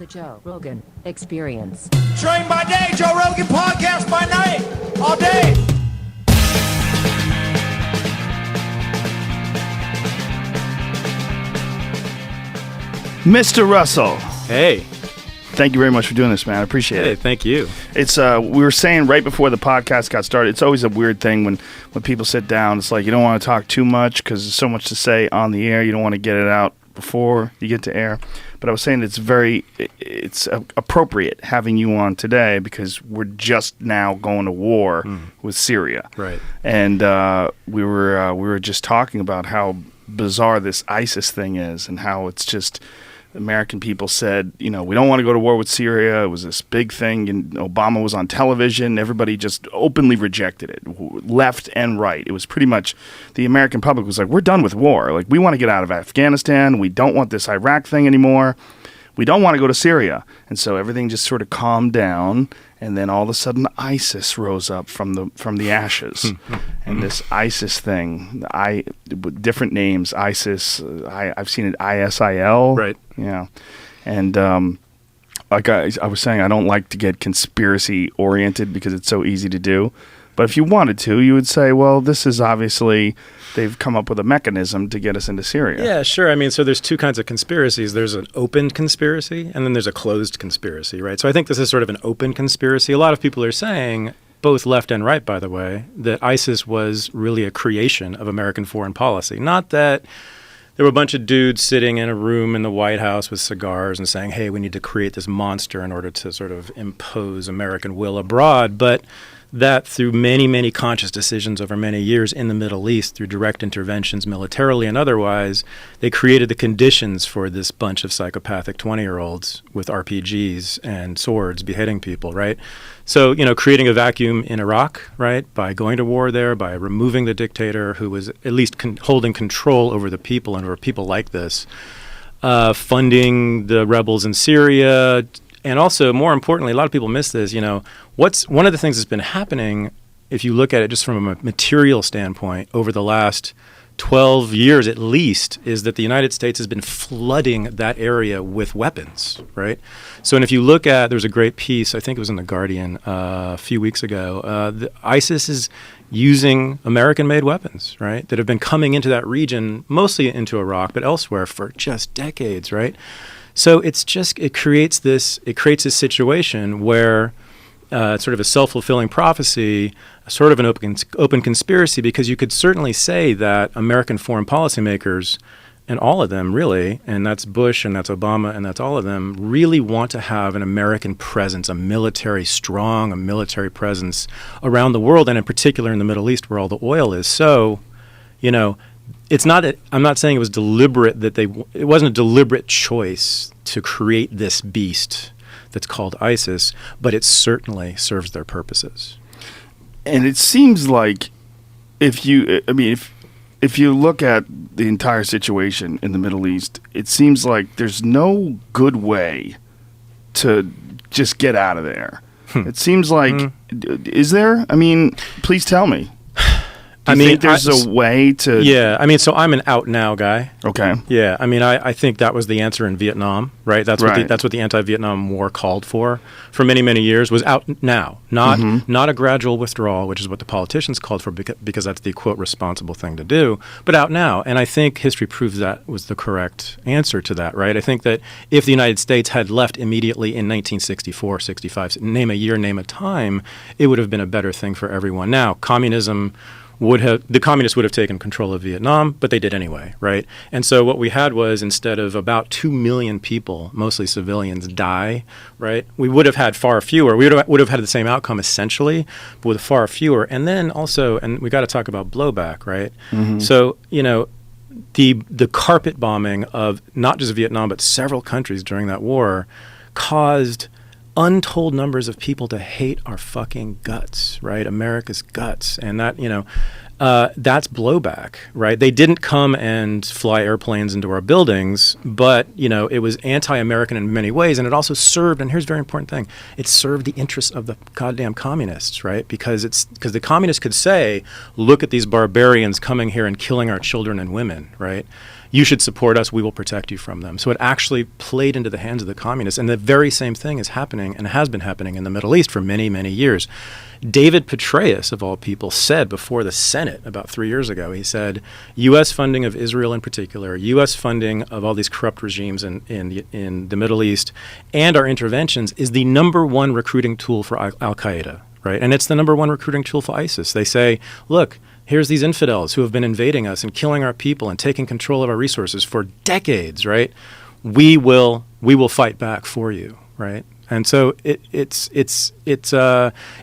The Joe Rogan Experience. Train by day, Joe Rogan podcast by night, all day. Mr. Russell. Hey. Thank you very much for doing this, man. I appreciate Hey, it. thank you. It's we were saying right before the podcast got started, it's always a weird thing when people sit down. It's like you don't want to talk too much because there's so much to say on the air. You don't want to get it out before you get to air. But I was saying it's appropriate having you on today because we're just now going to war with Syria. Right. And we were just talking about how bizarre this ISIS thing is and how it's just American people said, we don't want to go to war with Syria. It was this big thing, and Obama was on television. Everybody just openly rejected it, left and right. It was pretty much the American public was like, we're done with war. Like, we want to get out of Afghanistan. We don't want this Iraq thing anymore. We don't want to go to Syria. And so everything just sort of calmed down, and then all of a sudden ISIS rose up from the ashes. And this ISIS thing, different names, ISIS, I've seen it ISIL. Right. Yeah. And like I was saying, I don't like to get conspiracy oriented because it's so easy to do. But if you wanted to, you would say, well, this is obviously, they've come up with a mechanism to get us into Syria. Yeah, sure. I mean, so there's two kinds of conspiracies. There's an open conspiracy, and then there's a closed conspiracy, right? So I think this is sort of an open conspiracy. A lot of people are saying, both left and right, by the way, that ISIS was really a creation of American foreign policy. Not that there were a bunch of dudes sitting in a room in the White House with cigars and saying, hey, we need to create this monster in order to sort of impose American will abroad, but that through many, many conscious decisions over many years in the Middle East, through direct interventions militarily and otherwise, they created the conditions for this bunch of psychopathic 20-year-olds with RPGs and swords beheading people, right? So, creating a vacuum in Iraq, right, by going to war there, by removing the dictator who was at least holding control over the people and over people like this, funding the rebels in Syria. And also, more importantly, a lot of people miss this, what's one of the things that's been happening, if you look at it just from a material standpoint, over the last 12 years at least, is that the United States has been flooding that area with weapons, right? So, and if you look at, there was a great piece, I think it was in The Guardian a few weeks ago, ISIS is using American-made weapons, right, that have been coming into that region, mostly into Iraq, but elsewhere for just decades, right? So it creates this situation where it's sort of a self-fulfilling prophecy, sort of an open conspiracy, because you could certainly say that American foreign policymakers, and all of them really, and that's Bush and that's Obama and that's all of them, really want to have an American presence, a military presence around the world, and in particular in the Middle East where all the oil is. So, it's not. I'm not saying it was deliberate it wasn't a deliberate choice to create this beast that's called ISIS, but it certainly serves their purposes. And it seems like if you look at the entire situation in the Middle East, it seems like there's no good way to just get out of there. It seems like, is there? I mean, please tell me. Do you think there's a way to... Yeah, so I'm an out now guy. Okay. Yeah, I think that was the answer in Vietnam, right? That's what the anti-Vietnam War called for many, many years, was out now, not a gradual withdrawal, which is what the politicians called for because that's the, quote, responsible thing to do, but out now. And I think history proves that was the correct answer to that, right? I think that if the United States had left immediately in 1964, 65, name a year, name a time, it would have been a better thing for everyone. Now, the communists would have taken control of Vietnam, but they did anyway, right? And so what we had was, instead of about 2 million people, mostly civilians, die, right? We would have had far fewer. We would have had the same outcome essentially, but with far fewer. And then also, and we got to talk about blowback, right? So, the carpet bombing of not just Vietnam, but several countries during that war caused untold numbers of people to hate our fucking guts, right? America's guts. And that, that's blowback, right? They didn't come and fly airplanes into our buildings, but, it was anti-American in many ways. And it also served, and here's a very important thing, it served the interests of the goddamn communists, right? Because the communists could say, look at these barbarians coming here and killing our children and women, right? you should support us, we will protect you from them. So it actually played into the hands of the communists. And the very same thing is happening and has been happening in the Middle East for many, many years. David Petraeus, of all people, said before the Senate about 3 years ago, he said, U.S. funding of Israel in particular, U.S. funding of all these corrupt regimes in the Middle East, and our interventions is the number one recruiting tool for Al-Qaeda, right? And it's the number one recruiting tool for ISIS. They say, look, here's these infidels who have been invading us and killing our people and taking control of our resources for decades, right? We will fight back for you, right? And so it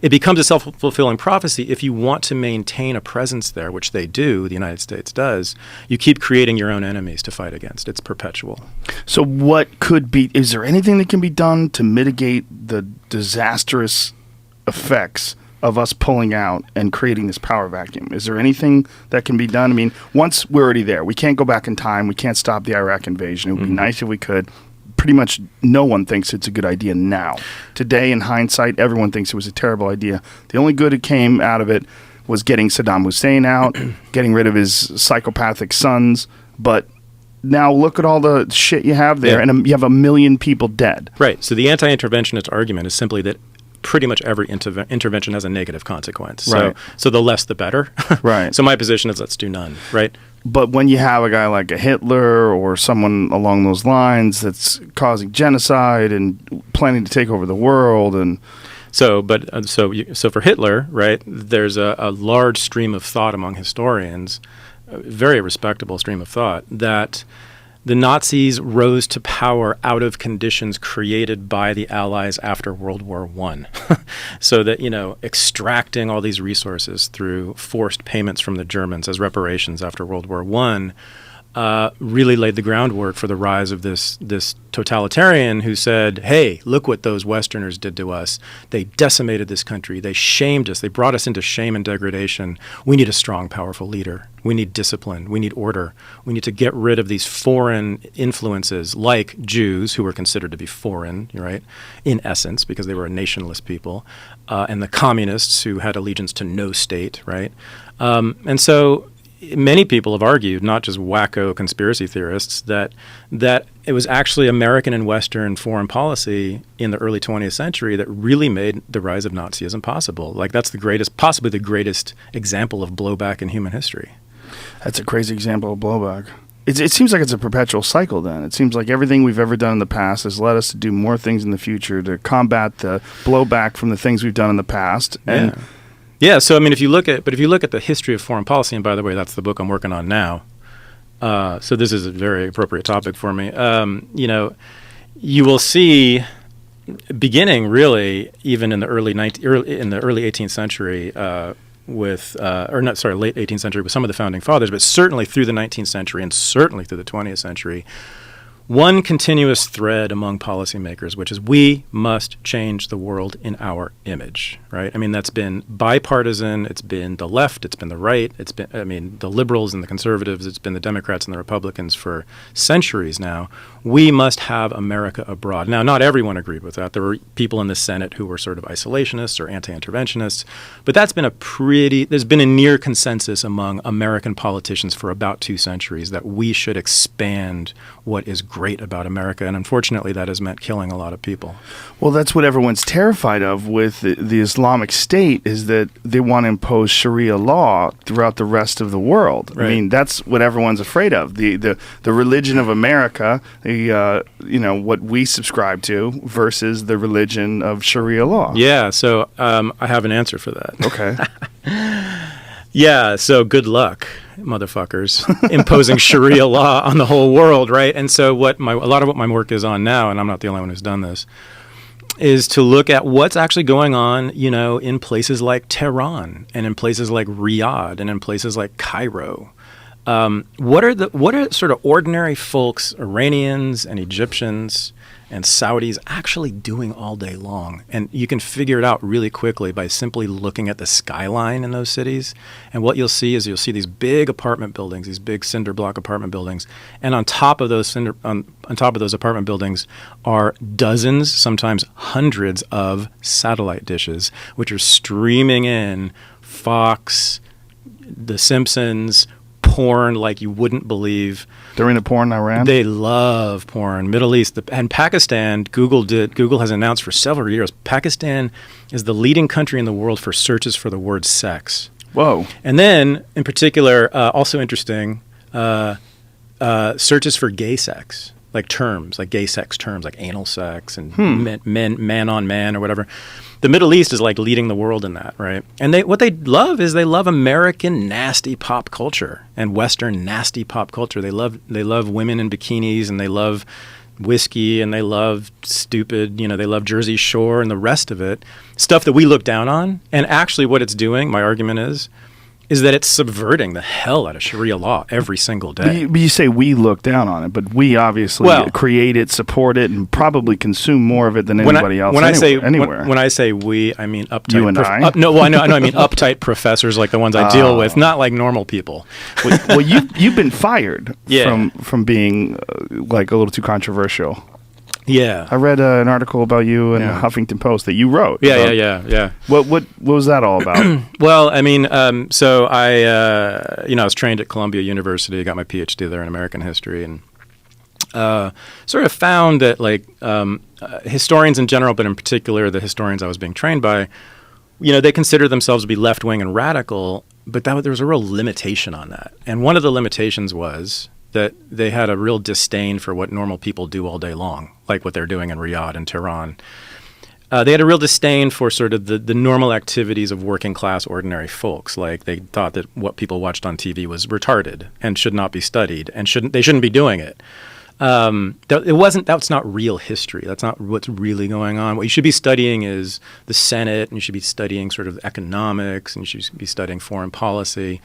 becomes a self-fulfilling prophecy. If you want to maintain a presence there, which they do, the United States does, you keep creating your own enemies to fight against. It's perpetual. So is there anything that can be done to mitigate the disastrous effects of us pulling out and creating this power vacuum? Is there anything that can be done? I mean, once we're already there, we can't go back in time. We can't stop the Iraq invasion. It would be nice if we could. Pretty much no one thinks it's a good idea now. Today, in hindsight, everyone thinks it was a terrible idea. The only good that came out of it was getting Saddam Hussein out, getting rid of his psychopathic sons. But now look at all the shit you have there, and you have 1 million people dead. Right. So the anti-interventionist argument is simply that pretty much every intervention has a negative consequence. Right. So the less the better. Right. So my position is let's do none, right? But when you have a guy like a Hitler or someone along those lines that's causing genocide and planning to take over the world, and so for Hitler, right? There's a large stream of thought among historians, a very respectable stream of thought, that the Nazis rose to power out of conditions created by the Allies after World War I. So that, extracting all these resources through forced payments from the Germans as reparations after World War I really laid the groundwork for the rise of this totalitarian who said, hey, look what those Westerners did to us. They decimated this country. They shamed us. They brought us into shame and degradation. We need a strong, powerful leader. We need discipline. We need order. We need to get rid of these foreign influences like Jews, who were considered to be foreign, right, in essence, because they were a nationalist people, and the communists who had allegiance to no state, right? And so many people have argued, not just wacko conspiracy theorists, that it was actually American and Western foreign policy in the early 20th century that really made the rise of Nazism possible. Like, that's possibly the greatest example of blowback in human history. That's a crazy example of blowback. It seems like it's a perpetual cycle then. It seems like everything we've ever done in the past has led us to do more things in the future to combat the blowback from the things we've done in the past. And yeah, so I mean, if you look at the history of foreign policy, and by the way, that's the book I'm working on now. So this is a very appropriate topic for me. You will see, beginning really even in the early 18th century, late 18th century with some of the founding fathers, but certainly through the 19th century and certainly through the 20th century, one continuous thread among policymakers, which is we must change the world in our image, right? I mean, that's been bipartisan. It's been the left. It's been the right. It's been, the liberals and the conservatives. It's been the Democrats and the Republicans for centuries now. We must have America abroad. Now, not everyone agreed with that. There were people in the Senate who were sort of isolationists or anti-interventionists, but there's been a near consensus among American politicians for about 2 centuries that we should expand what is great about America, and unfortunately that has meant killing a lot of people. Well, that's what everyone's terrified of with the Islamic State, is that they want to impose Sharia law throughout the rest of the world. Right. I mean, that's what everyone's afraid of. The religion of America, what we subscribe to versus the religion of Sharia law. Yeah, so I have an answer for that. Okay. Yeah, so good luck, motherfuckers, imposing Sharia law on the whole world, right? And so a lot of what my work is on now, and I'm not the only one who's done this, is to look at what's actually going on, in places like Tehran and in places like Riyadh and in places like Cairo. What are sort of ordinary folks, Iranians and Egyptians and Saudis, actually doing all day long? And you can figure it out really quickly by simply looking at the skyline in those cities. And what you'll see these big apartment buildings, these big cinder block apartment buildings, and on top of those apartment buildings are dozens, sometimes hundreds of satellite dishes, which are streaming in Fox, The Simpsons, porn like you wouldn't believe. They're into porn in Iran? They love porn. Middle East. And Pakistan, Google has announced for several years, Pakistan is the leading country in the world for searches for the word sex. Whoa. And then, in particular, also interesting, searches for gay sex, like terms, like gay sex terms, like anal sex and man on man or whatever. The Middle East is like leading the world in that, right? And what they love is they love American nasty pop culture and Western nasty pop culture. They love women in bikinis, and they love whiskey, and they love stupid, they love Jersey Shore and the rest of it, stuff that we look down on. And actually what it's doing, my argument is that it's subverting the hell out of Sharia law every single day. But you say we look down on it, but we obviously create it, support it, and probably consume more of it than anybody else anywhere. When I say we, I mean uptight. You and I? I mean uptight professors like the ones I deal with, not like normal people. Well, you've been fired from being like a little too controversial. Yeah, I read an article about you in the Huffington Post that you wrote. Yeah. What was that all about? Well, I mean, so I was trained at Columbia University, got my PhD there in American history, and sort of found that like historians in general, but in particular the historians I was being trained by, they consider themselves to be left wing and radical, but there was a real limitation on that, and one of the limitations was that they had a real disdain for what normal people do all day long, like what they're doing in Riyadh and Tehran. They had a real disdain for sort of the normal activities of working class, ordinary folks. Like they thought that what people watched on TV was retarded and should not be studied, and they shouldn't be doing it. That's not real history. That's not what's really going on. What you should be studying is the Senate, and you should be studying sort of economics, and you should be studying foreign policy.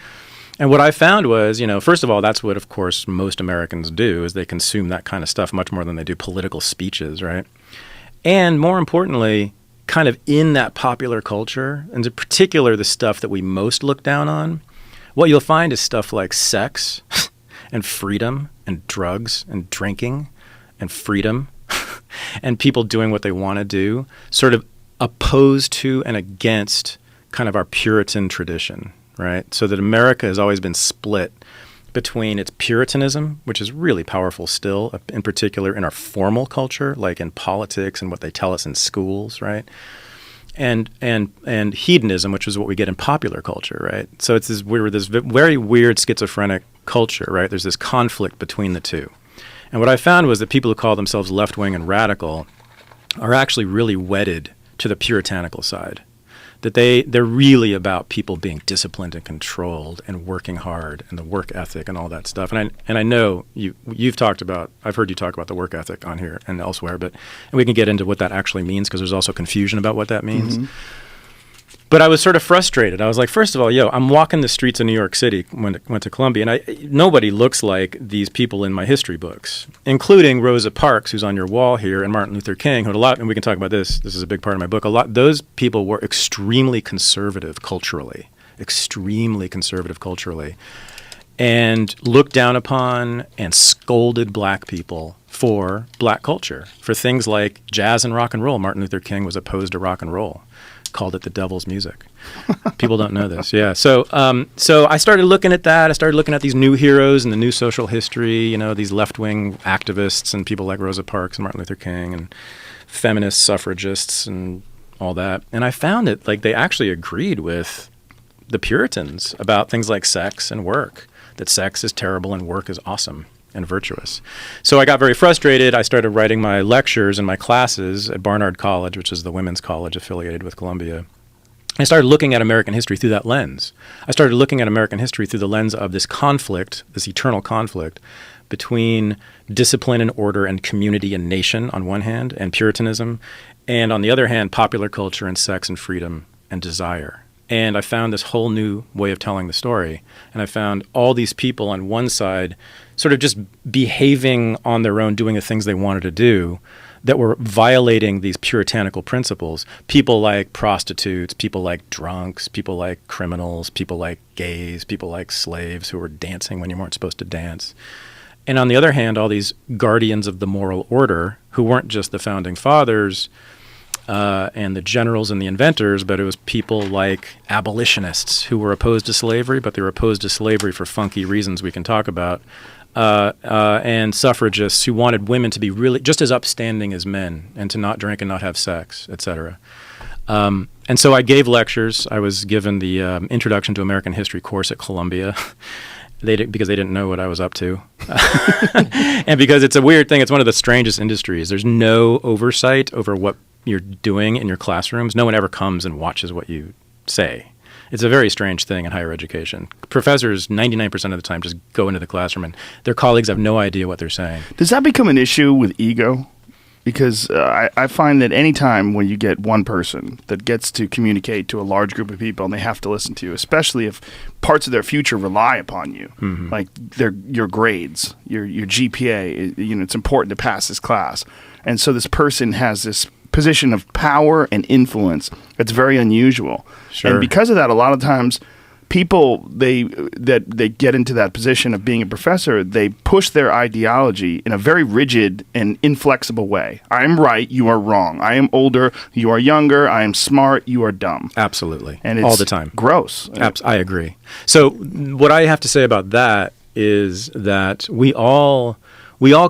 And what I found was, first of all, that's what, of course, most Americans do, is they consume that kind of stuff much more than they do political speeches, right? And more importantly, kind of in that popular culture, and in particular the stuff that we most look down on, what you'll find is stuff like sex and freedom and drugs and drinking and freedom and people doing what they want to do, sort of opposed to and against kind of our Puritan tradition. Right, so that America has always been split between its Puritanism, which is really powerful still, in particular in our formal culture, like in politics and what they tell us in schools, right, and hedonism, which is what we get in popular culture, right. So it's this very weird schizophrenic culture, right. There's this conflict between the two, and what I found was that people who call themselves left wing and radical are actually really wedded to the puritanical side. That they're really about people being disciplined and controlled and working hard and the work ethic and all that stuff. And I know I've heard you talk about the work ethic on here and elsewhere, and we can get into what that actually means because there's also confusion about what that means. Mm-hmm. But I was sort of frustrated. I was like, first of all, I'm walking the streets of New York City, went to Columbia, and nobody looks like these people in my history books, including Rosa Parks, who's on your wall here, and Martin Luther King, who had a lot, and we can talk about this. This is a big part of my book. Those people were extremely conservative culturally, and looked down upon and scolded black people for black culture, for things like jazz and rock and roll. Martin Luther King was opposed to rock and roll. Called it the devil's music. People don't know this. Yeah. So I started looking at that. I started looking at these new heroes in the new social history, these left-wing activists and people like Rosa Parks and Martin Luther King and feminist suffragists and all that. And I found that like they actually agreed with the Puritans about things like sex and work, that sex is terrible and work is awesome and virtuous. So I got very frustrated. I started writing my lectures and my classes at Barnard College, which is the women's college affiliated with Columbia. I started looking at American history through that lens. I started looking at American history through the lens of this conflict, this eternal conflict between discipline and order and community and nation on one hand, and Puritanism, and on the other hand, popular culture and sex and freedom and desire. And I found this whole new way of telling the story. And I found all these people on one side sort of just behaving on their own, doing the things they wanted to do that were violating these puritanical principles. People like prostitutes, people like drunks, people like criminals, people like gays, people like slaves who were dancing when you weren't supposed to dance. And on the other hand, all these guardians of the moral order who weren't just the founding fathers, and the generals and the inventors, but it was people like abolitionists who were opposed to slavery, but they were opposed to slavery for funky reasons we can talk about, and suffragists who wanted women to be really just as upstanding as men and to not drink and not have sex, etc. And so I gave lectures. I was given the Introduction to American History course at Columbia. Because they didn't know what I was up to. And because it's a weird thing, it's one of the strangest industries. There's no oversight over what you're doing in your classrooms. No one ever comes and watches what you say. It's a very strange thing in higher education. Professors, 99% of the time, just go into the classroom and their colleagues have no idea what they're saying. Does that become an issue with ego? Because I find that any time when you get one person that gets to communicate to a large group of people and they have to listen to you, especially if parts of their future rely upon you, like your grades, your GPA, it's important to pass this class. And so this person has this position of power and influence that's very unusual. Sure. And because of that, a lot of times people they get into that position of being a professor, they push their ideology in a very rigid and inflexible way. I am right, you are wrong. I am older, you are younger. I am smart, you are dumb. Absolutely. And it's all the time. Gross. I agree. So what I have to say about that is that we all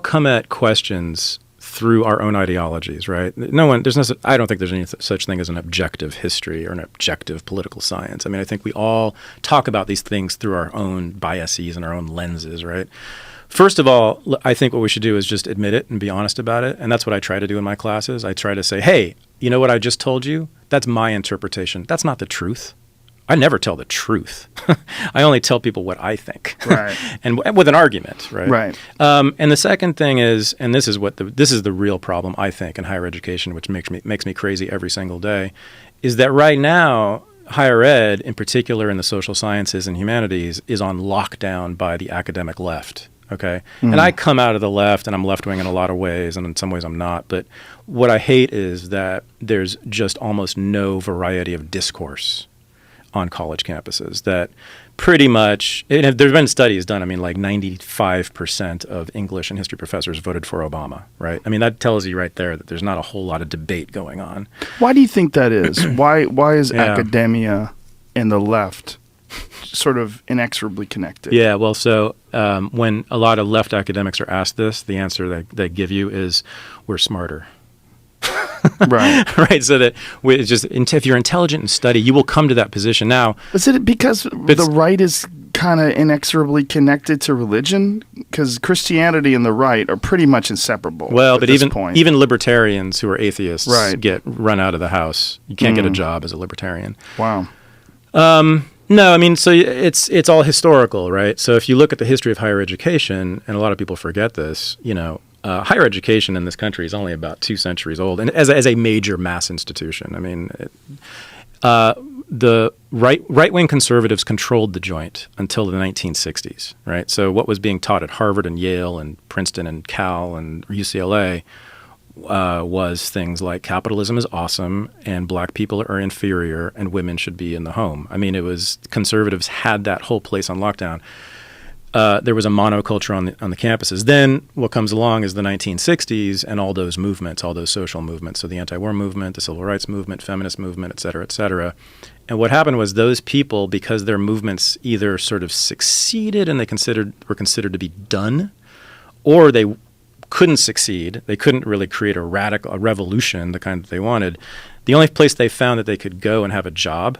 come at questions through our own ideologies, right? I don't think there's any such thing as an objective history or an objective political science. I mean, I think we all talk about these things through our own biases and our own lenses, right? First of all, I think what we should do is just admit it and be honest about it. And that's what I try to do in my classes. I try to say, hey, you know what I just told you? That's my interpretation. That's not the truth. I never tell the truth. I only tell people what I think, right? And with an argument, right? Right. And the second thing is, and this is the real problem I think in higher education, which makes me crazy every single day, is that right now higher ed, in particular in the social sciences and humanities, is on lockdown by the academic left. Okay, and I come out of the left, and I'm left wing in a lot of ways, and in some ways I'm not. But what I hate is that there's just almost no variety of discourse on college campuses. That pretty much, there's been studies done. I mean, like 95% of English and history professors voted for Obama, right? I mean, that tells you right there that there's not a whole lot of debate going on. Why do you think that is? Why is academia and the left sort of inexorably connected? Yeah, well, so when a lot of left academics are asked this, the answer they give you is, we're smarter. Right. Right. So that it's just, if you're intelligent and study, you will come to that position. Now, is it because the right is kind of inexorably connected to religion? Because Christianity and the right are pretty much inseparable. Well, but point. even libertarians who are atheists right. get run out of the house. You can't get a job as a libertarian. Wow. No, I mean, so it's all historical, right? So if you look at the history of higher education, and a lot of people forget this, higher education in this country is only about 2 centuries old, and as a major mass institution. I mean, the right-wing conservatives controlled the joint until the 1960s, right? So what was being taught at Harvard and Yale and Princeton and Cal and UCLA was things like capitalism is awesome and black people are inferior and women should be in the home. I mean, conservatives had that whole place on lockdown. There was a monoculture on the campuses. Then what comes along is the 1960s and all those movements, all those social movements. So the anti-war movement, the civil rights movement, feminist movement, et cetera, et cetera. And what happened was those people, because their movements either sort of succeeded and were considered to be done, or they couldn't succeed. They couldn't really create a revolution, the kind that they wanted. The only place they found that they could go and have a job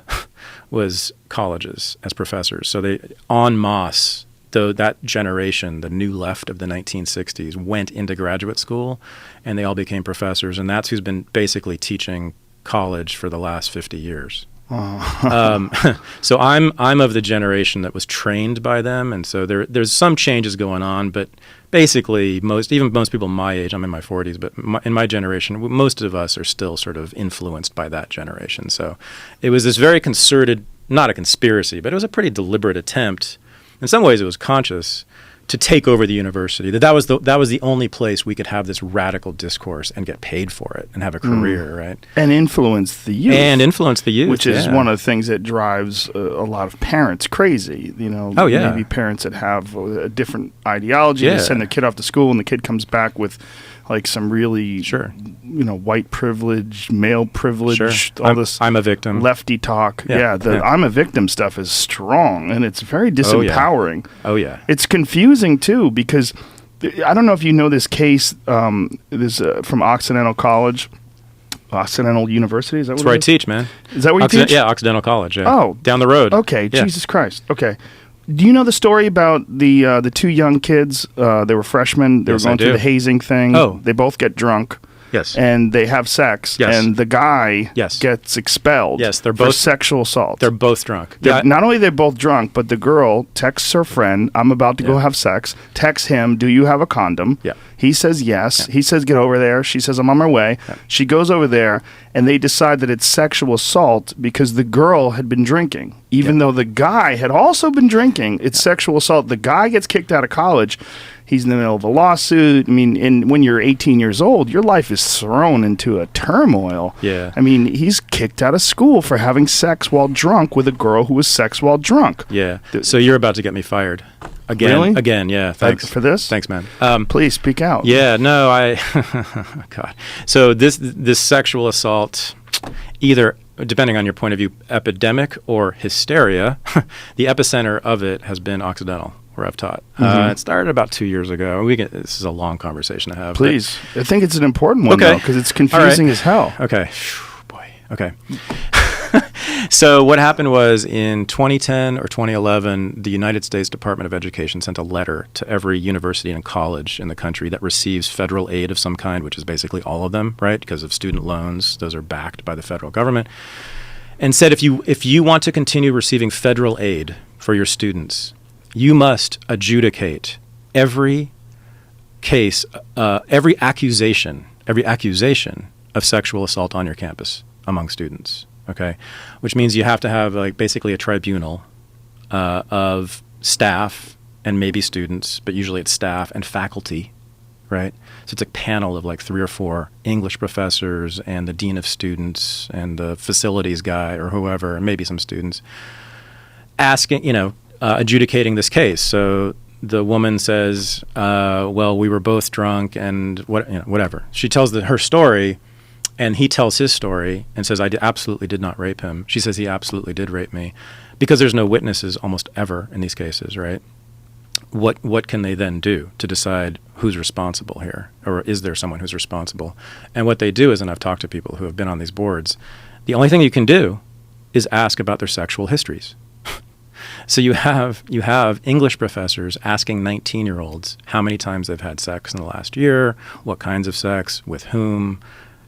was colleges as professors. So they, en masse, though that generation, the new left of the 1960s, went into graduate school, and they all became professors, and that's who's been basically teaching college for the last 50 years. So I'm of the generation that was trained by them, and so there's some changes going on, but basically most people my age, I'm in my 40s, but in my generation, most of us are still sort of influenced by that generation. So it was this very concerted, not a conspiracy, but it was a pretty deliberate attempt. In some ways, it was conscious to take over the university. That was the only place we could have this radical discourse and get paid for it and have a career, right? And influence the youth. Which is one of the things that drives a lot of parents crazy. You know, maybe parents that have a different ideology. They send their kid off to school and the kid comes back with like some really, white privilege, male privilege, I'm a victim. Lefty talk. I'm a victim stuff is strong, and it's very disempowering. Oh, yeah. It's confusing, too, because I don't know if you know this case, this from Occidental College. Occidental University, is that what That's where I teach, man. Is that where you teach? Yeah, Occidental College, yeah. Oh. Down the road. Okay, Jesus Christ. Okay. Do you know the story about the two young kids? They were freshmen. They were going through the hazing thing. Oh. They both get drunk. Yes. And they have sex. Yes. And the guy gets expelled. Yes, they're for both sexual assault. They're both drunk. Not only are they both drunk, but the girl texts her friend, "I'm about to go have sex." Texts him, "Do you have a condom?" Yeah. He says yes. Yeah. He says, "Get over there." She says, "I'm on my way." Yeah. She goes over there, and they decide that it's sexual assault because the girl had been drinking. Even though the guy had also been drinking, it's sexual assault. The guy gets kicked out of college. He's in the middle of a lawsuit. I mean, and when you're 18 years old, your life is thrown into a turmoil. Yeah. I mean, he's kicked out of school for having sex while drunk with a girl who was sex while drunk. Yeah. So you're about to get me fired. Again. Really? Again, yeah. Thanks. For this? Thanks, man. Please speak out. Yeah, no, God. So this sexual assault, either, depending on your point of view, epidemic or hysteria, the epicenter of it has been Occidental, where I've taught. It started about 2 years ago. This is a long conversation to have. Please. I think it's an important one, though, because it's confusing as hell. Okay. Boy. Okay. So what happened was in 2010 or 2011, the United States Department of Education sent a letter to every university and college in the country that receives federal aid of some kind, which is basically all of them, right? Because of student loans, those are backed by the federal government, and said if you want to continue receiving federal aid for your students, you must adjudicate every case, every accusation of sexual assault on your campus among students. Okay, which means you have to have like basically a tribunal of staff and maybe students, but usually it's staff and faculty, right? So it's a panel of like 3 or 4 English professors and the dean of students and the facilities guy or whoever, and maybe some students, adjudicating this case. So the woman says, well, we were both drunk and whatever. She tells her story. And he tells his story and says, I absolutely did not rape him. She says he absolutely did rape me. Because there's no witnesses almost ever in these cases, right? What can they then do to decide who's responsible here? Or is there someone who's responsible? And what they do is, and I've talked to people who have been on these boards, the only thing you can do is ask about their sexual histories. So you have English professors asking 19-year-olds how many times they've had sex in the last year, what kinds of sex, with whom,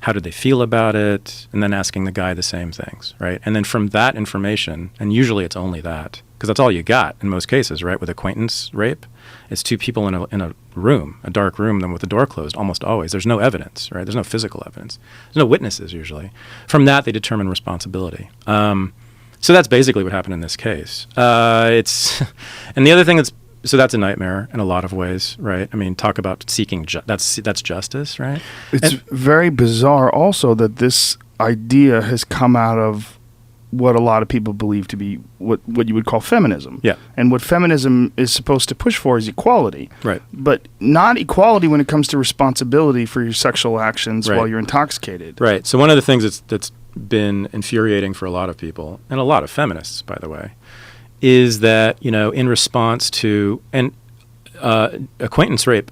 how did they feel about it, and then asking the guy the same things, right? And then from that information, and usually it's only that, because that's all you got in most cases, right? With acquaintance rape, it's 2 people in a room, a dark room, then with the door closed, almost always. There's no evidence, right? There's no physical evidence. There's no witnesses usually. From that, they determine responsibility. So that's basically what happened in this case. And the other thing so that's a nightmare in a lot of ways, right? I mean, talk about seeking that's justice, right? It's very bizarre also that this idea has come out of what a lot of people believe to be what you would call feminism. Yeah. And what feminism is supposed to push for is equality. Right. But not equality when it comes to responsibility for your sexual actions while you're intoxicated. Right. So one of the things that's been infuriating for a lot of people, and a lot of feminists, by the way, is that, in response to, and acquaintance rape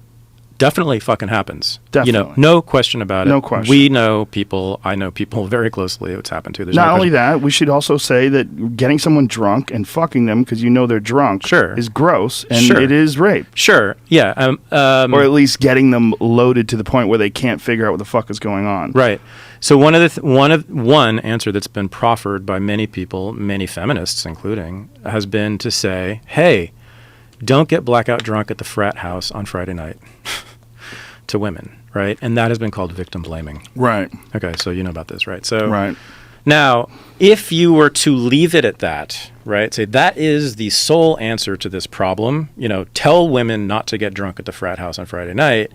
definitely fucking happens. Definitely. No question about it. No question. I know people very closely it's happened to. There's Not only that, we should also say that getting someone drunk and fucking them because they're drunk is gross, and it is rape. Sure, yeah. Or at least getting them loaded to the point where they can't figure out what the fuck is going on. Right. So one answer that's been proffered by many people, many feminists including, has been to say, hey, don't get blackout drunk at the frat house on Friday night to women, right? And that has been called victim blaming. Right. Okay, so you know about this, right? So right. Now, if you were to leave it at that, right, say that is the sole answer to this problem, tell women not to get drunk at the frat house on Friday night,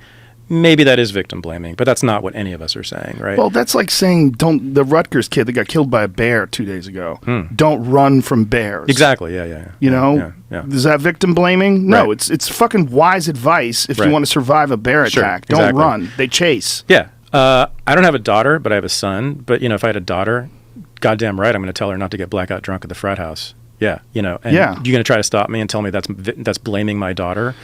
maybe that is victim blaming, but that's not what any of us are saying, right? Well, that's like saying the Rutgers kid that got killed by a bear 2 days ago. Don't run from bears. Exactly. Yeah. Yeah. Is that victim blaming? No, Right. it's fucking wise advice if you Right. want to survive a bear Sure, attack. Don't exactly. run. They chase. Yeah. I don't have a daughter, but I have a son. But, if I had a daughter, goddamn right, I'm going to tell her not to get blackout drunk at the frat house. Yeah. And Yeah. you're going to try to stop me and tell me that's blaming my daughter?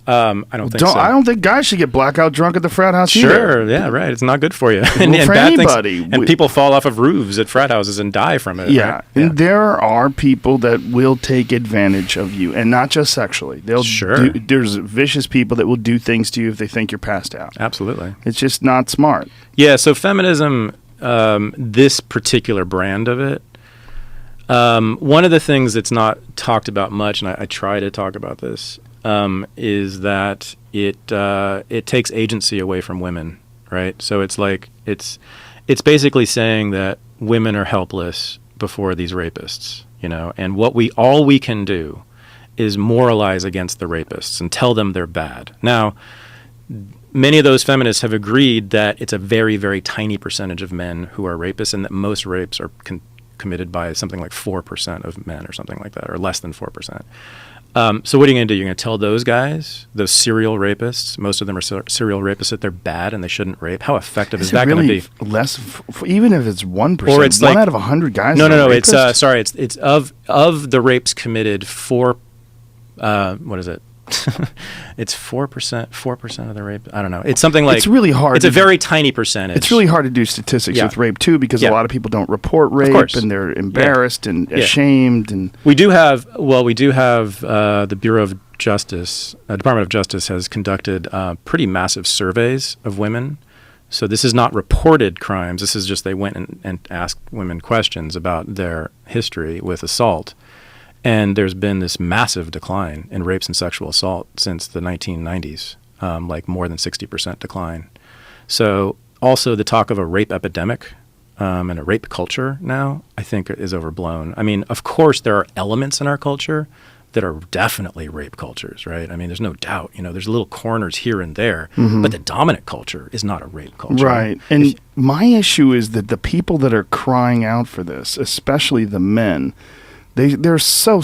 I don't think so. I don't think guys should get blackout drunk at the frat house either. Sure, yeah, right. It's not good for you. for bad anybody. and people fall off of roofs at frat houses and die from it. Yeah. right? And there are people that will take advantage of you, and not just sexually. Sure. There's vicious people that will do things to you if they think you're passed out. Absolutely. It's just not smart. Yeah, so feminism, this particular brand of it, one of the things that's not talked about much, and I try to talk about this, is that it takes agency away from women, right? So it's like it's basically saying that women are helpless before these rapists, and all we can do is moralize against the rapists and tell them they're bad. Now, many of those feminists have agreed that it's a very, very tiny percentage of men who are rapists, and that most rapes are committed by something like 4% of men or something like that, or less than 4%. So what are you going to do? You're going to tell those guys, those serial rapists, most of them are serial rapists, that they're bad and they shouldn't rape? How effective is that really going to be? Less, even if it's 1%, Or it's one like, out of 100 guys. No. are It's rapists? it's of the rapes committed, what is it? It's 4% of the rape. I don't know. It's something like, It's really hard It's a to- very tiny percentage. It's really hard to do statistics Yeah. with rape too, because Yeah. a lot of people don't report rape course. and they're embarrassed and Yeah. ashamed and We do have the Bureau of Justice, Department of Justice has conducted pretty massive surveys of women. So this is not reported crimes. This is just they went and asked women questions about their history with assault. And there's been this massive decline in rapes and sexual assault since the 1990s, like more than 60% decline. So also the talk of a rape epidemic and a rape culture now, I think, is overblown. I mean, of course, there are elements in our culture that are definitely rape cultures, right? I mean, there's no doubt. There's little corners here and there, but the dominant culture is not a rape culture. right. And my issue is that the people that are crying out for this, especially the men, it's so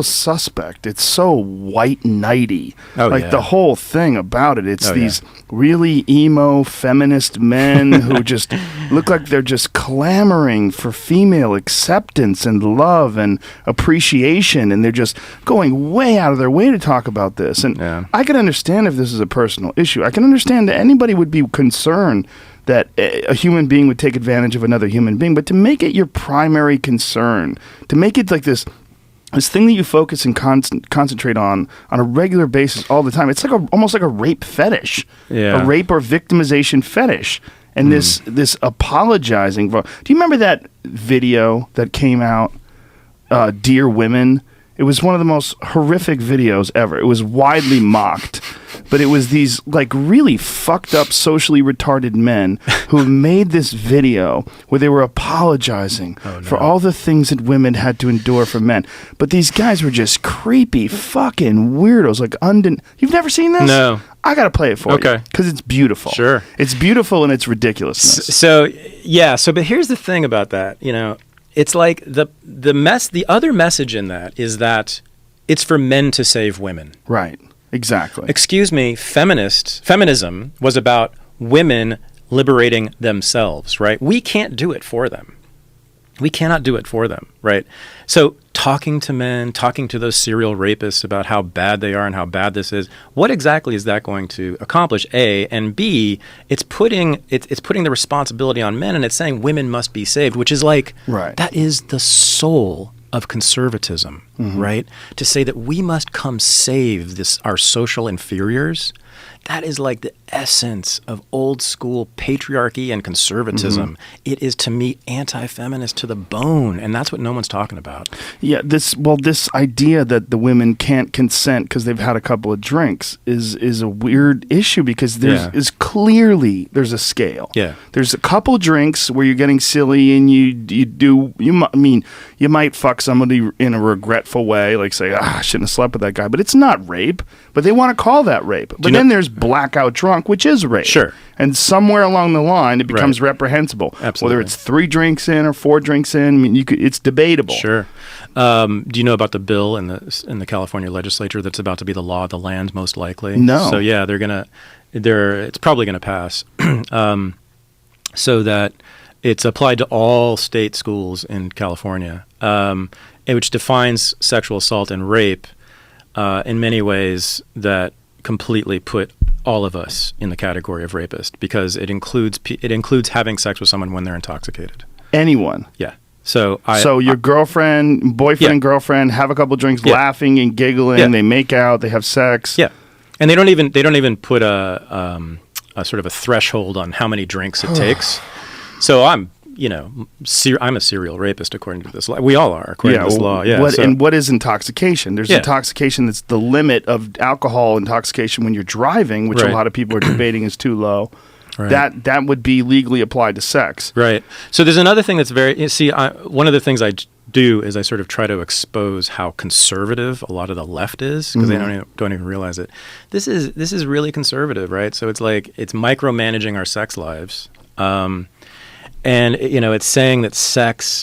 suspect. It's so white knighty. Oh, like yeah. the whole thing about it. It's Oh, these really emo feminist men who just look like they're just clamoring for female acceptance and love and appreciation, and they're just going way out of their way to talk about this. And Yeah. I can understand if this is a personal issue. I can understand that anybody would be concerned that a human being would take advantage of another human being, but to make it your primary concern, to make it like this thing that you focus and concentrate on a regular basis all the time, it's like almost like a rape fetish, Yeah. a rape or victimization fetish, and this apologizing. Do you remember that video that came out, Dear Women? It was one of the most horrific videos ever. It was widely mocked. But it was these like really fucked up socially retarded men who made this video where they were apologizing for all the things that women had to endure from men. But these guys were just creepy fucking weirdos. Like You've never seen this? No. I got to play it for you. Okay. Because it's beautiful. Sure. It's beautiful in its ridiculousness. So but here's the thing about that. It's like the other message in that is that it's for men to save women. Right. Exactly. Excuse me, feminism was about women liberating themselves, right? We can't do it for them. We cannot do it for them, right? So talking to men, talking to those serial rapists about how bad they are and how bad this is, what exactly is that going to accomplish, A? And B, it's putting the responsibility on men, and it's saying women must be saved, which is like, Right. that is the soul of conservatism, right? To say that we must come save our social inferiors, that is like the essence of old school patriarchy and conservatism. It is, to me, anti-feminist to the bone, and that's what no one's talking about. Yeah, this idea that the women can't consent because they've had a couple of drinks is a weird issue, because there's clearly a scale. Yeah. There's a couple drinks where you're getting silly and you might fuck somebody in a regretful way, like say, I shouldn't have slept with that guy, but it's not rape. But they want to call that rape. But then there's blackout drunk, which is rape. Sure. And somewhere along the line, it becomes reprehensible. Absolutely. Whether it's 3 drinks in or 4 drinks in, it's debatable. Sure. Do you know about the bill in the California legislature that's about to be the law of the land, most likely? No. So yeah, it's probably gonna pass, so that it's applied to all state schools in California, which defines sexual assault and rape in many ways that completely put all of us in the category of rapist, because it includes having sex with someone when they're intoxicated. Anyone. Yeah. So your boyfriend, girlfriend have a couple drinks, laughing and giggling. They make out. They have sex. Yeah, and they don't even put a sort of a threshold on how many drinks it takes. So I'm a serial rapist according to this law. We all are according to this law. Yeah. And what is intoxication? There's intoxication that's the limit of alcohol intoxication when you're driving, which a lot of people are debating is too low. Right. That would be legally applied to sex. Right. So there's another thing that's one of the things I do is I sort of try to expose how conservative a lot of the left is, because they don't even realize it. This is really conservative, right? So it's like it's micromanaging our sex lives. And it's saying that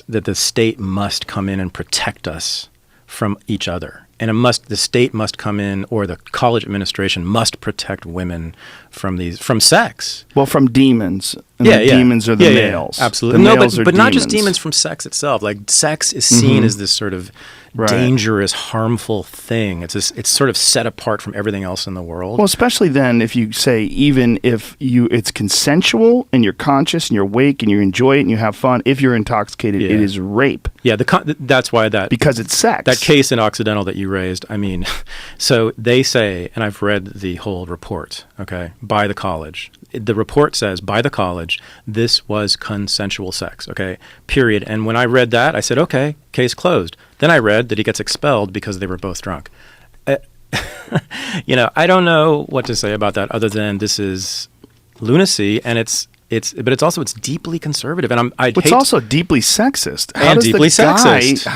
that the state must come in and protect us from each other. And the state must come in, or the college administration must protect women from sex. Well, from demons. And the demons are the males. Absolutely. The males are but not just demons. demons from sex itself. Like, sex is seen as this sort of dangerous, harmful thing. It's sort of set apart from everything else in the world. Well, especially then if you say, even if it's consensual and you're conscious and you're awake and you enjoy it and you have fun, if you're intoxicated, it is rape. Yeah, that's why because it's sex. That case in Occidental that you raised, I mean, so they say, and I've read the whole report, okay, by the college. The report says, by the college, this was consensual sex, okay, period. And when I read that, I said, okay, case closed. Then I read that he gets expelled because they were both drunk. I don't know what to say about that other than this is lunacy, and it's deeply conservative, and it's also deeply sexist. How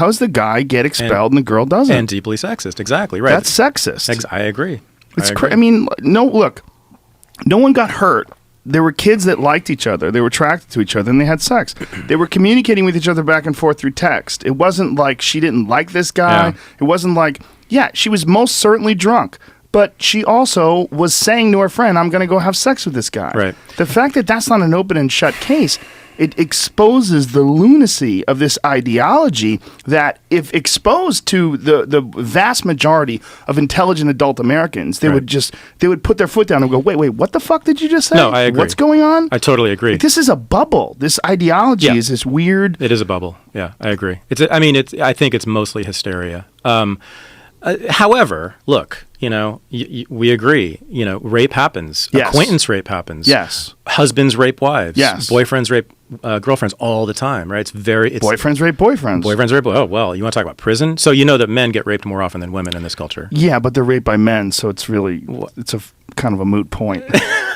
does the guy get expelled and the girl doesn't? And deeply sexist, exactly right. That's sexist. I agree. It's no one got hurt. There were kids that liked each other. They were attracted to each other, and they had sex. They were communicating with each other back and forth through text. It wasn't like she didn't like this guy. Yeah. It wasn't like, she was most certainly drunk. But she also was saying to her friend, I'm going to go have sex with this guy. Right. The fact that that's not an open and shut case, it exposes the lunacy of this ideology that, if exposed to the vast majority of intelligent adult Americans, they would put their foot down and go, wait, what the fuck did you just say? No, I agree. What's going on? I totally agree. This is a bubble. This ideology is this weird. It is a bubble. Yeah, I agree. I think it's mostly hysteria. However, look, we agree. Rape happens. Yes. Acquaintance rape happens. Yes. Husbands rape wives. Yes. Boyfriends rape girlfriends all the time, right? Boyfriends rape boyfriends. Boyfriends rape. Oh, well, you want to talk about prison? So you know that men get raped more often than women in this culture. Yeah, but they're raped by men, so it's a kind of a moot point.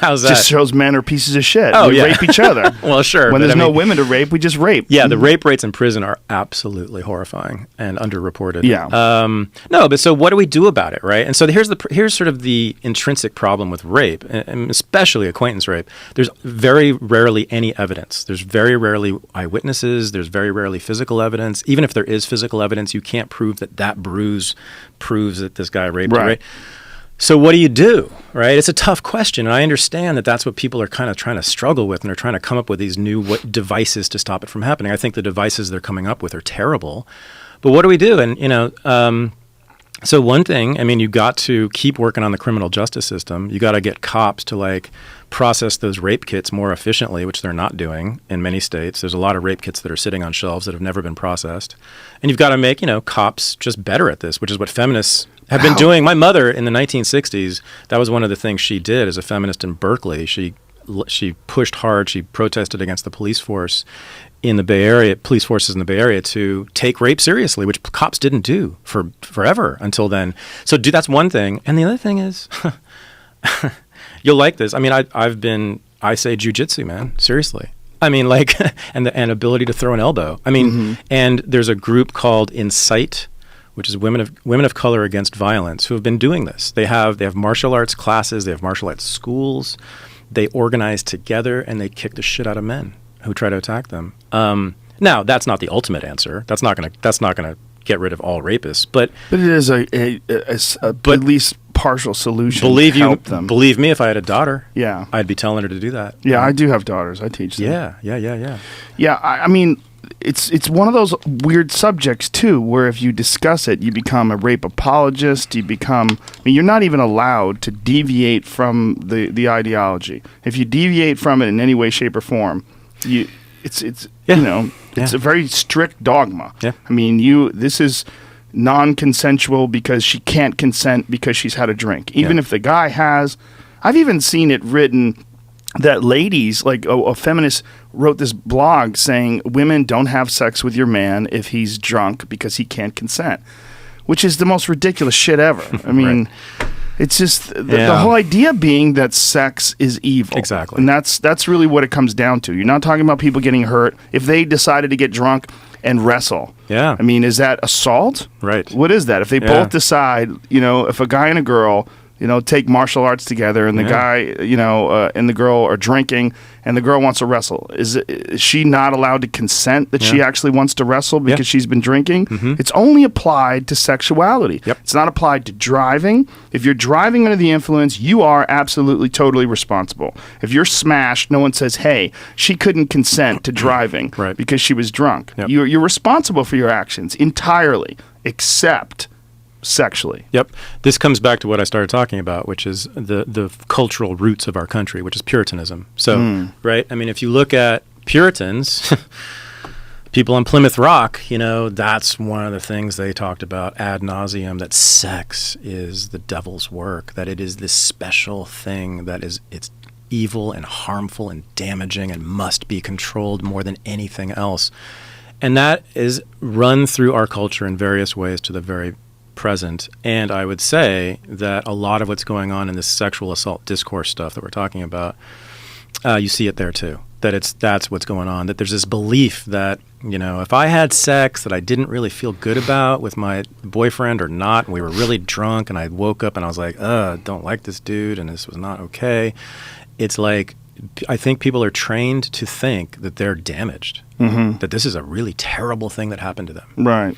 How's that? Just shows men are pieces of shit. Oh, we rape each other. Well, sure. When there's no women to rape, we just rape. Yeah, the rape rates in prison are absolutely horrifying and underreported. Yeah. No, but so what do we do about it, right? And so here's sort of the intrinsic problem with rape, and especially acquaintance rape. There's very rarely any evidence. There's very rarely eyewitnesses. There's very rarely physical evidence. Even if there is physical evidence, you can't prove that bruise proves that this guy raped you, right? So what do? Right? It's a tough question, and I understand that that's what people are kind of trying to struggle with, and they're trying to come up with these new devices to stop it from happening. I think the devices they're coming up with are terrible, but what do we do? And So one thing, I mean, you got to keep working on the criminal justice system. You got to get cops to like process those rape kits more efficiently, which they're not doing in many states. There's a lot of rape kits that are sitting on shelves that have never been processed. And you've got to make, cops just better at this, which is what feminists have been doing. My mother in the 1960s, that was one of the things she did as a feminist in Berkeley. She pushed hard. She protested against the police force in the Bay Area, police forces in the Bay Area, to take rape seriously, which cops didn't do for forever until then. So that's one thing. And the other thing is, you'll like this. I mean, I say jujitsu, man. Seriously. I mean, like, and ability to throw an elbow. I mean, and there's a group called Incite, which is women of color against violence, who have been doing this. They have martial arts classes. They have martial arts schools. They organize together and they kick the shit out of men who try to attack them. Now, that's not the ultimate answer. That's not gonna get rid of all rapists. But it is at least partial solution. Believe me, if I had a daughter, yeah, I'd be telling her to do that. Yeah, I do have daughters. I teach them. Yeah. Yeah, I mean, it's one of those weird subjects too, where if you discuss it, you become a rape apologist. You're not even allowed to deviate from the ideology. If you deviate from it in any way, shape, or form, it's a very strict dogma. Yeah. I mean, this is non-consensual because she can't consent because she's had a drink. Even if the guy has, I've even seen it written that ladies, like a feminist wrote this blog saying women don't have sex with your man if he's drunk because he can't consent, which is the most ridiculous shit ever. I mean, it's just the whole idea being that sex is evil. Exactly. And that's really what it comes down to. You're not talking about people getting hurt. If they decided to get drunk and wrestle. Yeah. I mean, is that assault? Right. What is that? If they both decide, if a guy and a girl, take martial arts together and the guy, and the girl are drinking and the girl wants to wrestle, is she not allowed to consent that she actually wants to wrestle because she's been drinking? It's only applied to sexuality. Yep. It's not applied to driving. If you're driving under the influence, you are absolutely, totally responsible. If you're smashed, no one says, hey, she couldn't consent to driving because she was drunk. Yep. You're responsible for your actions entirely, except sexually. Yep. This comes back to what I started talking about, which is the cultural roots of our country, which is Puritanism. So, right? I mean, if you look at Puritans, people on Plymouth Rock, that's one of the things they talked about ad nauseum, that sex is the devil's work, that it is this special thing that it's evil and harmful and damaging and must be controlled more than anything else. And that is run through our culture in various ways to the very present. And I would say that a lot of what's going on in this sexual assault discourse stuff that we're talking about, you see it there too. That's what's going on. That there's this belief that, if I had sex that I didn't really feel good about with my boyfriend or not, and we were really drunk and I woke up and I was like, don't like this dude and this was not okay. It's like, I think people are trained to think that they're damaged, that this is a really terrible thing that happened to them. Right.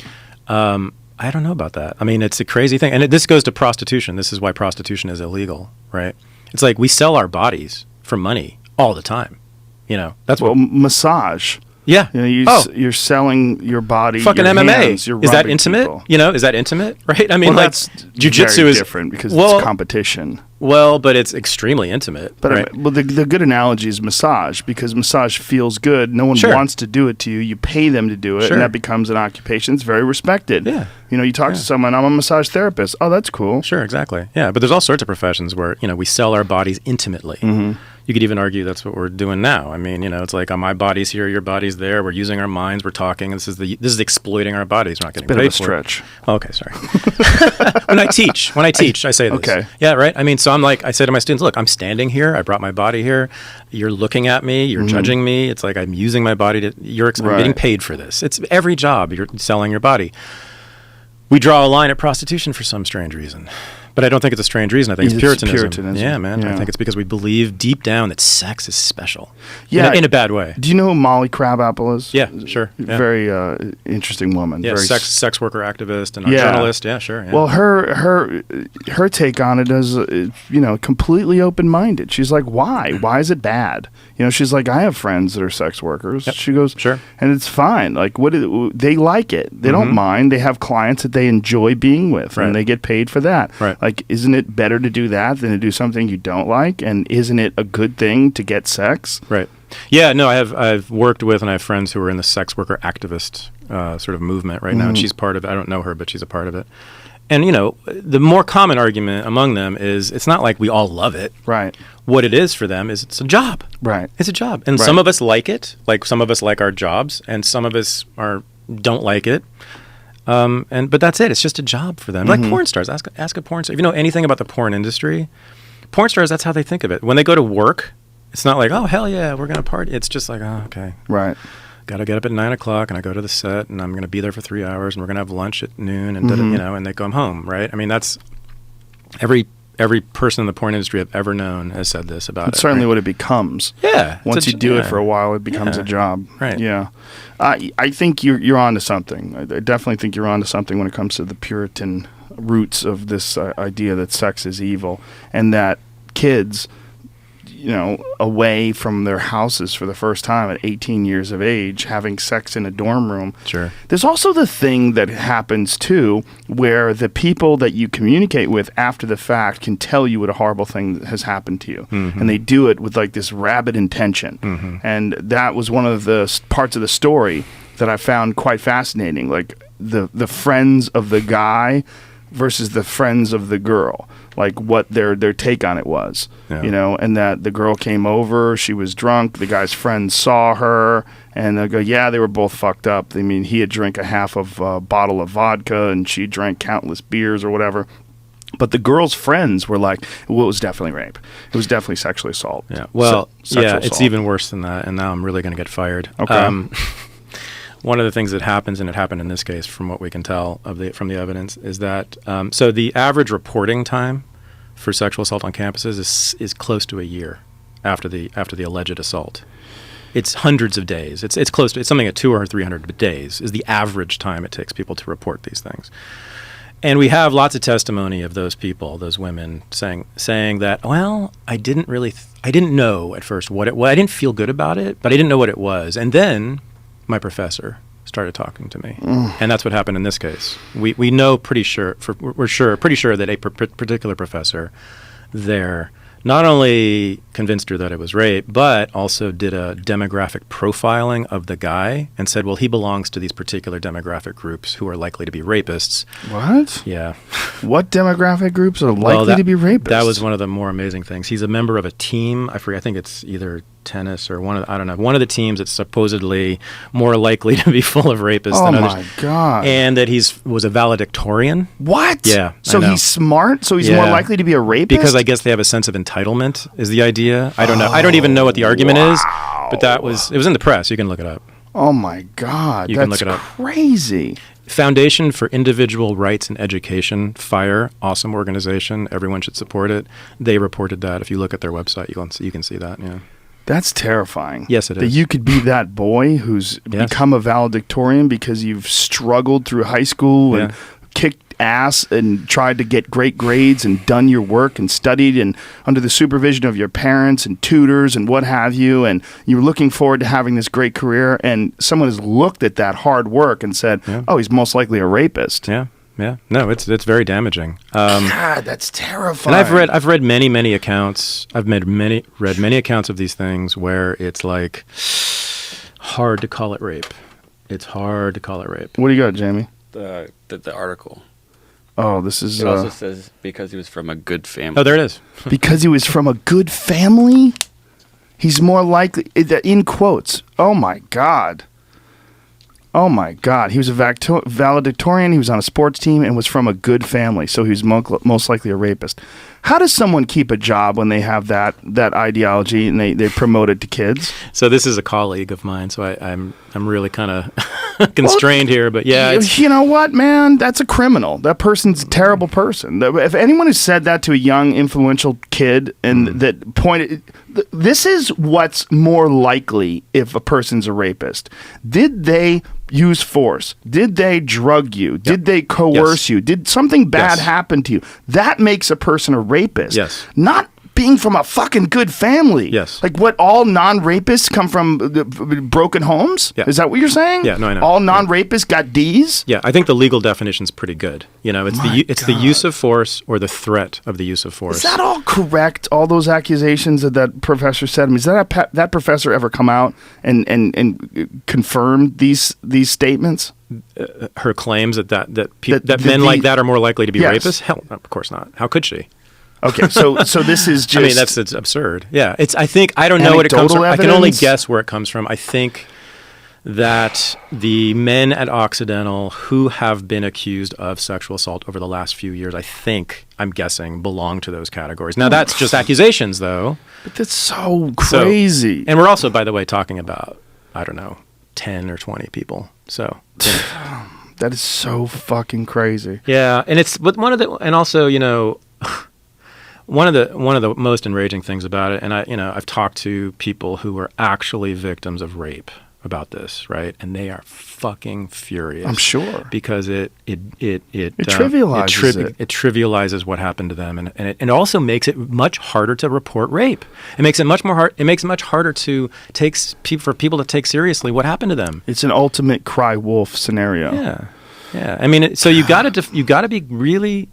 I don't know about that. I mean, it's a crazy thing. And this goes to prostitution. This is why prostitution is illegal, right? It's like we sell our bodies for money all the time. That's massage. Yeah. You're selling your body. Fucking your MMA. Hands, you're is that rubbing intimate? people. Is that intimate? Right? I mean, that's jiu-jitsu very is different because it's competition. Well, but it's extremely intimate. But right? the good analogy is massage, because massage feels good. No one wants to do it to you. You pay them to do it, and that becomes an occupation. It's very respected. Yeah. You talk to someone, I'm a massage therapist. Oh, that's cool. Sure, exactly. Yeah, but there's all sorts of professions where, we sell our bodies intimately. You could even argue that's what we're doing now. I mean, it's like my body's here, your body's there. We're using our minds. We're talking. This is exploiting our bodies. We're not getting paid for it. Bit of a stretch. Oh, okay, sorry. When I teach, I say this. Okay. Yeah, right. I mean, so I say to my students, look, I'm standing here. I brought my body here. You're looking at me. You're judging me. It's like I'm using my body I'm getting paid for this. It's every job. You're selling your body. We draw a line at prostitution for some strange reason. But I don't think it's a strange reason. I think it's Puritanism. Yeah, man. Yeah. I think it's because we believe deep down that sex is special. Yeah. In a bad way. Do you know who Molly Crabapple is? Yeah, sure. Yeah. Very interesting woman. Yeah, Very sex worker activist and journalist. Yeah, sure. Yeah. Well, her take on it is, completely open-minded. She's like, why? Why is it bad? She's like, I have friends that are sex workers. Yep. She goes, sure. And it's fine. Like, they like it. They don't mind. They have clients that they enjoy being with, and they get paid for that. Right. Like, isn't it better to do that than to do something you don't like? And isn't it a good thing to get sex? Right. Yeah, no, I've worked with and I have friends who are in the sex worker activist sort of movement right now, and she's part of it. I don't know her, but she's a part of it. And, the more common argument among them is it's not like we all love it. Right. What it is for them is it's a job. Right. It's a job. And some of us like it. Like some of us like our jobs, and some of us don't like it. But that's it. It's just a job for them. Like porn stars. Ask a porn star. If you know anything about the porn industry, porn stars, that's how they think of it. When they go to work, it's not like, oh, hell yeah, we're going to party. It's just like, oh, okay. Right. Got to get up at 9 o'clock, and I go to the set, and I'm going to be there for 3 hours, and we're going to have lunch at noon, and and they go home, right? I mean, that's every person in the porn industry I've ever known has said this about it. It's certainly right? what it becomes. Yeah. Once you do it for a while, it becomes a job. Right. Yeah. I think you're onto something. I definitely think you're onto something when it comes to the Puritan roots of this idea that sex is evil, and that kids, away from their houses for the first time at 18 years of age, having sex in a dorm room. Sure. There's also the thing that happens, too, where the people that you communicate with after the fact can tell you what a horrible thing has happened to you. And they do it with, like, this rabid intention. And that was one of the parts of the story that I found quite fascinating, like the friends of the guy versus the friends of the girl. Like what their take on it was, and that the girl came over, she was drunk, the guy's friends saw her, and they go, yeah, they were both fucked up. I mean, he had drank a half of a bottle of vodka, and she drank countless beers or whatever. But the girl's friends were like, well, it was definitely rape. It was definitely sexual assault. Yeah. Well, sexual it's assault. Even worse than that, and now I'm really going to get fired. Okay. One of the things that happens, and it happened in this case, from what we can tell from the evidence, is that so the average reporting time for sexual assault on campuses is close to a year after the alleged assault. It's hundreds of days. It's close to it's something at 200 or 300 days is the average time it takes people to report these things. And we have lots of testimony of those people, those women, saying that, well, I didn't know at first what it was. I didn't feel good about it, but I didn't know what it was. And then my professor started talking to me, and that's what happened in this case. We know pretty sure that a particular professor there not only convinced her that it was rape, but also did a demographic profiling of the guy and said, well, he belongs to these particular demographic groups who are likely to be rapists. What? Yeah. What demographic groups are likely to be rapists? That was one of the more amazing things. He's a member of a team. I forget. I think it's either tennis or one of the teams that's supposedly more likely to be full of rapists than others. Oh my God. And that was a valedictorian. What? Yeah. So he's smart? So he's more likely to be a rapist? Because I guess they have a sense of entitlement is the idea. I don't know. I don't even know what the argument is, but it was in the press. You can look it up. Oh my God. You can look it up. Crazy. Foundation for Individual Rights and Education, FIRE, awesome organization. Everyone should support it. They reported that. If you look at their website, you can see that. Yeah. That's terrifying. Yes, it is. That you could be that boy who's become a valedictorian because you've struggled through high school and kicked ass and tried to get great grades and done your work and studied and under the supervision of your parents and tutors and what have you, and you're looking forward to having this great career, and someone has looked at that hard work and said, oh, he's most likely a rapist. Yeah. Yeah, no, it's very damaging. God, that's terrifying. And I've read many accounts. I've read many accounts of these things where it's like hard to call it rape. It's hard to call it rape. What do you got, Jamie? The article. Oh, this is. It also says because he was from a good family. Oh, there it is. Because he was from a good family, he's more likely. In quotes. Oh my God. Oh my God. He was a valedictorian, he was on a sports team, and was from a good family, so he was most likely a rapist. How does someone keep a job when they have that ideology and they promote it to kids? So this is a colleague of mine, so I'm really kind of constrained here. But yeah, you know what, man? That's a criminal. That person's a terrible person. If anyone has said that to a young, influential kid and that pointed, this is what's more likely if a person's a rapist. Did they use force? Did they drug you? Did they coerce you? Did something bad happen to you? That makes a person a rapist. Yes. Not being from a fucking good family. Yes. Like what, all non-rapists come from broken homes? Yeah. Is that what you're saying? Yeah, no, I know. All non-rapists got D's? Yeah, I think the legal definition's pretty good. You know, it's the use of force or the threat of the use of force. Is that all correct? All those accusations that professor said? I mean, is that professor ever come out and confirmed these statements? Her claims that men like that are more likely to be rapists? Hell, of course not. How could she? Okay, so this is just. I mean, it's absurd. Yeah, I don't know what it comes from. I can only guess where it comes from. I think that the men at Occidental who have been accused of sexual assault over the last few years, I'm guessing, belong to those categories. Now, that's just accusations, though. But that's so crazy. And we're also, by the way, talking about, I don't know, 10 or 20 people. So. That is so fucking crazy. Yeah, and also, you know. One of the most enraging things about it, and I've talked to people who were actually victims of rape about this, right? And they are fucking furious. I'm sure, because it trivializes it. It trivializes what happened to them, and it also makes it much harder to report rape. It makes it much harder to for people to take seriously what happened to them. It's an ultimate cry wolf scenario. Yeah. I mean, so you got to be really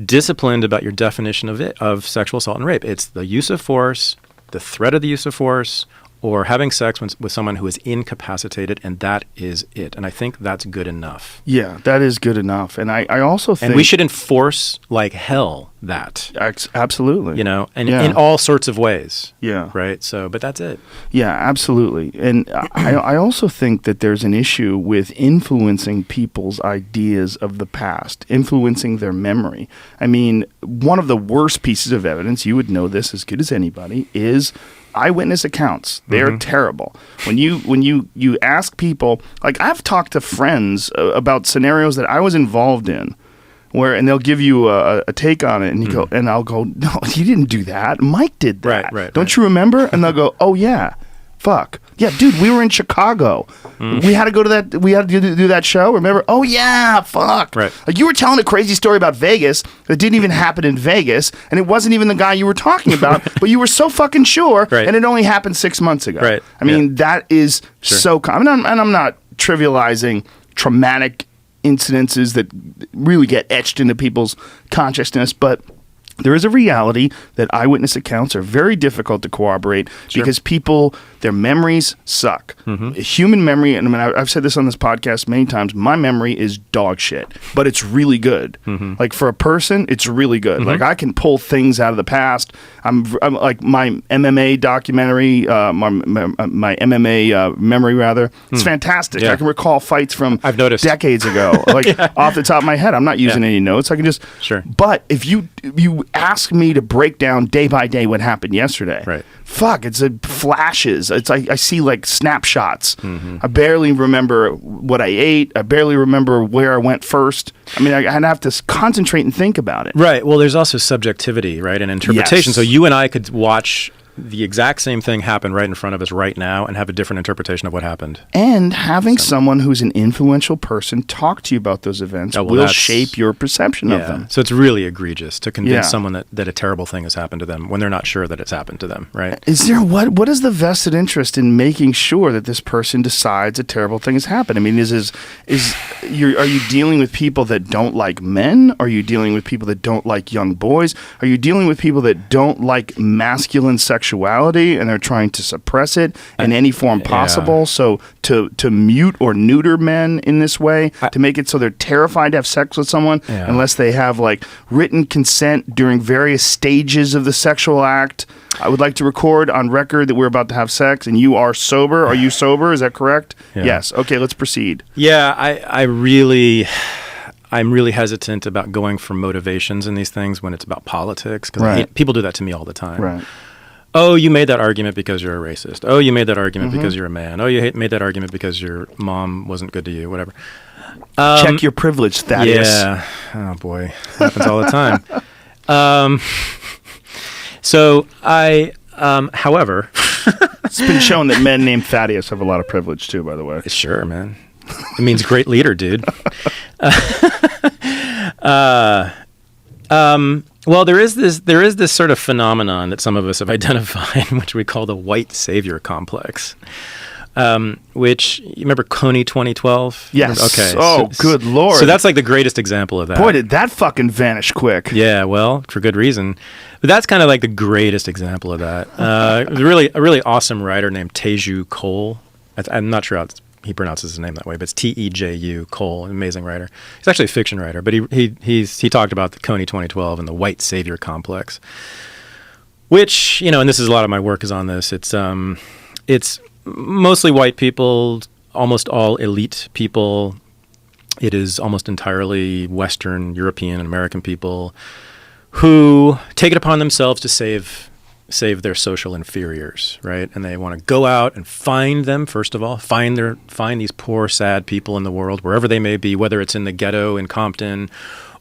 disciplined about your definition of sexual assault and rape. It's the use of force, the threat of the use of force, or having sex with someone who is incapacitated, and that is it. And I think that's good enough. Yeah, that is good enough. And I also think... And we should enforce like hell that. Absolutely. You know, and in all sorts of ways. Yeah. Right? So, but that's it. Yeah, absolutely. And I also think that there's an issue with influencing people's ideas of the past, influencing their memory. I mean, one of the worst pieces of evidence, you would know this as good as anybody, is eyewitness accounts. They're terrible. When you ask people, like I've talked to friends about scenarios that I was involved in, and they'll give you a take on it, and you go, and I'll go, no, you didn't do that. Mike did that. Right. Don't you remember? And they'll go, oh yeah, fuck yeah, dude. We were in Chicago. We had to go to that. We had to do that show. Remember? Oh yeah, fuck. Right. Like you were telling a crazy story about Vegas that didn't even happen in Vegas, and it wasn't even the guy you were talking about, but you were so fucking sure, and it only happened 6 months ago. Right. I mean, that is so common, and I'm not trivializing traumatic incidences that really get etched into people's consciousness, but there is a reality that eyewitness accounts are very difficult to corroborate because people, their memories suck. Human memory, and I mean, I've said this on this podcast many times, my memory is dog shit, but it's really good. Like for a person, it's really good. Like I can pull things out of the past. I'm like my MMA documentary, my MMA memory rather, it's fantastic. I can recall fights from I've noticed decades ago, like off the top of my head. I'm not using any notes. I can just, but if you ask me to break down day by day what happened yesterday, fuck, it's flashes. It's I see like snapshots. I barely remember what I ate. I barely remember where I went first. I mean, I'd have to concentrate and think about it. Right. Well, there's also subjectivity, right, and interpretation. So you and I could watch the exact same thing happen right in front of us right now and have a different interpretation of what happened. And having someone who's an influential person talk to you about those events will shape your perception of them. So it's really egregious to convince someone that a terrible thing has happened to them when they're not sure that it's happened to them, right? Is there what is the vested interest in making sure that this person decides a terrible thing has happened? I mean, are you dealing with people that don't like men? Are you dealing with people that don't like young boys? Are you dealing with people that don't like masculine sexuality and they're trying to suppress it in any form possible? So to mute or neuter men in this way, to make it so they're terrified to have sex with someone unless they have like written consent during various stages of the sexual act. I would like to record on record that we're about to have sex and you are sober. Are you sober? Is that correct? Yes. Okay, let's proceed. Yeah, I'm really hesitant about going for motivations in these things when it's about politics, because Right. people do that to me all the time. Right. Oh, you made that argument because you're a racist. Oh, you made that argument because you're a man. Oh, you made that argument because your mom wasn't good to you, whatever. Check your privilege, Thaddeus. Yeah. Oh, boy. Happens all the time. However... It's been shown that men named Thaddeus have a lot of privilege, too, by the way. Sure, man. It means great leader, dude. Well, there is this sort of phenomenon that some of us have identified, which we call the white savior complex. Which, you remember Coney 2012? Yes. Okay. Oh, good Lord. So that's like the greatest example of that. Boy, did that fucking vanish quick. Yeah, well, for good reason. But that's kind of like the greatest example of that. A really awesome writer named Teju Cole. I'm not sure how he pronounces his name that way, but it's Teju Cole, an amazing writer. He's actually a fiction writer, but he talked about the Coney 2012 and the white savior complex, which, and this is a lot of my work is on this. It's mostly white people, almost all elite people. It is almost entirely Western European and American people who take it upon themselves to save their social inferiors, right? And they want to go out and find them, first of all, find these poor, sad people in the world, wherever they may be, whether it's in the ghetto in Compton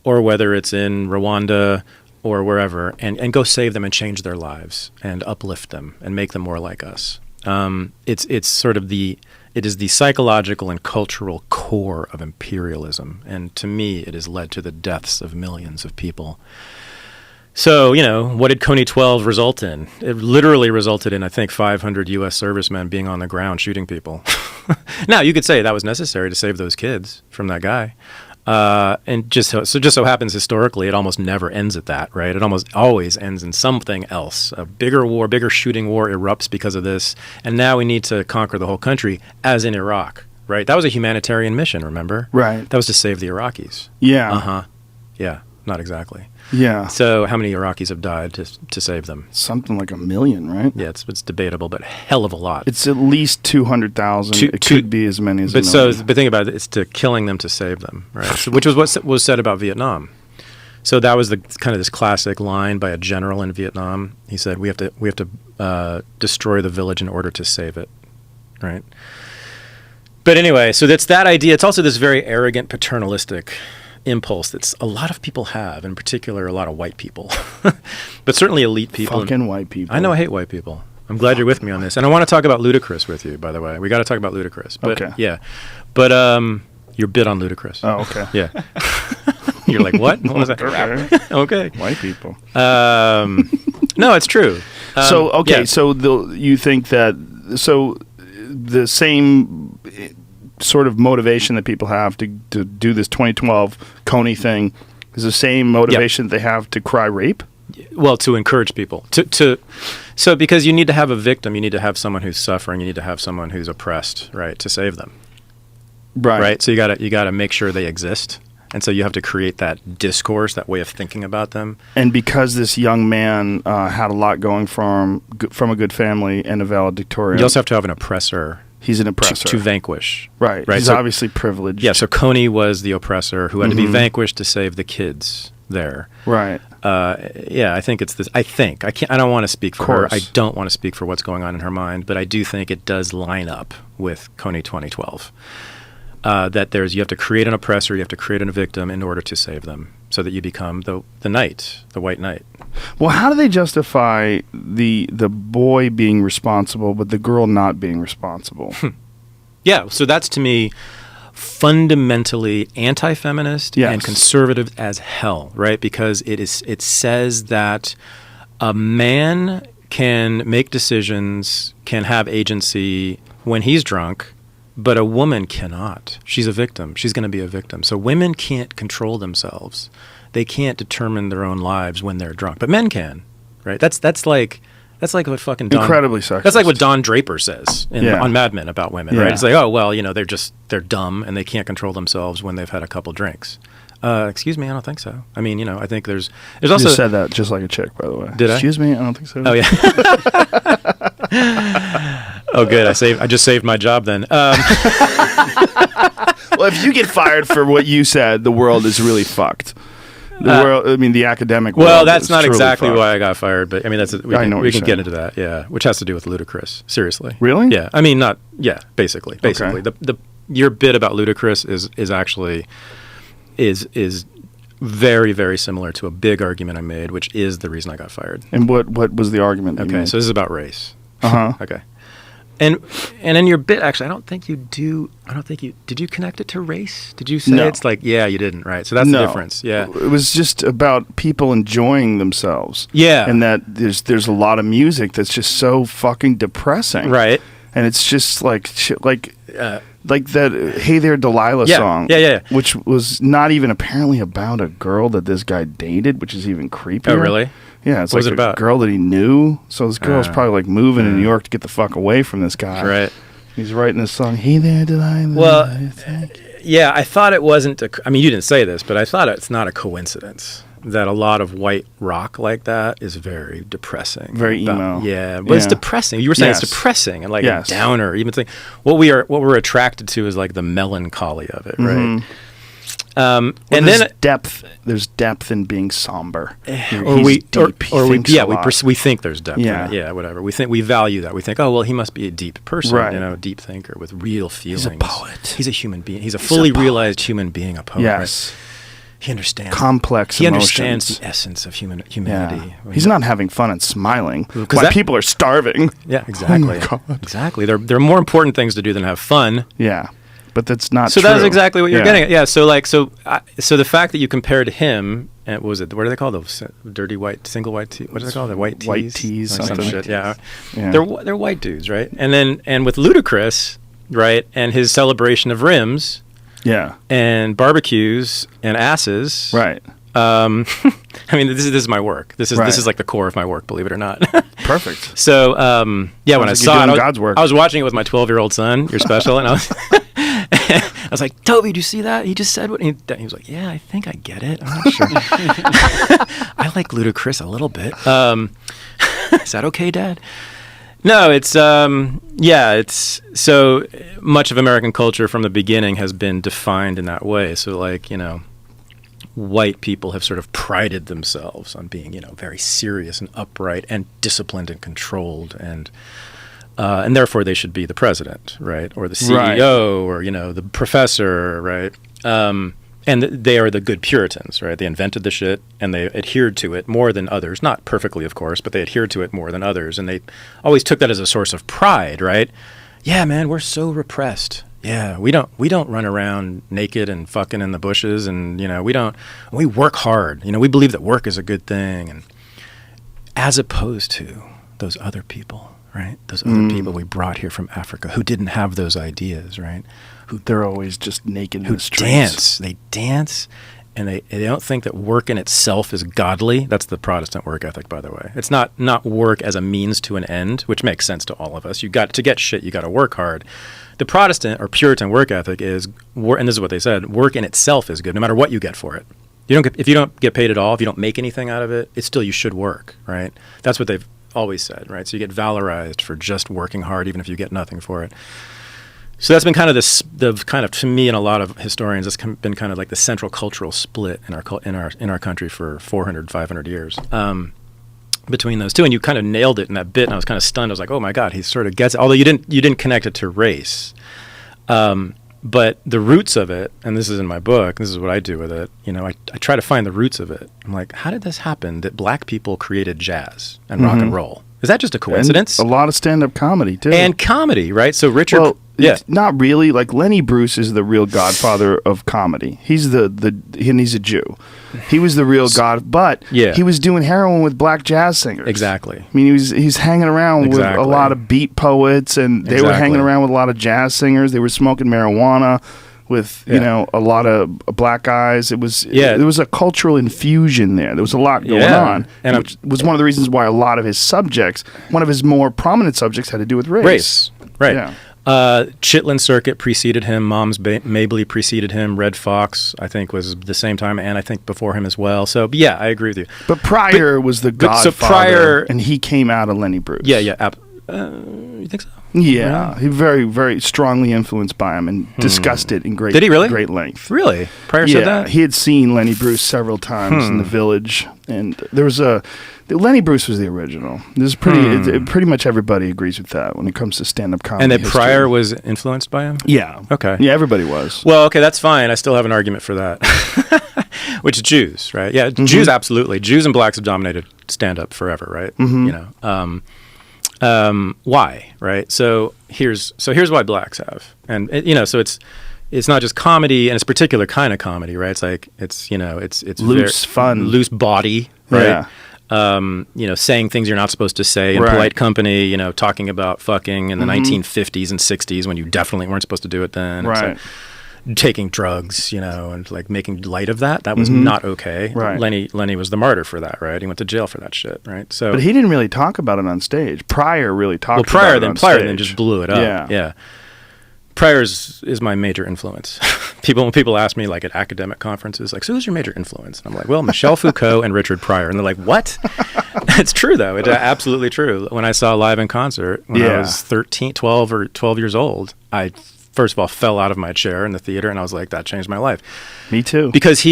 or whether it's in Rwanda or wherever, and go save them and change their lives and uplift them and make them more like us. It's sort of it is the psychological and cultural core of imperialism, and to me, it has led to the deaths of millions of people. So, what did Coney 12 result in? It literally resulted in, I think, 500 U.S. servicemen being on the ground shooting people. Now, you could say that was necessary to save those kids from that guy. And just so happens historically, it almost never ends at that, right? It almost always ends in something else. A bigger shooting war erupts because of this. And now we need to conquer the whole country, as in Iraq, right? That was a humanitarian mission, remember? Right. That was to save the Iraqis. Yeah. Uh-huh. Yeah, not exactly. Yeah. So how many Iraqis have died to save them? Something like 1 million, right? Yeah, it's debatable, but hell of a lot. It's at least 200,000. It could be as many as a million. But think about it, it's to killing them to save them, right? So, which was what was said about Vietnam. So that was the kind of this classic line by a general in Vietnam. He said, "We have to destroy the village in order to save it," right? But anyway, so that's that idea. It's also this very arrogant, paternalistic impulse that a lot of people have, in particular a lot of white people, but certainly elite people. Fucking white people. I know I hate white people. I'm glad you're with me on this, and I want to talk about Ludacris with you. By the way, we got to talk about Ludacris. But, okay. Yeah, but your bit on Ludacris. Oh, okay. Yeah. You're like, what? What was that? Okay. Okay. White people. No, it's true. So yeah. so you think that the same sort of motivation that people have to do this 2012 Coney thing is the same motivation they have to cry rape? Well, to encourage people so because you need to have a victim, you need to have someone who's suffering, you need to have someone who's oppressed, right, to save them. Right. So you gotta make sure they exist. And so you have to create that discourse, that way of thinking about them. And because this young man had a lot going for him, from a good family and a valedictorian, You also have to have an oppressor. He's an oppressor. To vanquish. Right. He's So, obviously privileged. Yeah, so Coney was the oppressor who had to be vanquished to save the kids there. Right. Yeah, I think it's this. I don't want to speak for her. Course. I don't want to speak for what's going on in her mind, but I do think it does line up with Coney 2012. That you have to create an oppressor, you have to create a victim in order to save them, so that you become the knight, the white knight. Well, how do they justify the boy being responsible, but the girl not being responsible? Yeah, so that's to me fundamentally anti-feminist Yes. and conservative as hell, right? Because it says that a man can make decisions, can have agency when he's drunk, but a woman cannot. She's a victim. She's going to be a victim. So women can't control themselves. They can't determine their own lives when they're drunk, but men can, right? That's like what fucking Incredibly sexist. That's like what Don Draper says Yeah. on Mad Men about women, Yeah. right? It's like, oh well, they're dumb and they can't control themselves when they've had a couple drinks. Excuse me, I don't think so. I mean, I think there's You also just said that just like a chick, by the way. Did I? Excuse me, I don't think so. Oh yeah. Oh good, I just saved my job then. Well, Well, if you get fired for what you said, the world is really fucked. The world, I mean, the academic world. Well, that's is not truly exactly fucked. why I got fired, but I mean, I know what we you're can get saying. into that, yeah, which has to do with Ludacris. Seriously, Really? Yeah, I mean, basically. Okay. Your bit about Ludacris is actually very, very similar to a big argument I made, which is the reason I got fired. And what was the argument? Okay, so this is about race. Uh-huh. Okay. And in your bit, actually, I don't think you did you connect it to race? Did you say No. it's like, yeah, you didn't, right? So that's the difference. Yeah. It was just about people enjoying themselves. Yeah. And that there's a lot of music that's just so fucking depressing. Right. And it's just like that Hey There Delilah Yeah. song. Yeah. Which was not even apparently about a girl that this guy dated, which is even creepier. Oh, really? Yeah, it's What was like it about? a girl that he knew. So this girl's probably like moving to New York to get the fuck away from this guy. Right. He's writing this song, Hey There Delilah. Well, yeah, I thought it wasn't. I mean, you didn't say this, but I thought it's not a coincidence that a lot of white rock like that is very depressing. Very emo. Yeah, but it's Yeah. depressing. You were saying Yes. it's depressing and like Yes. a downer. Even think what we're attracted to is like the melancholy of it, right? Well, And there's then depth. There's depth in being somber. or He's we deep. He thinks a lot. we think there's depth. Yeah. In it. Yeah, whatever. We value that. We think, oh well, he must be a deep person, Right. a deep thinker with real feelings. He's a poet. He's a human being. He's a fully realized human being. A poet. Yes. Right? He understands Complex He emotions. understands the essence of humanity. Yeah. He's not having fun and smiling. 'Cause Why that- people are starving. Yeah, exactly. Oh my God. Exactly. There are more important things to do than have fun. Yeah. But that's not So true. that's exactly what you're Yeah. getting at. Yeah. So the fact that you compared him, what was it? What do they call those dirty white single white tees? What do they call the white tees? White tees, Like some something. shit. Yeah. Yeah. They're white dudes, right? And with Ludacris, right, and his celebration of rims Yeah. and barbecues and asses, Right. I mean, this is my work. This Right. is like the core of my work, believe it or not. Perfect. So, when I like you're saw it, doing God's work. I was watching it with my 12-year-old son, your special, and I was like, Toby, do you see that? He just said what? He was like, yeah, I think I get it. I'm not sure. I like Ludacris a little bit. Is that okay, Dad? No, it's so much of American culture from the beginning has been defined in that way. So like, white people have sort of prided themselves on being, very serious and upright and disciplined and controlled, and therefore they should be the president, right, or the CEO, or the professor, right? And they are the good Puritans, right? They invented the shit and they adhered to it more than others, not perfectly, of course, but they adhered to it more than others, and they always took that as a source of pride, right? Yeah, man, we're so repressed. Yeah, we don't run around naked and fucking in the bushes, and we work hard. We believe that work is a good thing, and as opposed to those other people, right? Those other people we brought here from Africa who didn't have those ideas, right? They're always just naked in Who the streets. dance. They dance, and they don't think that work in itself is godly. That's the Protestant work ethic, by the way. It's not work as a means to an end, which makes sense to all of us. To get shit, you got to work hard. The Protestant or Puritan work ethic is, and this is what they said, work in itself is good, no matter what you get for it. If you don't get paid at all, if you don't make anything out of it, it's still, you should work, right? That's what they've always said, right? So you get valorized for just working hard, even if you get nothing for it. So that's been kind of to me and a lot of historians, that's been kind of like the central cultural split in our country for 400, 500 years. Between those two, and you kind of nailed it in that bit, and I was kind of stunned. I was like, "Oh my God, he sort of gets it." Although you didn't connect it to race, but the roots of it, and this is in my book. This is what I do with it. I try to find the roots of it. I'm like, how did this happen? That black people created jazz and rock and roll? Is that just a coincidence? And a lot of stand-up comedy too. And comedy, right? So Richard, Well, yeah, not really. Like Lenny Bruce is the real godfather of comedy. He's and he's a Jew. He was the real god, but Yeah. he was doing heroin with black jazz singers. exactly. I mean, he's hanging around with Exactly. a lot of beat poets, and they were hanging Exactly. around with a lot of jazz singers. They were smoking marijuana with a lot of black guys. There was a cultural infusion there. There was a lot going on, and which was one of the reasons why a lot of his subjects, one of his more prominent subjects, had to do with race. Right. Yeah. Chitlin Circuit preceded him. Mom's Mabley preceded him. Red Fox, I think, was the same time, and I think before him as well. So, yeah, I agree with you. But Pryor was the but- so godfather, Pryor- and he came out of Lenny Bruce. Yeah. You think so? Yeah, he very, very strongly influenced by him and discussed it in great. Did he really? Great length. Really? Pryor said that? He had seen Lenny Bruce several times in the Village, and there was Lenny Bruce was the original. This is pretty much everybody agrees with that when it comes to stand-up comedy. And that history. Pryor was influenced by him? Yeah. Okay. Yeah, everybody was. Well, okay, that's fine. I still have an argument for that. Which is Jews, right? Yeah, Jews, absolutely. Jews and blacks have dominated stand-up forever, right? You know, why, right? So here's why blacks have, and so it's not just comedy, and it's a particular kind of comedy, right? It's like it's Loose, fun, loose body, right? Yeah. Saying things you're not supposed to say in polite company, talking about fucking in the 1950s and 60s when you definitely weren't supposed to do it then. Right. Taking drugs, and like making light of that. That was not okay. Right. Lenny was the martyr for that, right? He went to jail for that shit, right? So, but he didn't really talk about it on stage. Pryor really talked Pryor about it on Pryor stage. then just blew it up. Yeah. Pryor is my major influence. When people ask me like at academic conferences, like, so who's your major influence? And I'm like, well, Michel Foucault and Richard Pryor. And they're like, what? It's true though. It's absolutely true. When I saw live in concert when I was 12 years old, I first of all fell out of my chair in the theater, and I was like, that changed my life. Me too. Because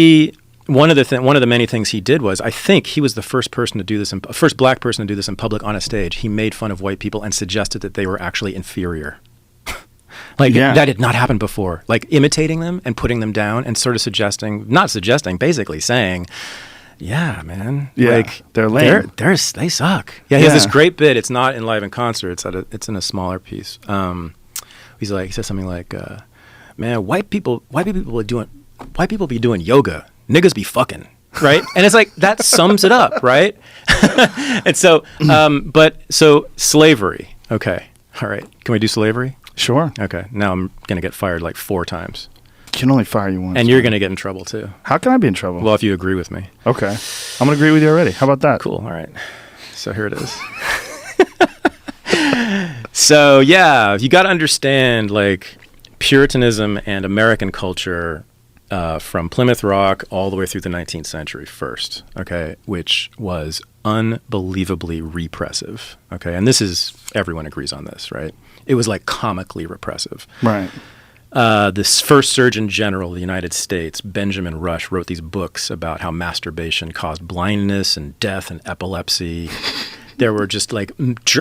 one of the many things he did was, I think he was the first person to do this, first black person to do this in public on a stage. He made fun of white people and suggested that they were actually inferior. That had not happened before. Like imitating them and putting them down and sort of basically saying, yeah, man. Yeah, like they're lame. They suck. Yeah, he has this great bit. It's not in live in concert. It's in a smaller piece. He says something like, man, white people be doing yoga. Niggas be fucking. Right? And it's like, that sums it up, right? And so, so slavery. Okay. All right. Can we do slavery? Sure. Okay. Now I'm going to get fired like 4 times. Can only fire you once. And you're going to get in trouble too. How can I be in trouble? Well, if you agree with me. Okay. I'm going to agree with you already. How about that? Cool. All right. So here it is. So yeah, you got to understand like Puritanism and American culture from Plymouth Rock all the way through the 19th century first, okay, which was unbelievably repressive, okay? And everyone agrees on this, right? It was like comically repressive. Right. This first Surgeon General of the United States, Benjamin Rush, wrote these books about how masturbation caused blindness and death and epilepsy. There were just like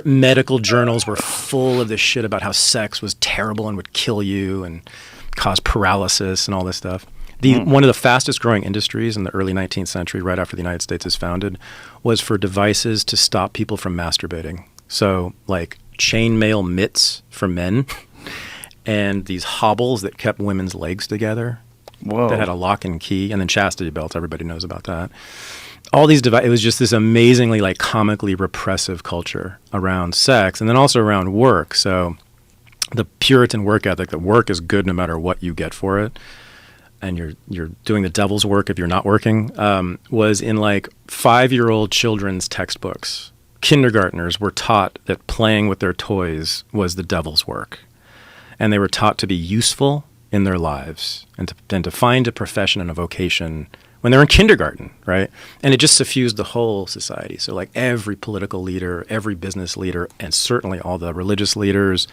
medical journals were full of this shit about how sex was terrible and would kill you and cause paralysis and all this stuff. One of the fastest growing industries in the early 19th century, right after the United States is founded, was for devices to stop people from masturbating. So like chainmail mitts for men and these hobbles that kept women's legs together. Whoa. That had a lock and key, and then chastity belts. Everybody knows about that. All these it was just this amazingly like comically repressive culture around sex, and then also around work. So the Puritan work ethic, that work is good no matter what you get for it, and you're doing the devil's work if you're not working, was in like 5-year-old children's textbooks. Kindergartners were taught that playing with their toys was the devil's work, and they were taught to be useful in their lives and to find a profession and a vocation when they were in kindergarten, right? And it just suffused the whole society. So like every political leader, every business leader, and certainly all the religious leaders,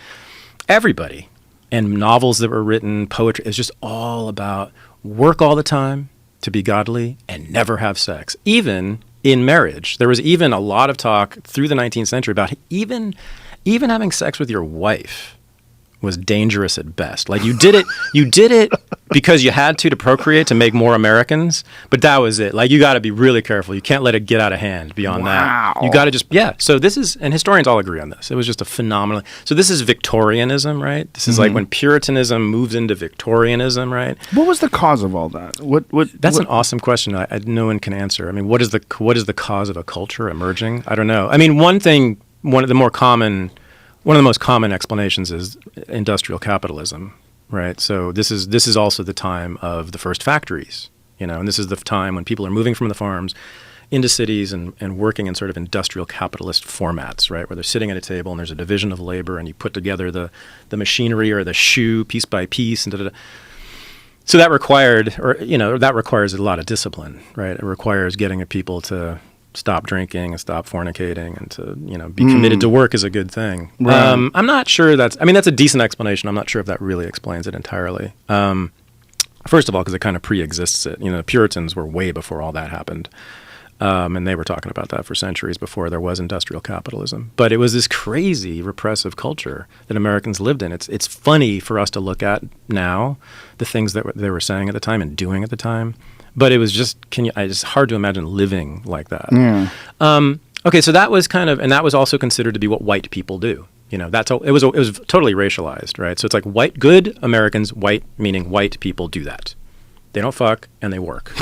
everybody, and novels that were written, poetry, it's just all about work all the time to be godly and never have sex. Even in marriage, there was even a lot of talk through the 19th century about even having sex with your wife was dangerous at best. Like you did it because you had to procreate to make more Americans, but that was it. Like you got to be really careful. You can't let it get out of hand beyond that. You got to so this is, and historians all agree on this. It was just a phenomenal. So this is Victorianism, right? This is like when Puritanism moves into Victorianism, right? What was the cause of all that? That's an awesome question. No one can answer. I mean, what is the cause of a culture emerging? I don't know. I mean, one of the most common explanations is industrial capitalism, right? So this is also the time of the first factories, and this is the time when people are moving from the farms into cities and working in sort of industrial capitalist formats, right? Where they're sitting at a table and there's a division of labor and you put together the machinery or the shoe piece by piece and da-da-da. So that requires a lot of discipline, right? It requires getting people to stop drinking and stop fornicating and to, be committed to work is a good thing. Right. I'm not sure that's a decent explanation. I'm not sure if that really explains it entirely. First of all, because it kind of pre-exists it. The Puritans were way before all that happened. And they were talking about that for centuries before there was industrial capitalism. But it was this crazy repressive culture that Americans lived in. It's funny for us to look at now, the things that they were saying at the time and doing at the time. But it was just, it's hard to imagine living like that. Yeah. Okay, so that was and that was also considered to be what white people do. It was totally racialized, right? So it's like good Americans, white meaning white people do that. They don't fuck and they work.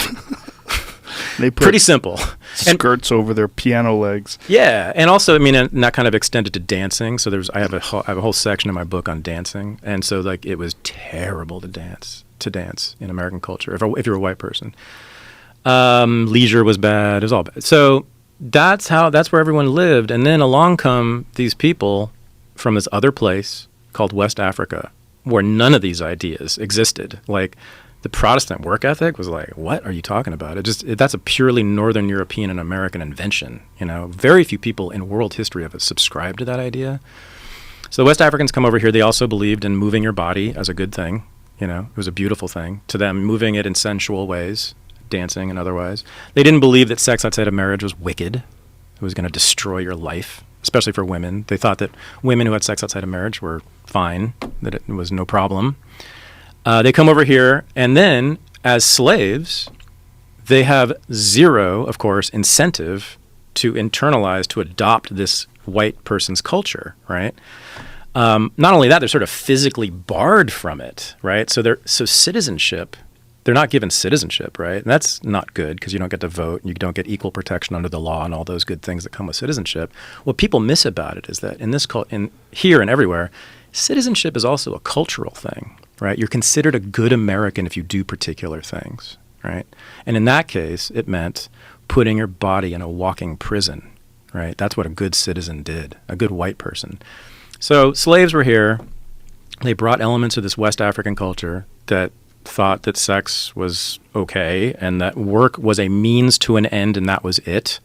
They put pretty simple. skirts over their piano legs. Yeah, and also, and that kind of extended to dancing. So I have a whole section in my book on dancing, and so it was terrible to dance in American culture if you're a white person. Leisure was bad. It was all bad. So that's where everyone lived, and then along come these people from this other place called West Africa, where none of these ideas existed. Like the Protestant work ethic was like, what are you talking about? That's a purely Northern European and American invention. Very few people in world history have subscribed to that idea. So the West Africans come over here. They also believed in moving your body as a good thing. It was a beautiful thing to them, moving it in sensual ways, dancing and otherwise. They didn't believe that sex outside of marriage was wicked. It was going to destroy your life, especially for women. They thought that women who had sex outside of marriage were fine, that it was no problem. They come over here, and then as slaves, they have zero, of course, incentive to internalize, to adopt this white person's culture, right? Not only that, they're sort of physically barred from it, right? So citizenship, they're not given citizenship, right? And that's not good because you don't get to vote, and you don't get equal protection under the law and all those good things that come with citizenship. What people miss about it is that in here and everywhere, citizenship is also a cultural thing. Right? You're considered a good American if you do particular things, right? And in that case, it meant putting your body in a walking prison, right? That's what a good citizen did, a good white person. So slaves were here. They brought elements of this West African culture that thought that sex was okay and that work was a means to an end and that was it.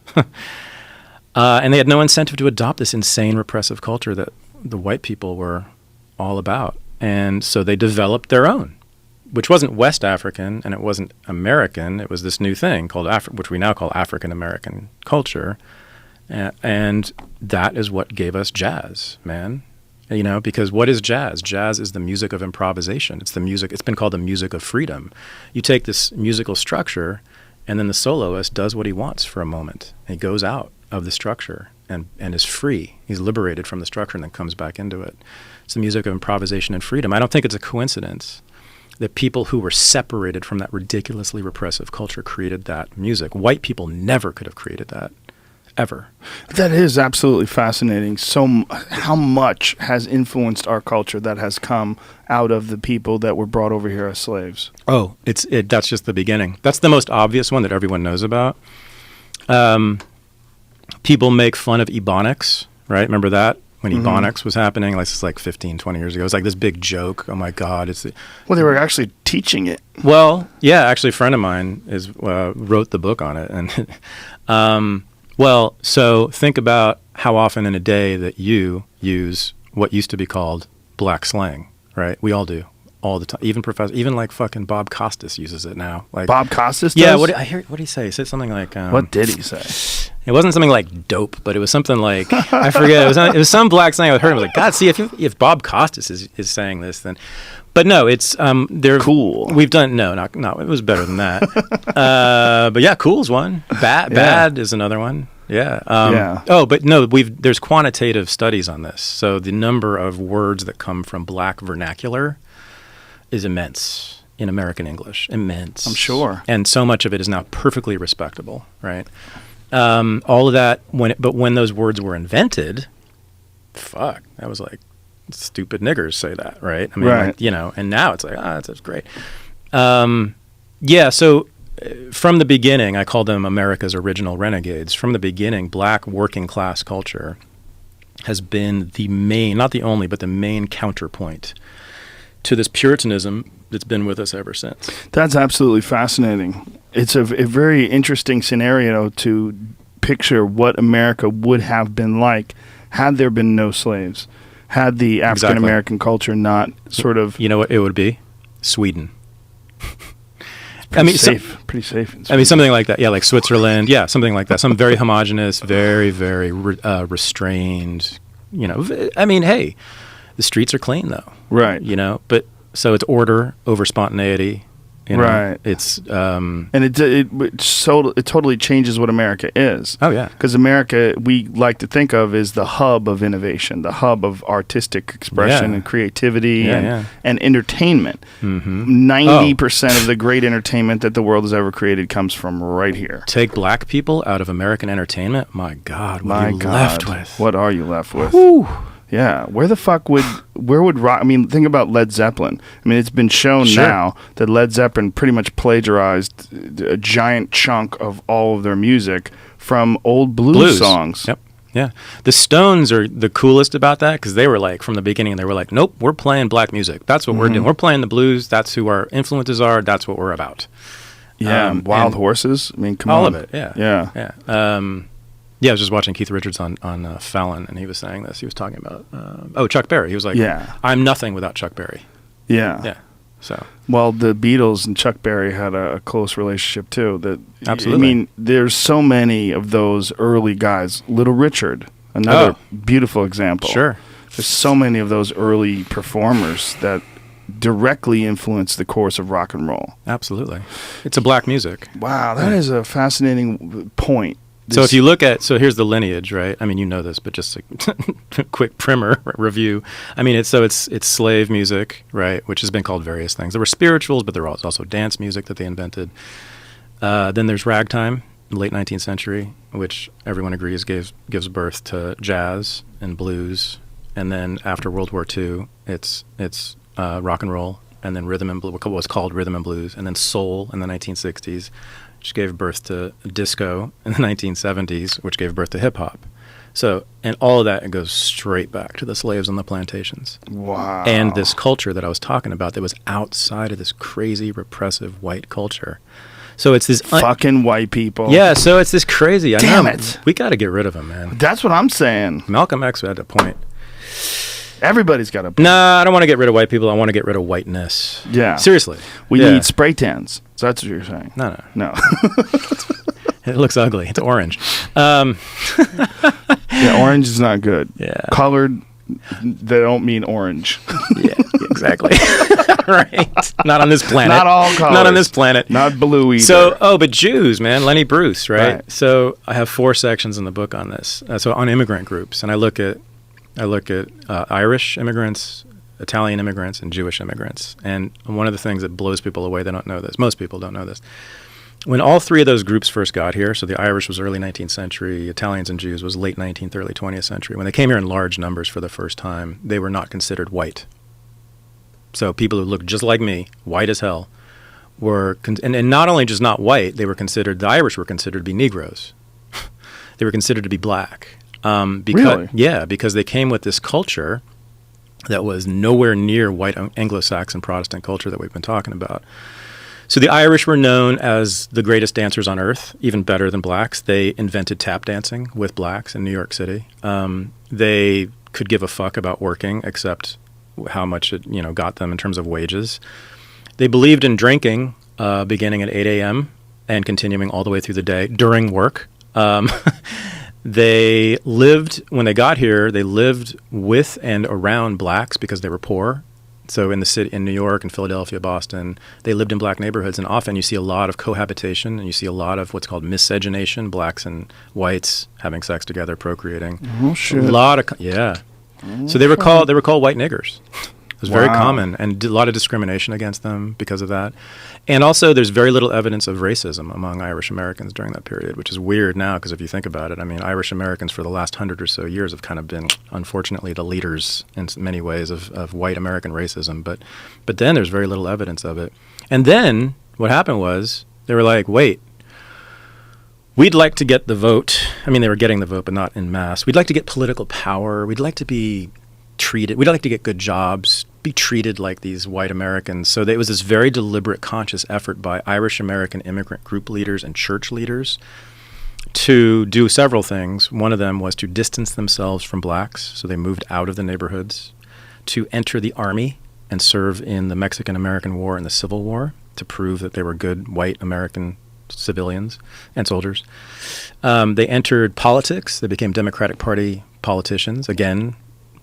And they had no incentive to adopt this insane repressive culture that the white people were all about. And so they developed their own, which wasn't West African and it wasn't American. It was this new thing called which we now call African American culture. And that is what gave us jazz, man. Because what is jazz? Jazz is the music of improvisation. It's been called the music of freedom. You take this musical structure and then the soloist does what he wants for a moment. And he goes out of the structure and is free. He's liberated from the structure and then comes back into it. It's the music of improvisation and freedom. I don't think it's a coincidence that people who were separated from that ridiculously repressive culture created that music. White people never could have created that, ever. That is absolutely fascinating. So how much has influenced our culture that has come out of the people that were brought over here as slaves? Oh, that's just the beginning. That's the most obvious one that everyone knows about. People make fun of Ebonics, right? Remember that? When Ebonics was happening, this is like 15, 20 years ago. It was like this big joke. Oh, my God. Well, they were actually teaching it. Well, yeah, actually a friend of mine wrote the book on it. And so think about how often in a day that you use what used to be called black slang, right? We all do. All the time, even like fucking Bob Costas uses it now. Like Bob Costas does? Yeah, what did he say? He said something like... what did he say? It wasn't something like dope, but it was something like... I forget. It was some black slang I heard. I was like, God, see, if Bob Costas is saying this, then... But no, it's... they're cool. We've done... No, it was better than that. But yeah, cool's one. Bad is another one. Yeah. Oh, but no, there's quantitative studies on this. So the number of words that come from black vernacular is immense in American English. Immense. I'm sure. And so much of it is now perfectly respectable, right? All of that, when those words were invented, that was like, stupid niggers say that, right? I mean, right. And now it's like, that's great. So from the beginning, I call them America's original renegades. From the beginning, black working class culture has been the main, not the only, but the main counterpoint to this Puritanism that's been with us ever since. That's absolutely fascinating. It's a very interesting scenario to picture what America would have been like had there been no slaves, had the African American culture not sort of. You know what it would be? Sweden. Pretty safe. I mean, something like that. Yeah, like Switzerland. Yeah, something like that. Some very homogenous, very, very restrained. You know, I mean, hey, the streets are clean though. Right. You know, but so it's order over spontaneity. You know, right. It's and it totally changes what America is. Oh yeah. Because America, we like to think of as the hub of innovation, the hub of artistic expression and creativity and entertainment. 90% of the great entertainment that the world has ever created comes from right here. Take black people out of American entertainment. My God, what are you left with? What are you left with? Whew. Yeah, where would rock? I mean, think about Led Zeppelin. I mean, it's been shown now that Led Zeppelin pretty much plagiarized a giant chunk of all of their music from old blues songs. Yep. Yeah. The Stones are the coolest about that because they were like, from the beginning, they were like, nope, we're playing black music. That's what we're doing. We're playing the blues. That's who our influences are. That's what we're about. Yeah. Wild Horses. I mean, come on. All of it. Yeah. Yeah. Yeah. Yeah, I was just watching Keith Richards on Fallon, and he was saying this. He was talking about, Chuck Berry. He was like, I'm nothing without Chuck Berry. Yeah. Yeah. So. Well, the Beatles and Chuck Berry had a close relationship, too. Absolutely. I mean, there's so many of those early guys. Little Richard, another beautiful example. Sure. There's so many of those early performers that directly influenced the course of rock and roll. Absolutely. It's a black music. Wow, that is a fascinating point. So if you look at, so here's the lineage, right? I mean, you know this, but just a quick primer review. I mean, it's slave music, right, which has been called various things. There were spirituals, but there was also dance music that they invented. Then there's ragtime, late 19th century, which everyone agrees gives birth to jazz and blues. And then after World War II, it's rock and roll, and then rhythm and blues, what was called rhythm and blues, and then soul in the 1960s. Which gave birth to disco in the 1970s, which gave birth to hip-hop. So, and all of that goes straight back to the slaves on the plantations. Wow. And this culture that I was talking about that was outside of this crazy, repressive white culture. So it's this... Fucking white people. Yeah, so it's this crazy... Damn it. We got to get rid of them, man. That's what I'm saying. Malcolm X had a point. Everybody's got a point. Nah, I don't want to get rid of white people. I want to get rid of whiteness. Yeah. Seriously. We need spray tans. So that's what you're saying. No. It looks ugly. It's orange. Yeah, orange is not good. Yeah. Colored, they don't mean orange. Yeah, exactly. Right. Not on this planet. Not all colors. Not on this planet. Not blue either. So, but Jews, man, Lenny Bruce, right? So I have 4 sections in the book on this. So on immigrant groups, and I look at Irish immigrants, Italian immigrants, and Jewish immigrants. And one of the things that blows people away, they don't know this. Most people don't know this. When all 3 of those groups first got here, so the Irish was early 19th century, Italians and Jews was late 19th, early 20th century. When they came here in large numbers for the first time, they were not considered white. So people who looked just like me, white as hell, were, and not only just not white, they were considered, the Irish were considered to be Negroes. They were considered to be black. Really? Yeah, because they came with this culture that was nowhere near white Anglo-Saxon Protestant culture that we've been talking about. So the Irish were known as the greatest dancers on earth, even better than blacks. They invented tap dancing with blacks in New York City. They could give a fuck about working, except how much it got them in terms of wages. They believed in drinking, beginning at 8 a.m. and continuing all the way through the day during work. They lived, when they got here, they lived with and around blacks because they were poor. So in the city, in New York and Philadelphia, Boston, they lived in black neighborhoods, and often you see a lot of cohabitation, and you see a lot of what's called miscegenation, blacks and whites having sex together, procreating. Oh shit! A lot of so they were called white niggers. It was very common, and a lot of discrimination against them because of that. And also, there's very little evidence of racism among Irish Americans during that period, which is weird now because if you think about it, I mean, Irish Americans for the last 100 or so years have kind of been, unfortunately, the leaders in many ways of white American racism. But then there's very little evidence of it. And then what happened was they were like, wait, we'd like to get the vote. I mean, they were getting the vote, but not en masse. We'd like to get political power. We'd like to be treated. We'd like to get good jobs, be treated like these white Americans. So it was this very deliberate, conscious effort by Irish American immigrant group leaders and church leaders to do several things. One of them was to distance themselves from blacks, so they moved out of the neighborhoods, to enter the army and serve in the Mexican-American War and the Civil War to prove that they were good white American civilians and soldiers. They entered politics. They became Democratic Party politicians, again,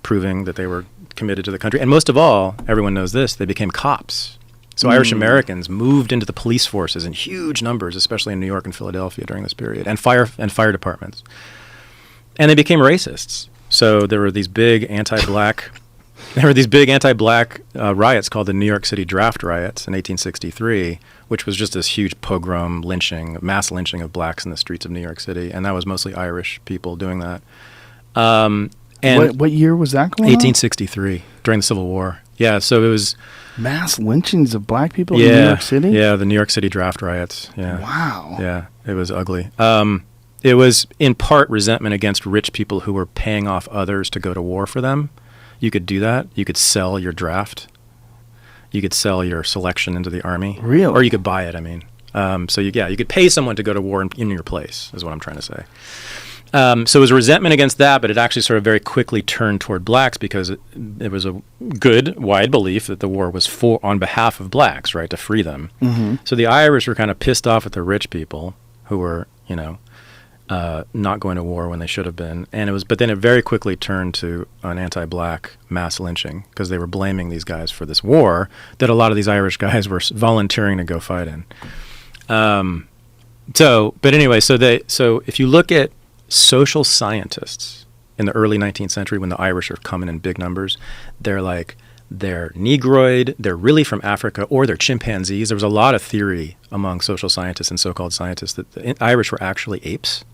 proving that they were committed to the country. And most of all, everyone knows this, they became cops. So Irish Americans moved into the police forces in huge numbers, especially in New York and Philadelphia during this period, and fire departments. And they became racists. So there were these big anti-black riots called the New York City Draft Riots in 1863, which was just this huge pogrom mass lynching of blacks in the streets of New York City, and that was mostly Irish people doing that. And what year was that going on? 1863, during the Civil War. Yeah, so it was mass lynchings of black people in New York City? Yeah, the New York City Draft Riots. Yeah. Wow. Yeah, it was ugly. It was in part resentment against rich people who were paying off others to go to war for them. You could do that. You could sell your draft. You could sell your selection into the army. Really? Or you could buy it, I mean. So you could pay someone to go to war in your place, is what I'm trying to say. So it was resentment against that, but it actually sort of very quickly turned toward blacks because it was a good, wide belief that the war was on behalf of blacks, right, to free them. Mm-hmm. So the Irish were kind of pissed off at the rich people who were, not going to war when they should have been. But then it very quickly turned to an anti-black mass lynching because they were blaming these guys for this war that a lot of these Irish guys were volunteering to go fight in. So if you look at social scientists in the early 19th century when the Irish are coming in big numbers, they're Negroid, they're really from Africa, or they're chimpanzees. There was a lot of theory among social scientists and so-called scientists that the Irish were actually apes.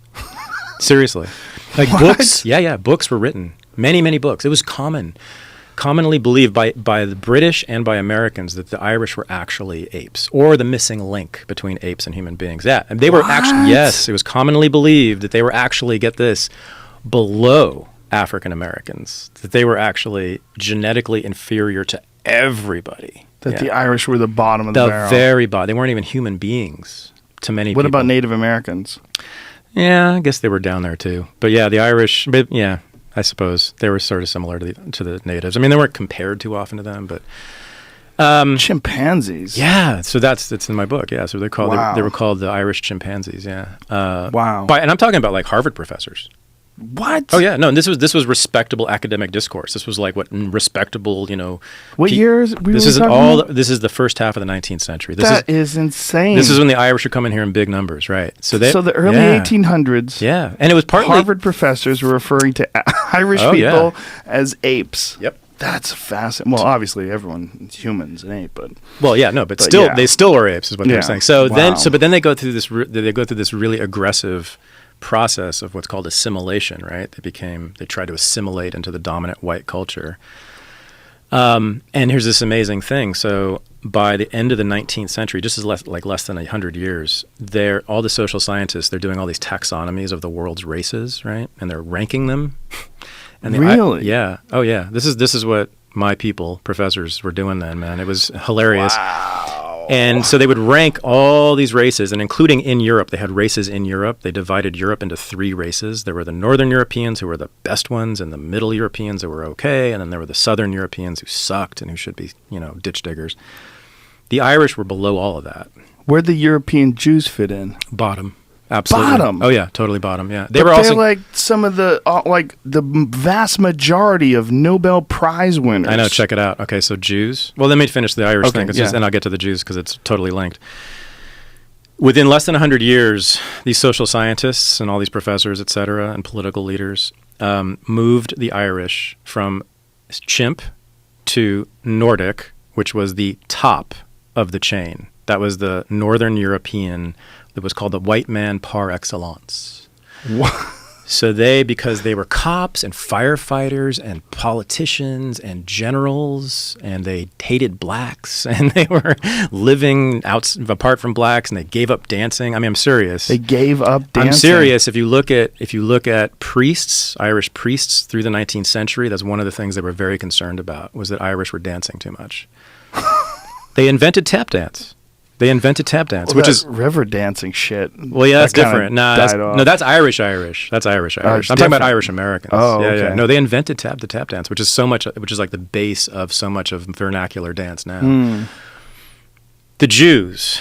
Seriously. Books. Yeah, books were written. Many, many books. It was commonly believed by the British and by Americans that the Irish were actually apes, or the missing link between apes and human beings. Yeah, and they were actually, yes, it was commonly believed that they were actually, get this, below African Americans, that they were actually genetically inferior to everybody. That the Irish were the bottom of the barrel. The very bottom. They weren't even human beings to many people. What about Native Americans? Yeah, I guess they were down there too. But yeah, the Irish, I suppose they were sort of similar to the natives. I mean, they weren't compared too often to them, but chimpanzees. Yeah, so it's in my book. Yeah, so they were called the Irish chimpanzees. Yeah. Wow. And I'm talking about like Harvard professors. What? Oh yeah, no. And this was respectable academic discourse. This was like respectable. What years? This is the first half of the 19th century. That is insane. This is when the Irish are coming here in big numbers, right? So the early 1800s. Yeah, and it was partly Harvard professors were referring to Irish people as apes. Yep. That's fascinating. Well, obviously, everyone's humans an ape, but still, they still are apes, is what they're saying. So wow. then they go through this. They go through this really aggressive process of what's called assimilation, right? They tried to assimilate into the dominant white culture. And here's this amazing thing. So by the end of the 19th century, just as less than 100 years, all the social scientists, they're doing all these taxonomies of the world's races, right? And they're ranking them. And really? Yeah. Oh yeah. This is what my professors were doing then, man. It was hilarious. Wow. And so they would rank all these races, and including in Europe, they had races in Europe. They divided Europe into 3 races. There were the Northern Europeans who were the best ones, and the Middle Europeans who were okay, and then there were the Southern Europeans who sucked and who should be, ditch diggers. The Irish were below all of that. Where'd the European Jews fit in? Bottom. Absolutely. Bottom. Oh yeah, totally bottom. Yeah, they're like some of the the vast majority of Nobel Prize winners. I know. Check it out. Okay, so Jews. Well, let me finish the Irish thing, and I'll get to the Jews because it's totally linked. Within less than 100 years, these social scientists and all these professors, et cetera, and political leaders moved the Irish from chimp to Nordic, which was the top of the chain. That was the Northern European. It was called the white man par excellence. What? So because they were cops and firefighters and politicians and generals, and they hated blacks, and they were living apart from blacks, and they gave up dancing. I mean, I'm serious. They gave up dancing. I'm serious. If you look at priests, Irish priests through the 19th century, that's one of the things they were very concerned about, was that Irish were dancing too much. They invented tap dance. They invented tap dance, Well, which that is river dancing shit. well, yeah, that's that kinda different. died off. No, that's Irish. That's Irish. it's I'm talking about different. Irish Americans. Oh, yeah, okay. yeah. No, they invented the tap dance, which is like the base of so much of vernacular dance now. The Jews.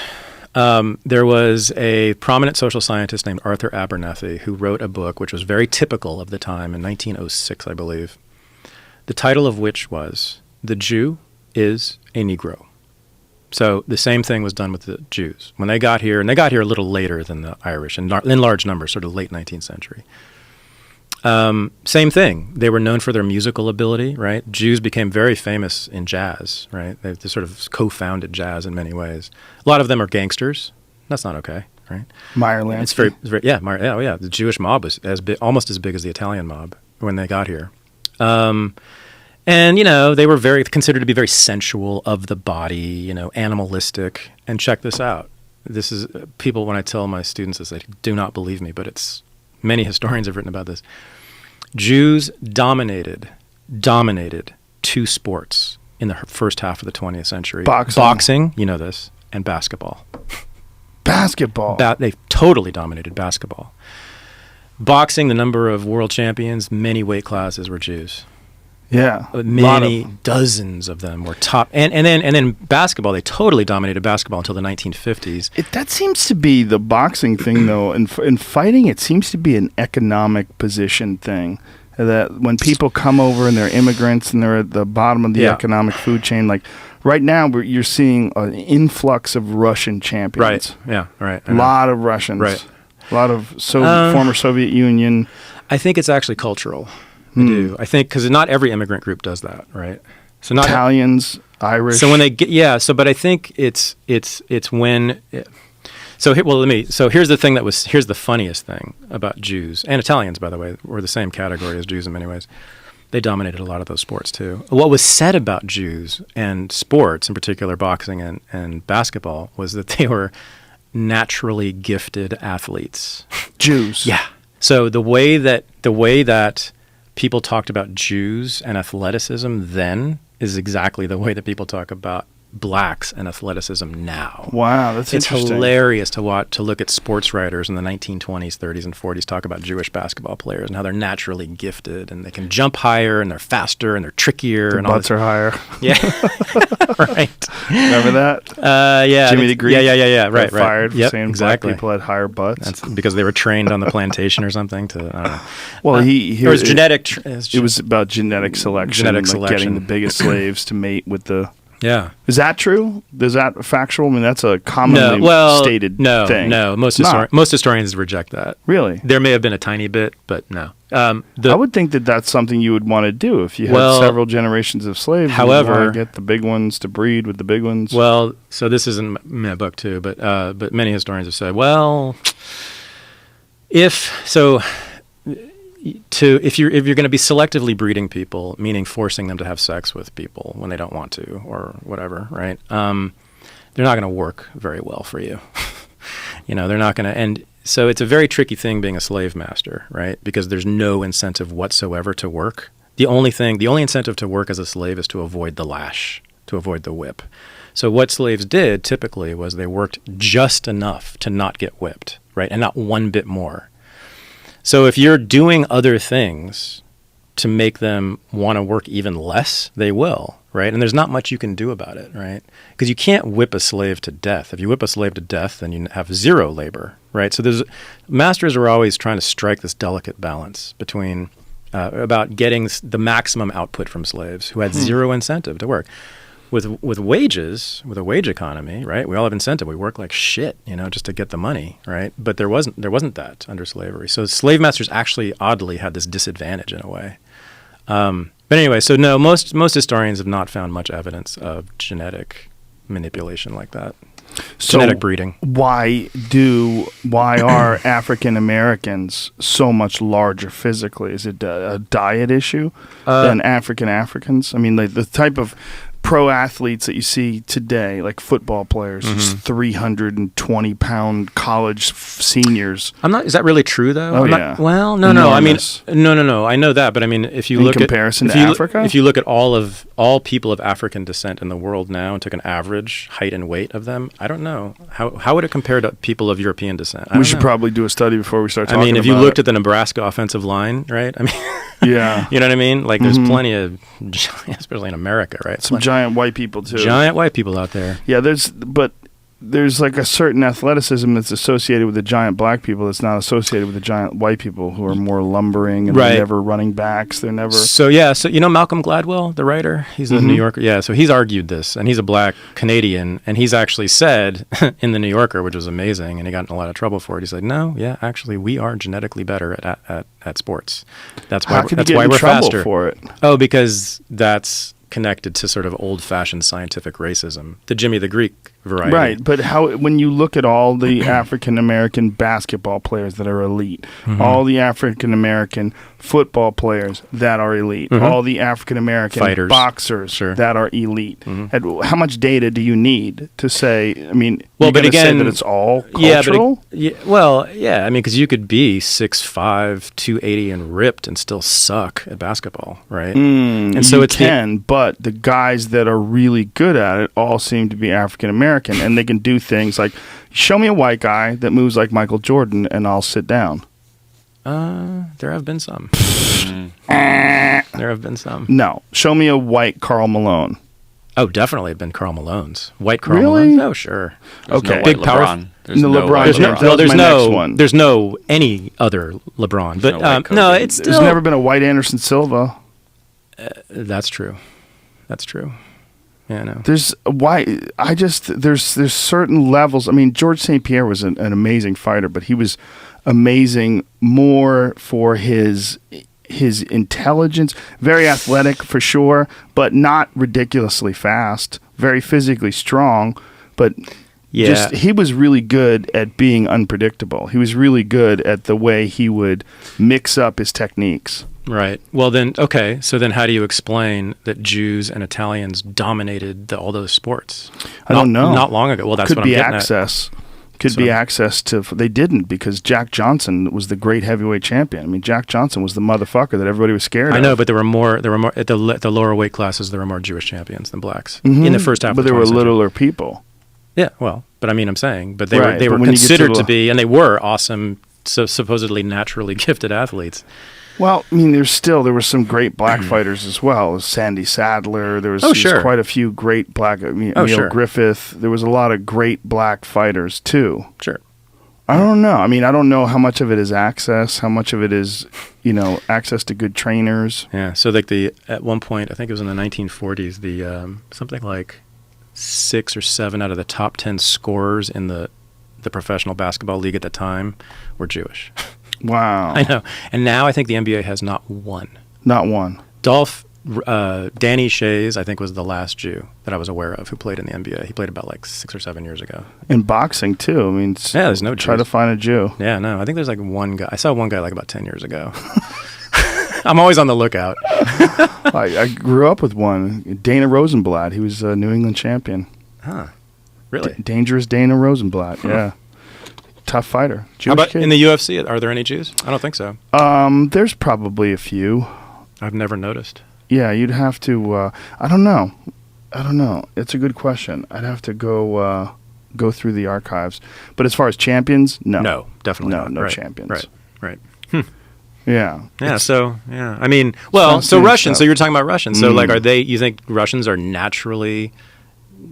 There was a prominent social scientist named Arthur Abernethy who wrote a book which was very typical of the time in 1906, I believe. The title of which was "The Jew is a Negro." So the same thing was done with the Jews when they got here, and they got here a little later than the Irish, in large numbers, sort of late 19th century. Same thing. They were known for their musical ability, right? Jews became very famous in jazz, right? They sort of co-founded jazz in many ways. A lot of them are gangsters. That's not okay, right? Meyer Lansky. It's very yeah. The Jewish mob was almost as big as the Italian mob when they got here. And, they were considered to be very sensual, of the body, animalistic. And check this out. This is people, when I tell my students this, they do not believe me, but many historians have written about this. Jews dominated two sports in the first half of the 20th century. Boxing, you know this, and basketball. Basketball. They totally dominated basketball. Boxing, the number of world champions, many weight classes were Jews. Yeah. Many dozens of them were top. And then basketball, they totally dominated basketball until the 1950s. That seems to be the boxing thing, though. In fighting, it seems to be an economic position thing. That when people come over and they're immigrants and they're at the bottom of the economic food chain, like right now you're seeing an influx of Russian champions. Right, yeah, right. A lot of Russians. Right. A lot of former Soviet Union. I think it's actually cultural. I do. I think because not every immigrant group does that, right? So not Italians, Irish. So when they get but I think it's when. So here's the thing here's the funniest thing about Jews and Italians, by the way, were the same category as Jews in many ways. They dominated a lot of those sports too. What was said about Jews and sports, in particular boxing and basketball, was that they were naturally gifted athletes. Jews. Yeah. So the way that people talked about Jews and athleticism then is exactly the way that people talk about blacks and athleticism now. Wow, that's interesting. It's hilarious to look at sports writers in the 1920s, 30s, and 40s talk about Jewish basketball players and how they're naturally gifted and they can jump higher and they're faster and they're trickier. Their and butts are higher. Yeah, right. Remember that? Yeah. Jimmy the Greek. Yeah. Right. Fired for Yep, saying exactly. black people had higher butts. That's because they were trained on the plantation or something. I don't know. Well, it was genetic. It was about genetic selection. Getting the biggest slaves to mate with the. Yeah. Is that true? Is that factual? I mean, that's a commonly stated thing. No. Most historians reject that. Really? There may have been a tiny bit, but no. I would think that that's something you would want to do if you had several generations of slaves. However, you want to get the big ones to breed with the big ones. Well, so this is in my book too, but many historians have said, well, if you're going to be selectively breeding people, meaning forcing them to have sex with people when they don't want to or whatever, right? They're not going to work very well for you. They're not going to. And so it's a very tricky thing being a slave master, right? Because there's no incentive whatsoever to work. The only incentive to work as a slave is to avoid the lash, to avoid the whip. So what slaves did typically was they worked just enough to not get whipped, right? And not one bit more. So if you're doing other things to make them want to work even less, they will, right? And there's not much you can do about it, right? Because you can't whip a slave to death. If you whip a slave to death, then you have zero labor, right? So masters are always trying to strike this delicate balance between about getting the maximum output from slaves who had zero incentive to work. With wages, with a wage economy, right? We all have incentive. We work like shit, just to get the money, right? But there wasn't that under slavery. So slave masters actually oddly had this disadvantage in a way. But anyway, so no, most historians have not found much evidence of genetic manipulation like that. Genetic breeding. Why are African Americans so much larger physically? Is it a diet issue than Africans? I mean, the type of pro athletes that you see today, like football players, just 320-pound college seniors. Is that really true though? Oh, Well, no. I mean, no. I know that, but I mean, if you look comparison at to Africa, if you look at all people of African descent in the world now and took an average height and weight of them, I don't know how would it compare to people of European descent. We should probably do a study before we start talking. I mean, if you about looked at the Nebraska offensive line, right? I mean, yeah, you know what I mean. Like, there's plenty of, especially in America, right? Some giant white people too. Giant white people out there. Yeah, there's like a certain athleticism that's associated with the giant black people that's not associated with the giant white people who are more lumbering and they're never running backs. They're never. So you know Malcolm Gladwell, the writer? He's a New Yorker. Yeah, so he's argued this, and he's a black Canadian, and he's actually said in the New Yorker, which was amazing, and he got in a lot of trouble for it. He said, "No, yeah, actually, we are genetically better at sports. That's why we're faster for it." Oh, because that's connected to sort of old-fashioned scientific racism, the Jimmy the Greek variety. Right, but when you look at all the African American basketball players that are elite, all the African American football players that are elite, all the African American fighters, boxers that are elite, how much data do you need to say? I mean, well, but again, say that it's all cultural. I mean, because you could be 6'5", 280, and ripped and still suck at basketball, right? And so it can, but the guys that are really good at it all seem to be African American. And they can do things like, show me a white guy that moves like Michael Jordan, and I'll sit down. There have been some. There have been some. No, show me a white Karl Malone. Oh, definitely have been Karl Malones. White Karl Really? Malone? Oh, sure. There's Okay. no Big white power- LeBron. There's No, no LeBron. white There's no- LeBron. that was my next one. There's no any other LeBron. But no white Kobe. no, it's still. There's never been a white Anderson Silva. That's true. That's true. Yeah, no. There's certain levels. I mean, George St. Pierre was an amazing fighter, but he was amazing more for his intelligence, very athletic for sure, but not ridiculously fast, very physically strong, but he was really good at being unpredictable. He was really good at the way he would mix up his techniques. Right. Well, then, okay. So then how do you explain that Jews and Italians dominated all those sports? I don't know. Not long ago. Well, that's what I'm getting access. Could be access to. They didn't, because Jack Johnson was the great heavyweight champion. I mean, Jack Johnson was the motherfucker that everybody was scared of. I know, but there were more at the lower weight classes. There were more Jewish champions than blacks in the first half. But of the there were 20th century. littler people. Yeah, well, but I mean, I'm saying, but they Right, were but when you get to considered the- to be, and they were awesome, so supposedly naturally gifted athletes. Well, I mean, there were some great black fighters as well. Sandy Sadler. There was quite a few great black. Neil Griffith. There was a lot of great black fighters too. Sure. I don't know. I mean, I don't know how much of it is access, how much of it is, access to good trainers. Yeah. So like at one point, I think it was in the 1940s, the something like 6 or 7 out of the top 10 scorers in the professional basketball league at the time were Jewish. Wow. I know. And now I think the NBA has not one. Not one. Danny Shays, I think, was the last Jew that I was aware of who played in the NBA. He played about like 6 or 7 years ago. In boxing too. I mean, there's no try Jews. to find a Jew. Yeah, no. I think there's like one guy. I saw one guy like about 10 years ago. I'm always on the lookout. I grew up with one, Dana Rosenblatt. He was a New England champion. Huh. Really? Dangerous Dana Rosenblatt. Yeah. Tough fighter. Jewish How about kid. in the UFC? Are there any Jews? I don't think so. There's probably a few. I've never noticed. Yeah, you'd have to. I don't know. It's a good question. I'd have to go through the archives. But as far as champions, no. No, definitely not. No Right. champions. Right. Yeah. Yeah. So yeah. I mean, well, so Russians. So you were talking about Russians. So like, are they? You think Russians are naturally,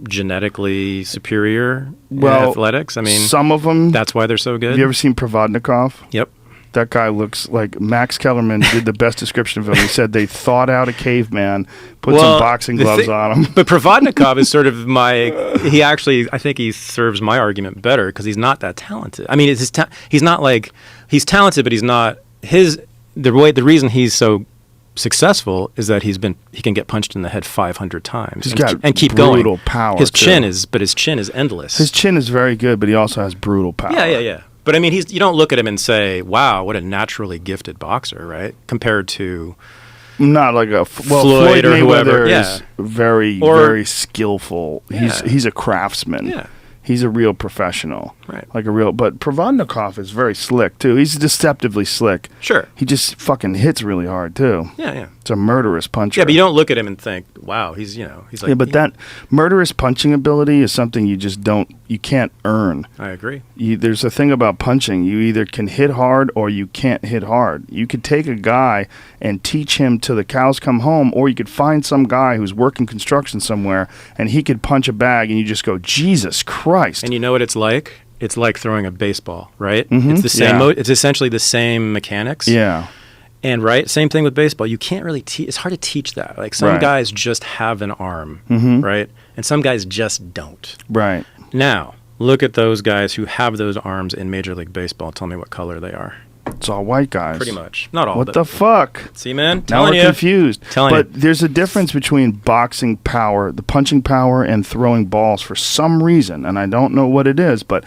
genetically superior in athletics? I mean, some of them. That's why they're so good. Have you ever seen Provodnikov? Yep. That guy looks like Max Kellerman did the best description of him. He said they thawed out a caveman, put some boxing gloves on him. But Provodnikov is sort of he actually, I think he serves my argument better because he's not that talented. I mean, he's not like, he's talented, but he's not, the reason he's so successful is that he can get punched in the head 500 times and keep going. Brutal power. His chin is endless. His chin is very good, but he also has brutal power. Yeah. But I mean, you don't look at him and say, "Wow, what a naturally gifted boxer," right? Compared to, Not like a Floyd or Mayweather whoever. is very skillful. He's a craftsman. Yeah. He's a real professional. Right. But Provodnikov is very slick too. He's deceptively slick. Sure. He just fucking hits really hard too. Yeah. It's a murderous puncher. Yeah, but you don't look at him and think, wow, he's like. Yeah, but that murderous punching ability is something you can't earn. I agree. There's a thing about punching. You either can hit hard or you can't hit hard. You could take a guy and teach him till the cows come home, or you could find some guy who's working construction somewhere and he could punch a bag and you just go, Jesus Christ. And you know what it's like? It's like throwing a baseball, right? Mm-hmm. It's the same. Yeah. It's essentially the same mechanics. Yeah. And right, same thing with baseball. You can't really teach. It's hard to teach that. Like some Right. guys just have an arm, right? And some guys just don't. Right. Now, look at those guys who have those arms in Major League Baseball. Tell me what color they are. It's all white guys. Pretty much. Not all. What the fuck? See, man? Now Telling we're you. confused. Telling but you. there's a difference between boxing power, the punching power, and throwing balls for some reason, and I don't know what it is, but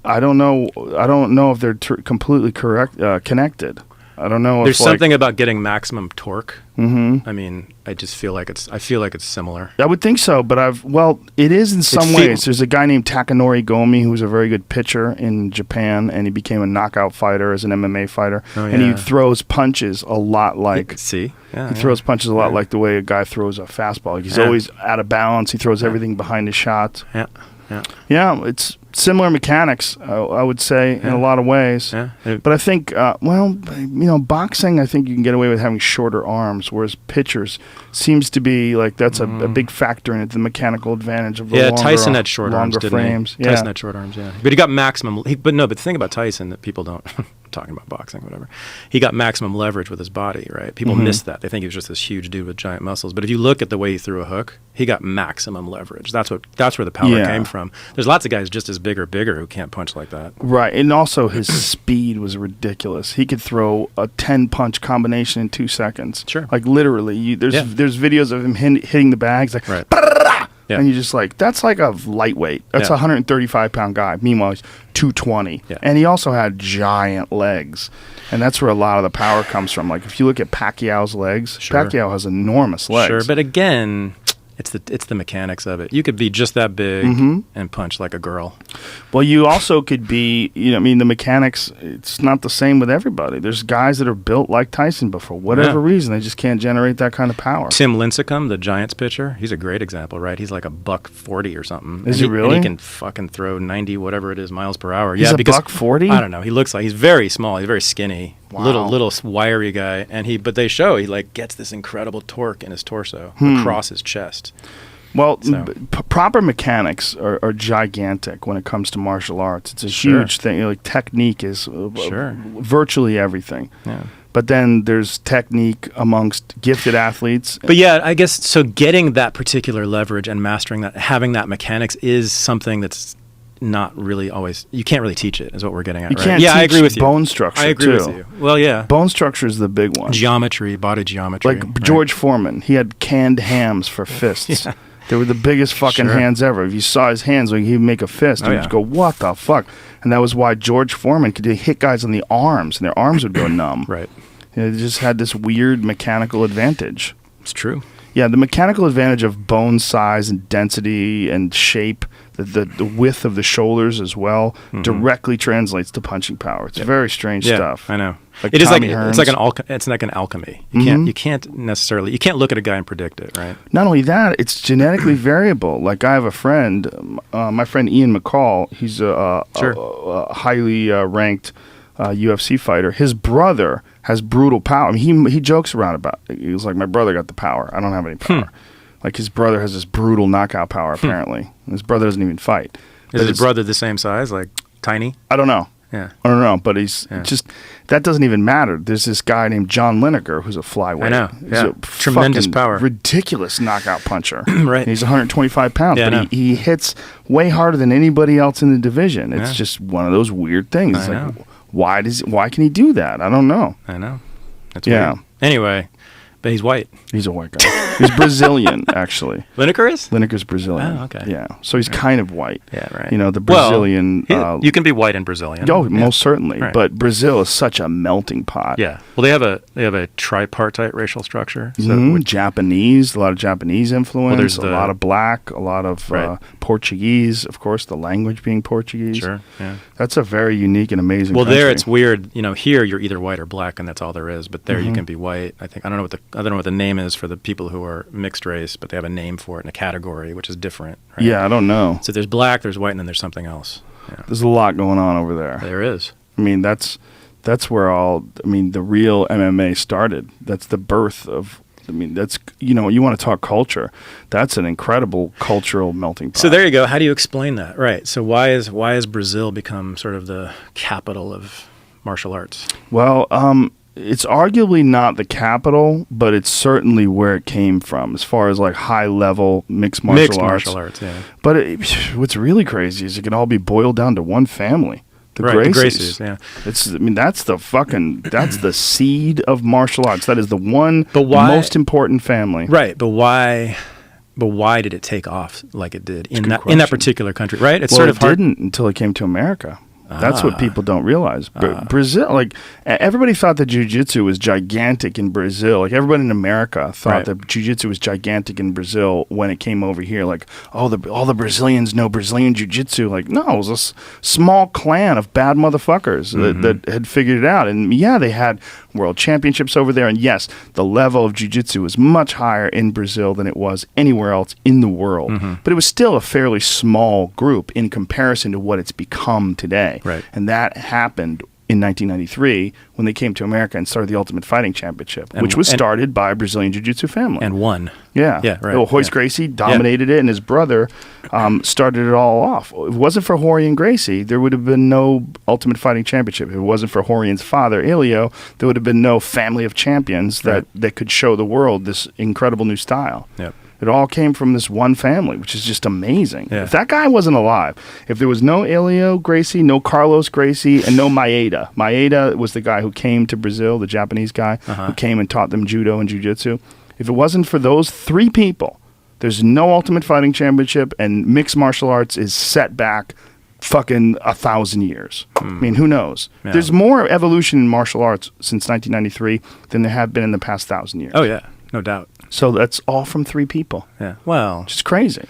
I don't know if they're completely connected. I don't know. There's if, something about getting maximum torque. Mm-hmm. I mean, I feel like it's similar. I would think so, but it is in some ways. There's a guy named Takanori Gomi who was a very good pitcher in Japan, and he became a knockout fighter as an MMA fighter, and he throws punches a lot like. See, he throws punches a lot like the way a guy throws a fastball. Like he's always out of balance. He throws everything behind his shots. Yeah, it's similar mechanics, I would say, in a lot of ways. Yeah. But I think, boxing, I think you can get away with having shorter arms, whereas pitchers seems to be like that's a big factor in it, the mechanical advantage of the longer, Tyson had short arms, didn't frames. he? Tyson had short arms, yeah. But he got maximum. But the thing about Tyson that people don't. Talking about boxing, whatever. He got maximum leverage with his body, right? People miss that. They think he was just this huge dude with giant muscles. But if you look at the way he threw a hook, he got maximum leverage. That's where the power came from. There's lots of guys just as big or bigger who can't punch like that. Right, and also his speed was ridiculous. He could throw a 10-punch combination in 2 seconds. Sure. Like literally, there's videos of him hitting the bags like, right. And you're just like, that's like a lightweight. That's a 135-pound guy. Meanwhile, he's 220. Yeah. And he also had giant legs. And that's where a lot of the power comes from. Like, if you look at Pacquiao's legs, Pacquiao has enormous legs. Sure, but again, it's the mechanics of it. You could be just that big and punch like a girl. Well, you also could be, the mechanics, it's not the same with everybody. There's guys that are built like Tyson, but for whatever reason, they just can't generate that kind of power. Tim Lincecum, the Giants pitcher, he's a great example, right? He's like a $140 or something. Is he really? And he can fucking throw 90, whatever it is, miles per hour. He's a $140? I don't know. He looks like, he's very small. He's very skinny. Wow. Little wiry guy. But they show he like gets this incredible torque in his torso across his chest. Well, proper mechanics are gigantic when it comes to martial arts. It's a huge thing. Like technique is virtually everything. Yeah. But then there's technique amongst gifted athletes. But yeah, I guess so. Getting that particular leverage and mastering that, having that mechanics is something that's not really always. You can't really teach it. Is what we're getting at. You right? can't I teach agree with you. bone structure. I agree with you. Well, yeah. Bone structure is the big one. Geometry, body geometry. Like George Foreman, he had canned hams for fists. They were the biggest fucking hands ever. If you saw his hands, like he'd make a fist, and you'd go, "What the fuck?" And that was why George Foreman could hit guys on the arms, and their arms would go numb. Right. They just had this weird mechanical advantage. It's true. Yeah, the mechanical advantage of bone size and density and shape, the width of the shoulders as well, directly translates to punching power. It's very strange stuff. I know. Like It is Tommy like Hearns. it's like an alchemy. You can't look at a guy and predict it, right? Not only that, it's genetically variable. Like I have a friend, my friend Ian McCall. He's a highly ranked UFC fighter. His brother has brutal power. I mean, he jokes around about it. He was like, "My brother got the power. I don't have any power." Like his brother has this brutal knockout power. Apparently, his brother doesn't even fight. Is his brother the same size, like tiny? I don't know. Yeah. I don't know, but he's just that doesn't even matter. There's this guy named John Lineker who's a flyweight. I know. He's a Tremendous power. Ridiculous knockout puncher. Right. And he's 125 pounds, but he hits way harder than anybody else in the division. It's just one of those weird things. It's like, why can he do that? I don't know. I know. That's weird. Anyway, But he's white. He's a white guy. He's Brazilian, actually. Lineker is? Lineker's Brazilian. Oh, okay. Yeah, so he's kind of white. Yeah, right. You know, the Brazilian. You can be white and Brazilian. Oh, Yeah. most certainly. Right. But Brazil is such a melting pot. Yeah. Well, they have a tripartite racial structure. So Mhm. Japanese, a lot of Japanese influence. there's A lot of black, a lot of Right. Portuguese. Of course, the language being Portuguese. Sure. Yeah. That's a very unique and amazing. Well, country. there it's weird. You know, here you're either white or black, and that's all there is. But there Mm-hmm. you can be white. I think I don't know what the name is for the people who are mixed race, but they have a name for it in a category, which is different. Right? Yeah, I don't know. So there's black, there's white, and then there's something else. Yeah. There's a lot going on over there. There is. I mean, that's where the real MMA started. That's the birth of. I mean, that's, you know, you want to talk culture. That's an incredible cultural melting pot. So there you go. How do you explain that? Right. So why has Brazil become sort of the capital of martial arts? Well, it's arguably not the capital, but it's certainly where it came from, as far as like high level mixed martial arts. Yeah. But what's really crazy is it can all be boiled down to one family. The Right, Gracies. the Gracies, yeah. That's the seed of martial arts. That is the one But why- most important family. Right, but why did it take off like it did in good that question. particular country? Right, it's Well, sort of it hard. didn't until it came to America. That's what people don't realize. Brazil, like everybody thought that jiu-jitsu was gigantic in Brazil. Like everybody in America thought Right. that jiu-jitsu was gigantic in Brazil when it came over here. Like, all the Brazilians know Brazilian jiu-jitsu. Like, no, it was a small clan of bad motherfuckers that had figured it out. And yeah, they had world championships over there. And yes, the level of jiu-jitsu was much higher in Brazil than it was anywhere else in the world. But it was still a fairly small group in comparison to what it's become today. Right. And that happened in 1993 when they came to America and started the Ultimate Fighting Championship, which was started by a Brazilian Jiu-Jitsu family. And won. Yeah. Yeah, right. Well, Royce Yeah. Gracie dominated it, and his brother started it all off. If it wasn't for Jorge and Gracie, there would have been no Ultimate Fighting Championship. If it wasn't for Jorge's father, Elio, there would have been no family of champions that could show the world this incredible new style. Yep. It all came from this one family, which is just amazing. Yeah. If that guy wasn't alive, if there was no Elio Gracie, no Carlos Gracie, and no Maeda. Maeda was the guy who came to Brazil, the Japanese guy, who came and taught them judo and jiu-jitsu. If it wasn't for those three people, there's no Ultimate Fighting Championship, and mixed martial arts is set back fucking 1,000 years. I mean, who knows? Yeah. There's more evolution in martial arts since 1993 than there have been in the past 1,000 years. Oh yeah, no doubt. So that's all from three people. Yeah. Well, Which is crazy.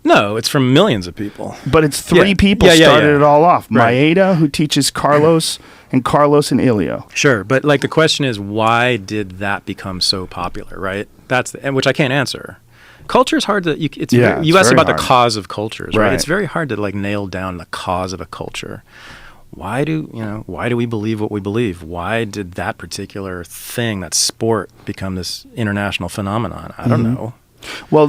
no, it's from millions of people. But it's three Yeah. people Yeah, yeah, started yeah. it all off. Right. Maeda, who teaches Carlos, and Carlos and Elio. Sure, but like the question is, why did that become so popular? Right. And which I can't answer. Culture is hard to. You It's asked very about hard. the cause of cultures, right? Right. It's very hard to like nail down the cause of a culture. Why do we believe what we believe? Why did that particular thing, that sport, become this international phenomenon? I don't know. Well,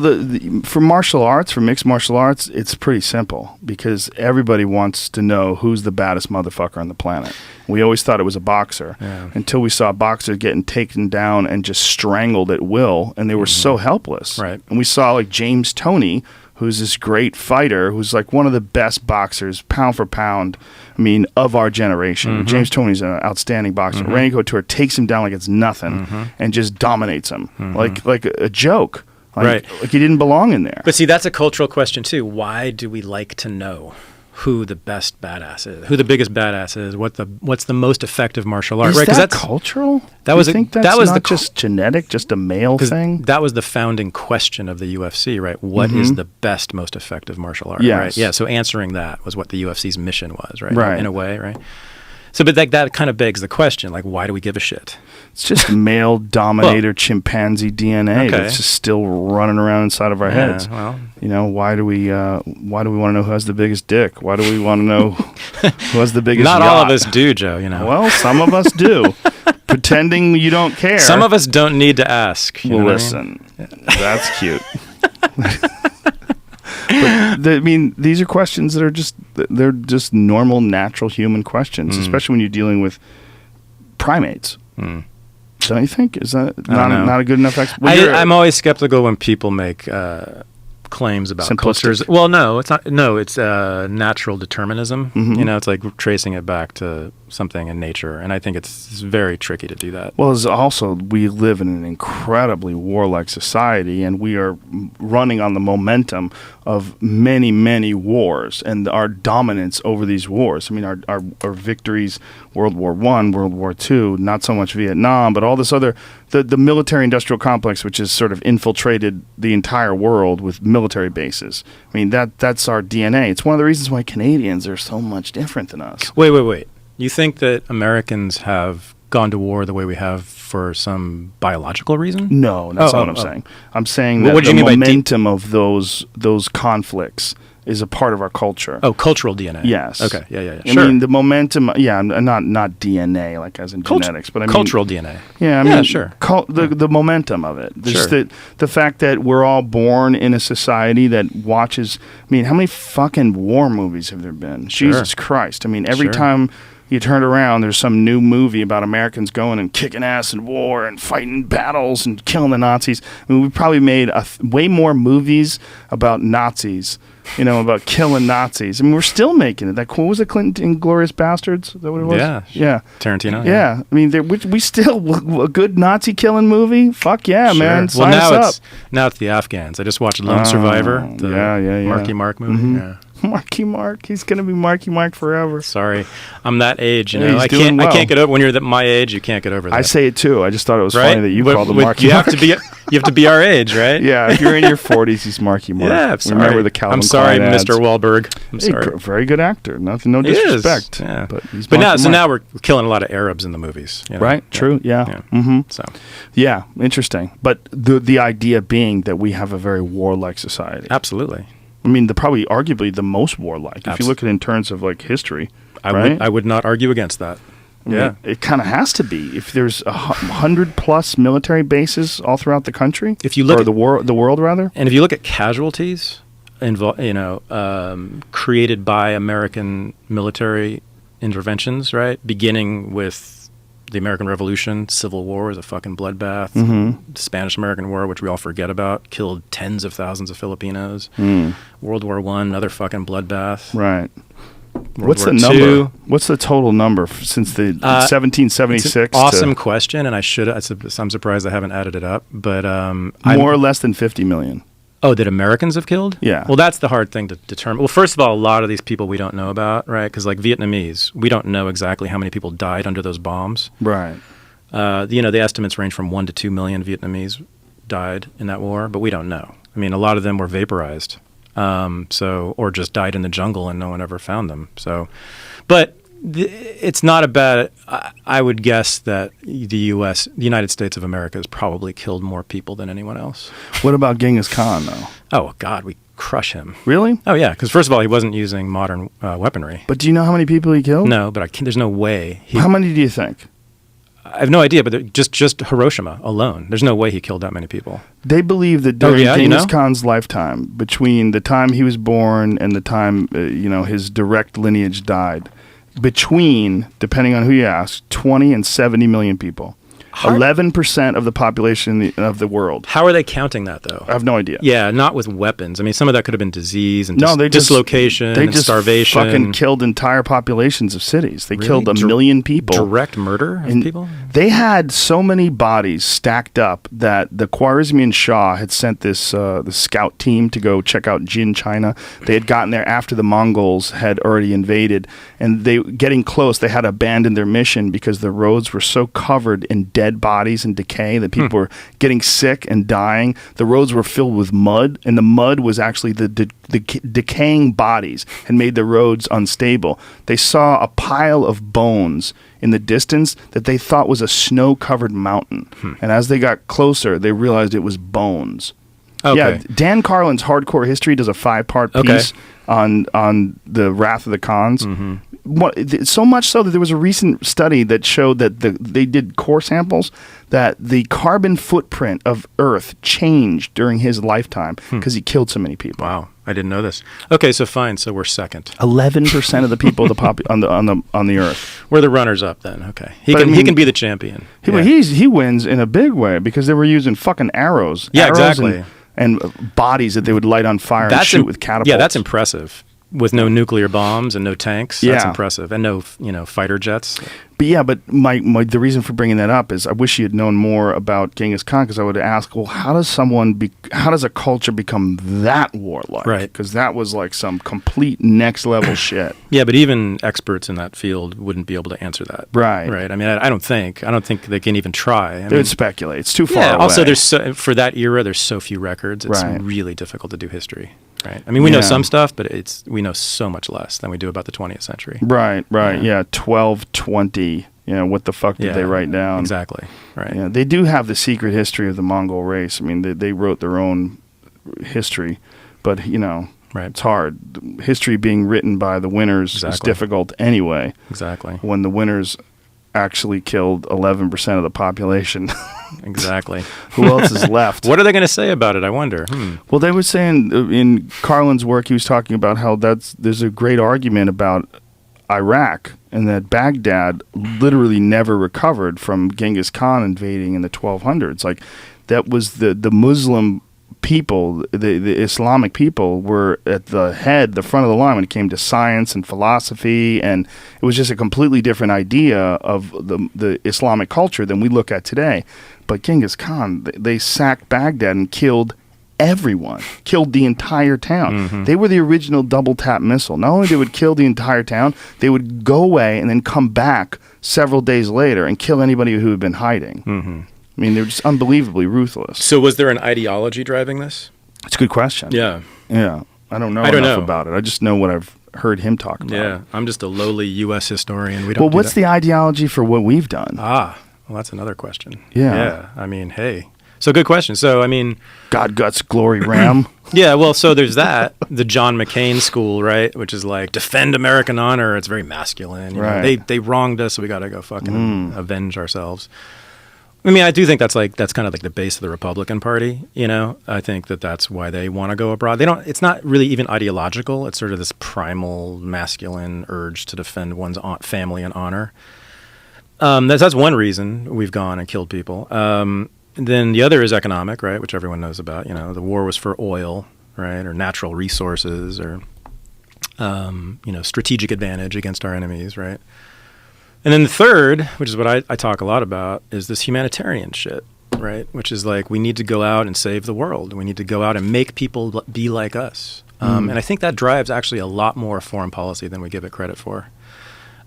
for martial arts, for mixed martial arts, it's pretty simple because everybody wants to know who's the baddest motherfucker on the planet. We always thought it was a boxer until we saw boxers getting taken down and just strangled at will, and they were so helpless. Right. And we saw like James Toney, who's this great fighter, who's like one of the best boxers, pound for pound, I mean, of our generation. James Toney's an outstanding boxer. Renegade Couture takes him down like it's nothing and just dominates him like a joke. Like he didn't belong in there. But see, that's a cultural question too. Why do we like to know who the best badass is, who the biggest badass is, what's the most effective martial art? Is Right? that That's cultural? That was you a- think that that's was not the just genetic, just a male thing? That was the founding question of the UFC, right? What is the best, most effective martial art? Yes. Right? Yeah. So answering that was what the UFC's mission was, right? Right. In a way, right? So, but that kind of begs the question, like, why do we give a shit? It's just male dominator chimpanzee DNA Okay. that's just still running around inside of our heads. Well, You know, why do we want to know who has the biggest dick? Why do we want to know who has the biggest not all of yacht? us do, Joe. You know. Well, some of us do. Pretending you don't care. Some of us don't need to ask. You Well, know what I mean? listen, that's cute. But I mean, these are questions that are they're just normal, natural human questions, especially when you're dealing with primates. Don't you think? Is that don't know. not a good enough explanation? I'm always skeptical when people make claims about Simplistic. cultures. Well, no, it's not. No, it's natural determinism. You know, it's like tracing it back to something in nature, and I think it's very tricky to do that. Well, it's also, we live in an incredibly warlike society, and we are running on the momentum of many, many wars and our dominance over these wars. I mean, our victories, World War I, World War II, not so much Vietnam, but all this other, the military-industrial complex, which has sort of infiltrated the entire world with military bases. I mean, that's our DNA. It's one of the reasons why Canadians are so much different than us. Wait. You think that Americans have gone to war the way we have for some biological reason? No, that's not what I'm saying. I'm saying that what do the you mean by momentum of those conflicts is a part of our culture. Oh, cultural DNA. Yes. Okay. Yeah. I mean, the momentum. Yeah, not DNA, like as in genetics, but I mean cultural DNA. Yeah, I mean, yeah, sure. The momentum of it. Just Sure. the fact that we're all born in a society that watches. I mean, how many fucking war movies have there been? Sure. Jesus Christ! I mean, every Sure. time you turn around, there's some new movie about Americans going and kicking ass in war and fighting battles and killing the Nazis. I mean, we probably made way more movies about Nazis, about killing Nazis. I mean, we're still making it. What was it, Clinton Inglourious Bastards? Is that what it was? Yeah. Tarantino. Yeah. I mean, we still, a good Nazi killing movie? Fuck yeah, Sure. man. Well, Sign us up. now it's the Afghans. I just watched Lone Survivor, the yeah. Marky Mark movie. Mhm. Yeah. Marky Mark. He's going to be Marky Mark forever. Sorry, I'm that age. Yeah, he's I doing can't. I well. can't get over when you're my age. You can't get over that. I say it too. I just thought it was right? funny that you But- called him but Marky you Mark. have to be. You have to be our age, right? Yeah, if you're in your 40s, he's Marky Mark. Yeah. Sorry. Remember the Calvin I'm sorry, Klein ads. Mr. Wahlberg. I'm Hey, sorry. very good actor. Nothing, no He is, disrespect. yeah. But he's But Marky Mark. now we're killing a lot of Arabs in the movies. Right? True. Yeah. Mm-hmm. So Yeah. Interesting. But the idea being that we have a very warlike society. absolutely, I mean, probably arguably the most warlike. If you look at it in terms of like history, right? I would not argue against that. I mean, Yeah. it kind of has to be. If there's 100+ military bases all throughout the country, If you look or at- the world rather. And if you look at casualties, created by American military interventions, right, beginning with the American Revolution, Civil War was a fucking bloodbath. Mm-hmm. The Spanish-American War, which we all forget about, killed tens of thousands of Filipinos. World War I, another fucking bloodbath. Right. World What's War the number? II. What's the total number since the 1776? It's an awesome question, and I'm surprised I haven't added it up. But more or less than 50 million. Oh, that Americans have killed? Yeah. Well, that's the hard thing to determine. Well, first of all, a lot of these people we don't know about, right? Because like Vietnamese, we don't know exactly how many people died under those bombs. Right. The estimates range from 1 to 2 million Vietnamese died in that war, but we don't know. I mean, a lot of them were vaporized, or just died in the jungle and no one ever found them. So, but it's not a bad. I would guess that the United States of America, has probably killed more people than anyone else. What about Genghis Khan though? Oh God, we crush him. Really? Oh yeah, because first of all, he wasn't using modern weaponry. But do you know how many people he killed? No, but there's no way. How many do you think? I have no idea, but just Hiroshima alone, there's no way he killed that many people. They believe that during yeah, Genghis Khan's lifetime, between the time he was born and the time his direct lineage died, between, depending on who you ask, 20 and 70 million people. 11% of the population of the world. How are they counting that, though? I have no idea. Yeah, not with weapons. I mean, some of that could have been disease and No, they just dislocation They and just starvation. fucking killed entire populations of cities. They Really? killed a million people. Direct murder of And people? They had so many bodies stacked up that the Khwarezmian Shah had sent this the scout team to go check out Jin, China. They had gotten there after the Mongols had already invaded, and they getting close. They had abandoned their mission because the roads were so covered in dead bodies and decay that people were getting sick and dying. The roads were filled with mud, and the mud was actually the decaying bodies had made the roads unstable. They saw a pile of bones in the distance that they thought was a snow-covered mountain. And as they got closer, they realized it was bones. Okay. Yeah, Dan Carlin's Hardcore History does a 5-part piece on the Wrath of the Khans. So much so that there was a recent study that showed that they did core samples that the carbon footprint of Earth changed during his lifetime because he killed so many people. Wow, I didn't know this. Okay, so fine. So we're second. 11% of the people on the Earth. We're the runners up then. Okay, he But can I he mean, can be the champion. He wins in a big way because they were using fucking arrows. Yeah, arrows exactly. And bodies that they would light on fire and shoot with catapults. Yeah, that's impressive. With no nuclear bombs and no tanks. That's Yeah. impressive. And no, fighter jets. But the reason for bringing that up is I wish you had known more about Genghis Khan, because I would ask, well, how does a culture become that warlike? Right. Because that was like some complete next level shit. Yeah, but even experts in that field wouldn't be able to answer that. Right. Right. I mean, I don't think they can even try. They would speculate. It's too far Yeah. away. Also, for that era, there's so few records. It's Right. really difficult to do history. Right. I mean, we know some stuff, but we know so much less than we do about the 20th century. Right. Yeah. 1220. What the fuck did they write down? Exactly. Right. Yeah, they do have the secret history of the Mongol race. I mean, they wrote their own history, but Right. it's hard. History being written by the winners is Exactly. difficult anyway. Exactly. When the winners actually killed 11% of the population, Exactly. who else is left? What are they going to say about it? I wonder. Well, they were saying in Carlin's work, he was talking about how there's a great argument about Iraq, and that Baghdad literally never recovered from Genghis Khan invading in the 1200s. Like, that was the Muslim people, the Islamic people were at the front of the line when it came to science and philosophy, and it was just a completely different idea of the Islamic culture than we look at today. But Genghis Khan, they sacked Baghdad and killed everyone, killed the entire town. Mm-hmm. They were the original double tap missile. Not only they would kill the entire town, they would go away and then come back several days later and kill anybody who had been hiding. Mm-hmm. I mean, they're just unbelievably ruthless. So was there an ideology driving this? It's a good question. Yeah. Yeah. I don't know enough about it. I just know what I've heard him talk about. Yeah. I'm just a lowly U.S. historian. Well, what's the ideology for what we've done? Well, that's another question. Yeah. Yeah. I mean, hey. So good question. So, I mean... God, guts, glory, ram. Yeah, well, so there's that, the John McCain school, right, which is like, defend American honor. It's very masculine. You know, Right. they wronged us, so we got to go fucking avenge ourselves. I mean, I do think that's kind of like the base of the Republican Party, I think that's why they want to go abroad. It's not really even ideological. It's sort of this primal masculine urge to defend one's family and honor. That's one reason we've gone and killed people. Then the other is economic, right, which everyone knows about. The war was for oil, right, or natural resources, or strategic advantage against our enemies, right. And then the third, which is what I talk a lot about, is this humanitarian shit, right, which is like we need to go out and save the world. We need to go out and make people be like us. And I think that drives actually a lot more foreign policy than we give it credit for.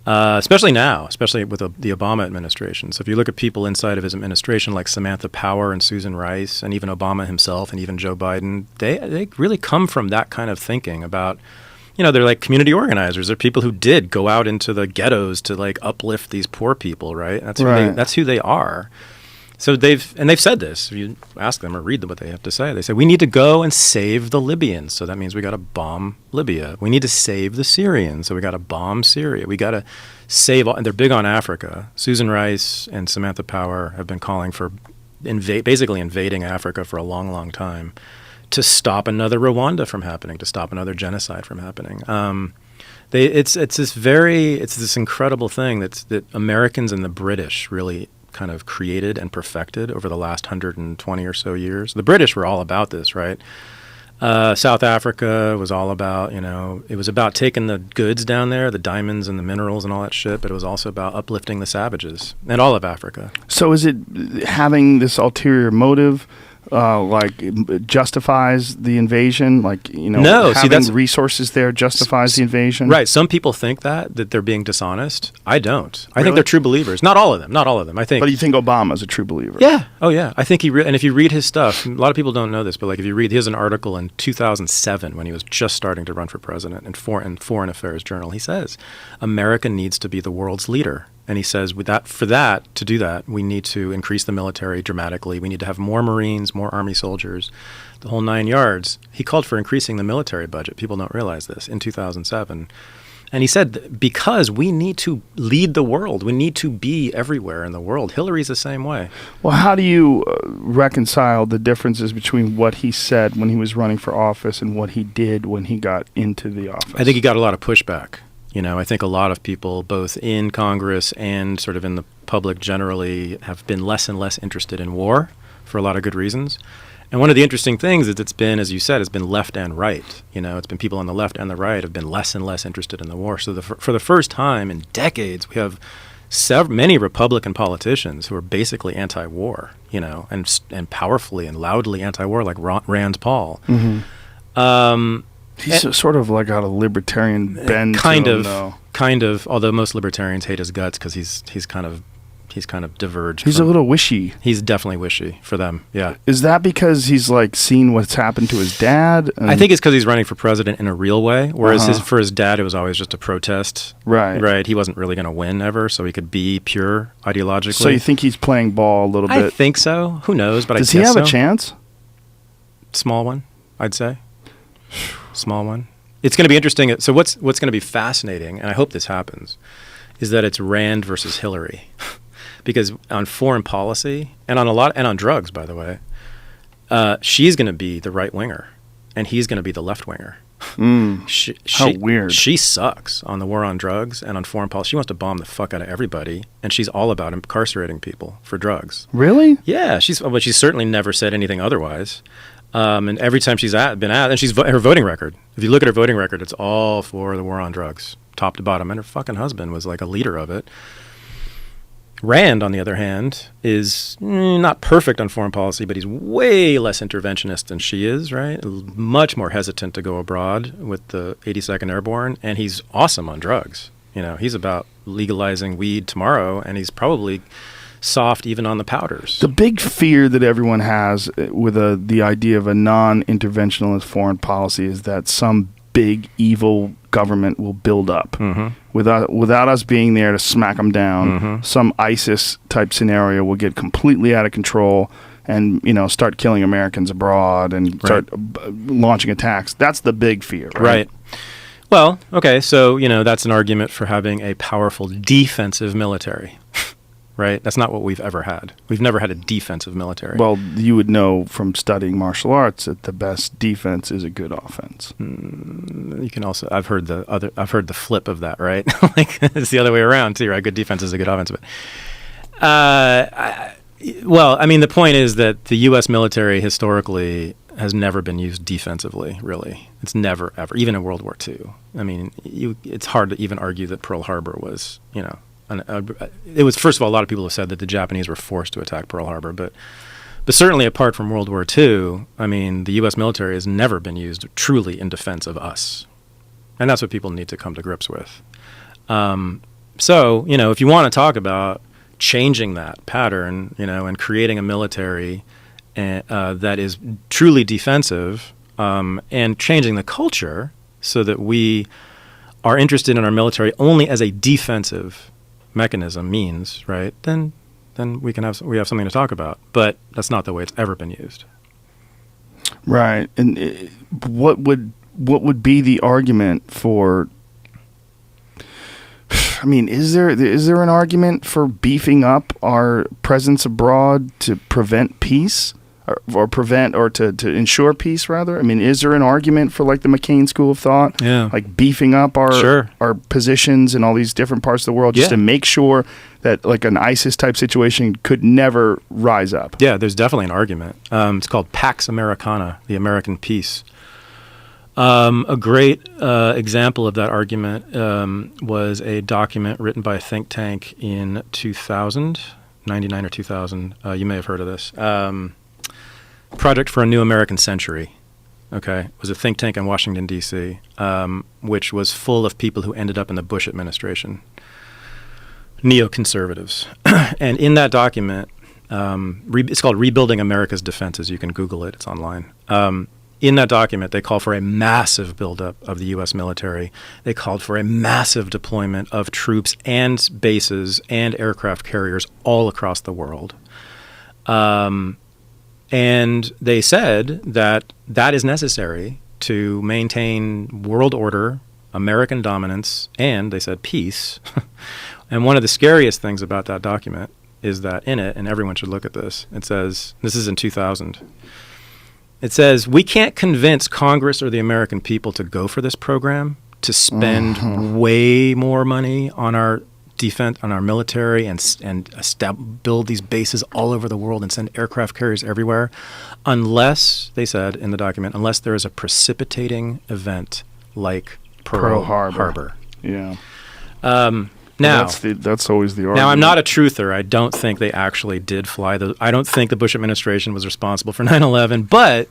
Especially now, especially with the Obama administration. So if you look at people inside of his administration like Samantha Power and Susan Rice and even Obama himself and even Joe Biden, they really come from that kind of thinking about, they're like community organizers. They're people who did go out into the ghettos to like uplift these poor people, right? That's who they are. So they've said this. If you ask them or read them what they have to say, they say, we need to go and save the Libyans. So that means we got to bomb Libya. We need to save the Syrians. So we got to bomb Syria. We got to save and they're big on Africa. Susan Rice and Samantha Power have been calling for basically invading Africa for a long, long time to stop another Rwanda from happening, to stop another genocide from happening. It's this incredible thing that Americans and the British really kind of created and perfected over the last 120 or so years. The British were all about this, right? South Africa was all about, it was about taking the goods down there, the diamonds and the minerals and all that shit, but it was also about uplifting the savages and all of Africa. So is it having this ulterior motive, justifies the invasion? No, having resources there justifies the invasion? Right. Some people think that they're being dishonest. I don't. I think Really? they're true believers. Not all of them. I think. But you think Obama's a true believer? Yeah. Oh, yeah. I think and if you read his stuff, a lot of people don't know this, but if you read, he has an article in 2007 when he was just starting to run for president in Foreign Affairs Journal. He says, America needs to be the world's leader. And he says, to do that, we need to increase the military dramatically. We need to have more Marines, more Army soldiers, the whole 9 yards. He called for increasing the military budget. People don't realize this, in 2007. And he said, because we need to lead the world. We need to be everywhere in the world. Hillary's the same way. Well, how do you reconcile the differences between what he said when he was running for office and what he did when he got into the office? I think he got a lot of pushback. I think a lot of people, both in Congress and sort of in the public generally, have been less and less interested in war for a lot of good reasons. And one of the interesting things is it's been, as you said, it's been left and right. It's been people on the left and the right have been less and less interested in the war. So for the first time in decades, we have many Republican politicians who are basically anti-war, and powerfully and loudly anti-war, like Rand Paul. He's sort of like got a libertarian bend kind to him, of, though. kind of. Although most libertarians hate his guts because he's kind of diverged. He's a little wishy. He's definitely wishy for them. Yeah. Is that because he's like seen what's happened to his dad? I think it's because he's running for president in a real way, whereas for his dad, it was always just a protest. Right. Right. He wasn't really going to win ever, so he could be pure ideologically. So you think he's playing ball a little bit? I think so. Who knows? But Does I he guess have a so. chance? Small one, I'd say. Small one. It's going to be interesting. So what's going to be fascinating, and I hope this happens, is that it's Rand versus Hillary. Because on foreign policy and on drugs, by the way, she's going to be the right winger, and he's going to be the left winger. How weird. She sucks on the war on drugs and on foreign policy. She wants to bomb the fuck out of everybody, and she's all about incarcerating people for drugs. Really? Yeah, she's certainly never said anything otherwise. And every time she's been at, and her voting record. If you look at her voting record, it's all for the war on drugs, top to bottom. And her fucking husband was like a leader of it. Rand, on the other hand, is not perfect on foreign policy, but he's way less interventionist than she is, right? Much more hesitant to go abroad with the 82nd Airborne, and he's awesome on drugs. He's about legalizing weed tomorrow, and he's probably soft even on the powders. The big fear that everyone has with the idea of a non-interventionalist foreign policy is that some big evil government will build up without us being there to smack them down. Some ISIS type scenario will get completely out of control and start killing Americans abroad and start launching attacks. That's the big fear, right? Well, okay, so that's an argument for having a powerful defensive military. Right? That's not what we've ever had. We've never had a defensive military. Well, you would know from studying martial arts that the best defense is a good offense. You can also I've heard the flip of that, right? Like it's the other way around too, right? Good defense is a good offense, but the point is that the US military historically has never been used defensively, really. It's never ever, even in World War II. I mean, it's hard to even argue that Pearl Harbor was, it was, first of all, a lot of people have said that the Japanese were forced to attack Pearl Harbor, but certainly apart from World War II, I mean, the U.S. military has never been used truly in defense of us. And that's what people need to come to grips with. So, if you want to talk about changing that pattern, and creating a military that is truly defensive, and changing the culture so that we are interested in our military only as a defensive mechanism means, right? Then we have something to talk about. But that's not the way it's ever been used. Right. And what would be the argument for? I mean, is there an argument for beefing up our presence abroad to prevent peace? Or to ensure peace, rather? I mean, is there an argument for like the McCain School of Thought? Yeah. Like beefing up our positions in all these different parts of the world just to make sure that like an ISIS type situation could never rise up? Yeah, there's definitely an argument. It's called Pax Americana, the American peace. A great example of that argument was a document written by a think tank in 2000, 99 or 2000. You may have heard of this. Project for a New American Century, it was a think tank in Washington, D.C., which was full of people who ended up in the Bush administration, neoconservatives. And in that document, it's called Rebuilding America's Defenses. You can Google it. It's online. In that document, they call for a massive buildup of the U.S. military. They called for a massive deployment of troops and bases and aircraft carriers all across the world. And they said that is necessary to maintain world order, American dominance, and they said peace. And one of the scariest things about that document is that in it, and everyone should look at this, it says, this is in 2000, it says, we can't convince Congress or the American people to go for this program, to spend way more money on our defense, on our military, and build these bases all over the world and send aircraft carriers everywhere, unless, they said in the document, unless there is a precipitating event like Pearl Harbor. Yeah. Now, that's always the argument. Now, I'm not a truther. I don't think they actually did fly those. I don't think the Bush administration was responsible for 9/11, but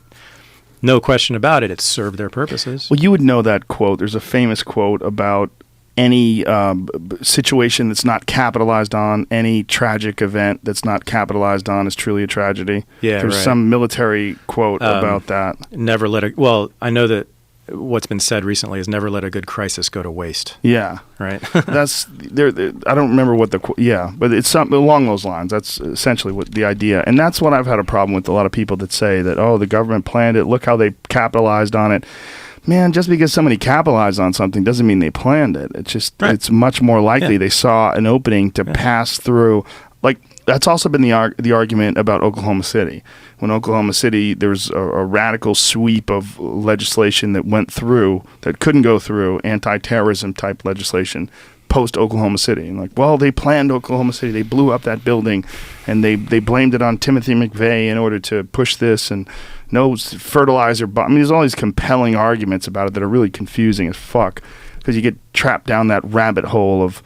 no question about it, it served their purposes. Well, you would know that quote. There's a famous quote about any situation that's not capitalized on, any tragic event that's not capitalized on is truly a tragedy. Yeah, There's right. some military quote about that. Never let a. Well, I know that what's been said recently is never let a good crisis go to waste. Yeah. Right. That's there. I don't remember what the but it's something along those lines. That's essentially what the idea, and that's what I've had a problem with. A lot of people that say that, oh, the government planned it. Look how they capitalized on it. Man, just because somebody capitalized on something doesn't mean they planned it. It's just It's much more likely they saw an opening to pass through. Like that's also been the argument about Oklahoma City. When Oklahoma City, there's a radical sweep of legislation that went through that couldn't go through, anti-terrorism type legislation post Oklahoma City. And like, well, they planned Oklahoma City. They blew up that building, and they blamed it on Timothy McVeigh in order to push this and no fertilizer. I mean, there's all these compelling arguments about it that are really confusing as fuck because you get trapped down that rabbit hole of,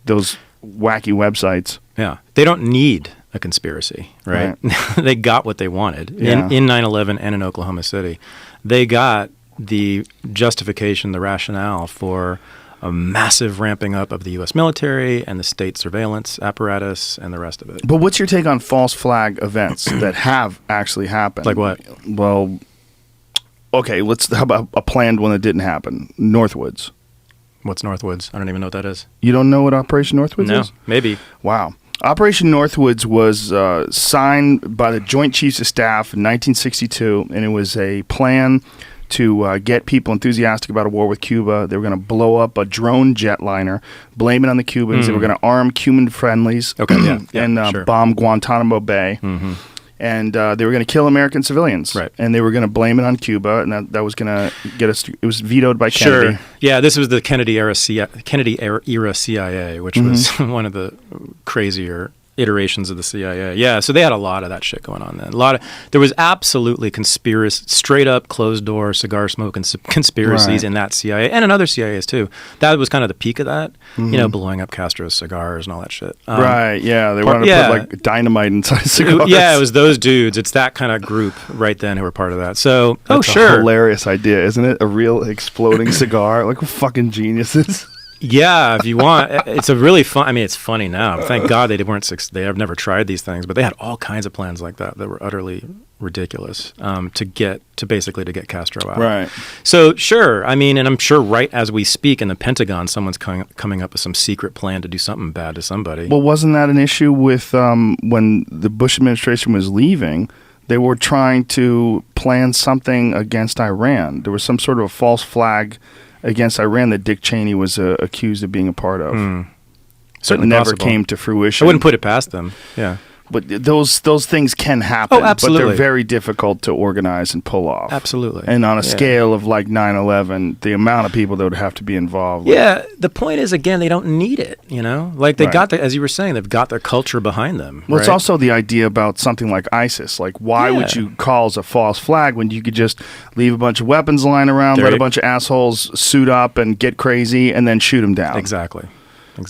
those wacky websites. Yeah. They don't need a conspiracy, right? They got what they wanted in 9/11 and in Oklahoma City. They got the justification, the rationale for a massive ramping up of the U.S. military and the state surveillance apparatus and the rest of it. But what's your take on false flag events that have actually happened? Like what? Well, okay, how about a planned one that didn't happen? Northwoods. What's Northwoods? I don't even know what that is. You don't know what Operation Northwoods is? No, maybe. Wow. Operation Northwoods was signed by the Joint Chiefs of Staff in 1962, and it was a plan to get people enthusiastic about a war with Cuba. They were going to blow up a drone jetliner, blame it on the Cubans. They were going to arm Cuban friendlies and bomb Guantanamo Bay. Mm-hmm. And they were going to kill American civilians. Right. And they were going to blame it on Cuba, and that was going to get us. It was vetoed by Kennedy. Sure. Yeah, this was the Kennedy era CIA, which was one of the crazier iterations of the CIA. Yeah, so they had a lot of that shit going on then. There was absolutely straight up closed door cigar smoking conspiracies in that CIA and in other CIAs too. That was kind of the peak of that. Blowing up Castro's cigars and all that shit. Right. Yeah, they wanted to put like dynamite inside cigars. Yeah, it was those dudes. It's that kind of group right then who were part of that. So, that's a hilarious idea, isn't it? A real exploding cigar, like fucking geniuses. Yeah, if you want, it's a really fun. I mean, it's funny now. Thank God they have never tried these things, but they had all kinds of plans like that were utterly ridiculous to get Castro out. Right. So sure, I mean, and I'm sure right as we speak in the Pentagon, someone's coming up with some secret plan to do something bad to somebody. Well, wasn't that an issue with when the Bush administration was leaving? They were trying to plan something against Iran. There was some sort of a false flag against Iran that Dick Cheney was accused of being a part of. Certainly never came to fruition. I wouldn't put it past them. Yeah. But those things can happen. Oh, absolutely. But they're very difficult to organize and pull off. Absolutely. And on a scale of like 9/11, the amount of people that would have to be involved. Yeah. The point is, again, they don't need it, Like they got as you were saying, they've got their culture behind them. Well, it's also the idea about something like ISIS. Like, why would you cause a false flag when you could just leave a bunch of weapons lying around, let a bunch of assholes suit up and get crazy, and then shoot them down? Exactly.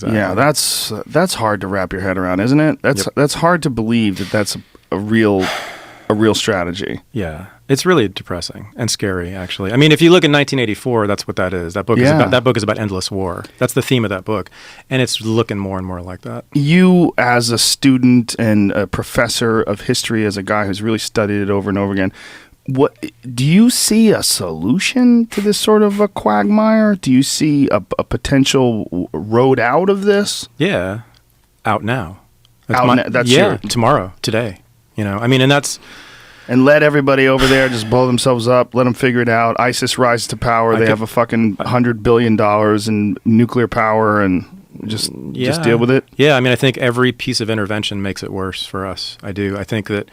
Yeah, that's hard to wrap your head around, isn't it? That's hard to believe that's a real strategy. Yeah, it's really depressing and scary, actually. I mean, if you look at 1984, that's what that is. That book is about endless war. That's the theme of that book, and it's looking more and more like that. You, as a student and a professor of history, as a guy who's really studied it over and over again, what do you see a solution to this sort of a quagmire? Do you see a potential road out of this? Yeah, out now. Tomorrow, today. I mean, and let everybody over there just blow themselves up. Let them figure it out. ISIS rises to power. They have a fucking $100 billion in nuclear power, and just deal with it. Yeah, I mean, I think every piece of intervention makes it worse for us. I do. I think that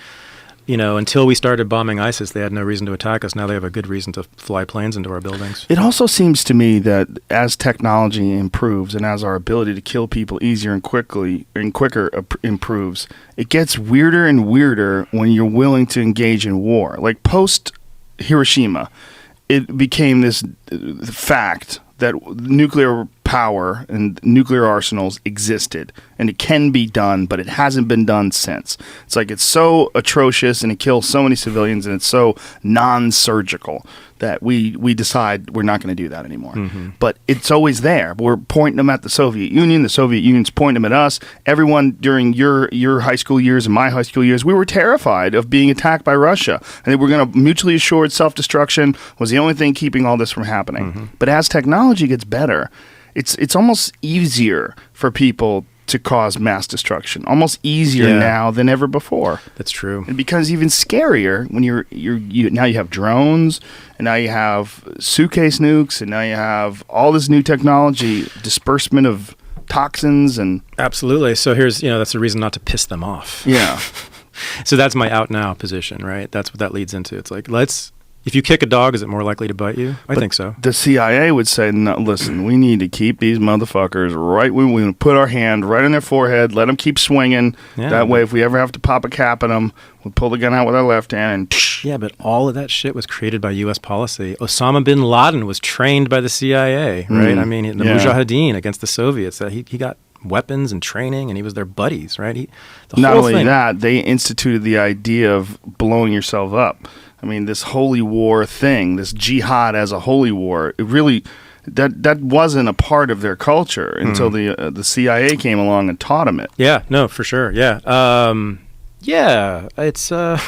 until we started bombing ISIS, they had no reason to attack us. Now they have a good reason to fly planes into our buildings. It also seems to me that as technology improves and as our ability to kill people easier and quicker improves, it gets weirder and weirder when you're willing to engage in war. Like post Hiroshima, it became this fact that nuclear power and nuclear arsenals existed, and it can be done, but it hasn't been done since. It's like it's so atrocious and it kills so many civilians and it's so non-surgical that we decide we're not going to do that anymore. But it's always there. We're pointing them at the Soviet Union. The Soviet Union's pointing them at us. Everyone during your high school years and my high school years, we were terrified of being attacked by Russia. And we're going to mutually assured self-destruction was the only thing keeping all this from happening. But as technology gets better, it's almost easier for people to cause mass destruction. Almost easier now than ever before. That's true. It becomes even scarier when you now you have drones, and now you have suitcase nukes, and now you have all this new technology, disbursement of toxins and Absolutely. So here's, that's the reason not to piss them off. yeah. So that's my out now position, right? That's what that leads into. It's like, if you kick a dog, is it more likely to bite you? I think so. The CIA would say, no, listen, we need to keep these motherfuckers right. We put our hand right in their forehead, let them keep swinging. Yeah. That way, if we ever have to pop a cap at them, we'll pull the gun out with our left hand and Yeah, but all of that shit was created by U.S. policy. Osama bin Laden was trained by the CIA, right? I mean, the Mujahideen against the Soviets. He got weapons and training, and he was their buddies, right? Not only that, they instituted the idea of blowing yourself up. I mean, this holy war thing, this jihad as a holy war, it really that wasn't a part of their culture until the CIA came along and taught them it. Yeah, no, for sure. Yeah. It's the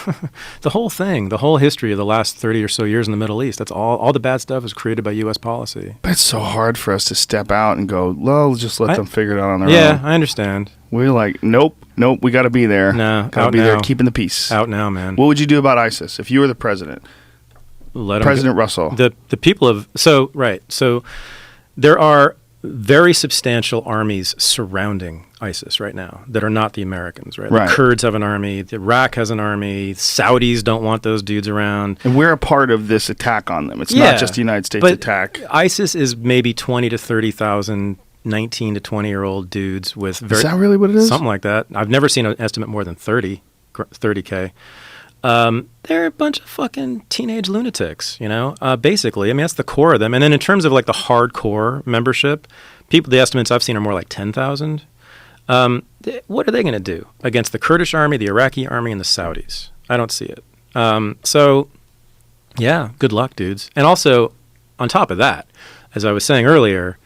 whole thing, the whole history of the last 30 or so years in the Middle East. That's all the bad stuff is created by U.S. policy. But it's so hard for us to step out and go, well, just let them figure it out on their own. Yeah, I understand. We're like, nope, we got to be there. No, got to be there keeping the peace. Out now, man. What would you do about ISIS if you were the president? President Russell. The people of... So there are very substantial armies surrounding ISIS right now that are not the Americans, right? The Kurds have an army. Iraq has an army. Saudis don't want those dudes around. And we're a part of this attack on them. It's not just the United States attack. ISIS is maybe 20 to 30,000 19 to 20-year-old dudes with very... Is that really what it is? Something like that. I've never seen an estimate more than 30K. They're a bunch of fucking teenage lunatics, basically. I mean, that's the core of them. And then in terms of like the hardcore membership, the estimates I've seen are more like 10,000. What are they going to do against the Kurdish army, the Iraqi army, and the Saudis? I don't see it. Good luck, dudes. And also, on top of that, as I was saying earlier,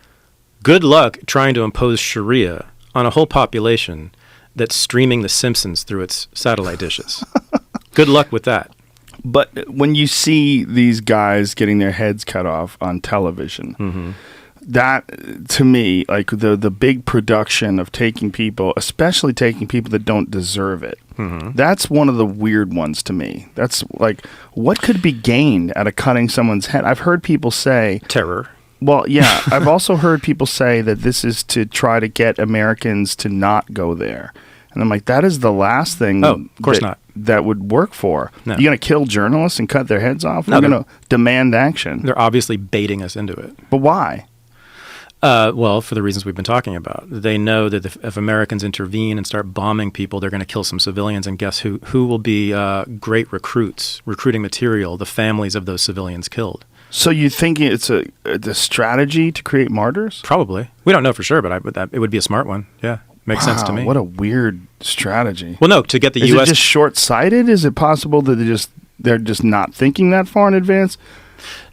good luck trying to impose Sharia on a whole population that's streaming The Simpsons through its satellite dishes. Good luck with that. But when you see these guys getting their heads cut off on television, that, to me, like the big production of taking people, especially taking people that don't deserve it, that's one of the weird ones to me. That's like, what could be gained out of cutting someone's head? I've heard people say... Terror. Well, yeah. I've also heard people say that this is to try to get Americans to not go there. And I'm like, that is the last thing of course not. That would work for. No. You're going to kill journalists and cut their heads off? No, We're going to demand action. They're obviously baiting us into it. But why? Well, for the reasons we've been talking about. They know that if Americans intervene and start bombing people, they're going to kill some civilians. And guess who will be great recruiting material, the families of those civilians killed. So you think it's the strategy to create martyrs? Probably. We don't know for sure, but it would be a smart one. Yeah, makes sense to me. What a weird strategy. Well, no, to get the U.S. U.S. Is it just short-sighted? Is it possible that they're just not thinking that far in advance?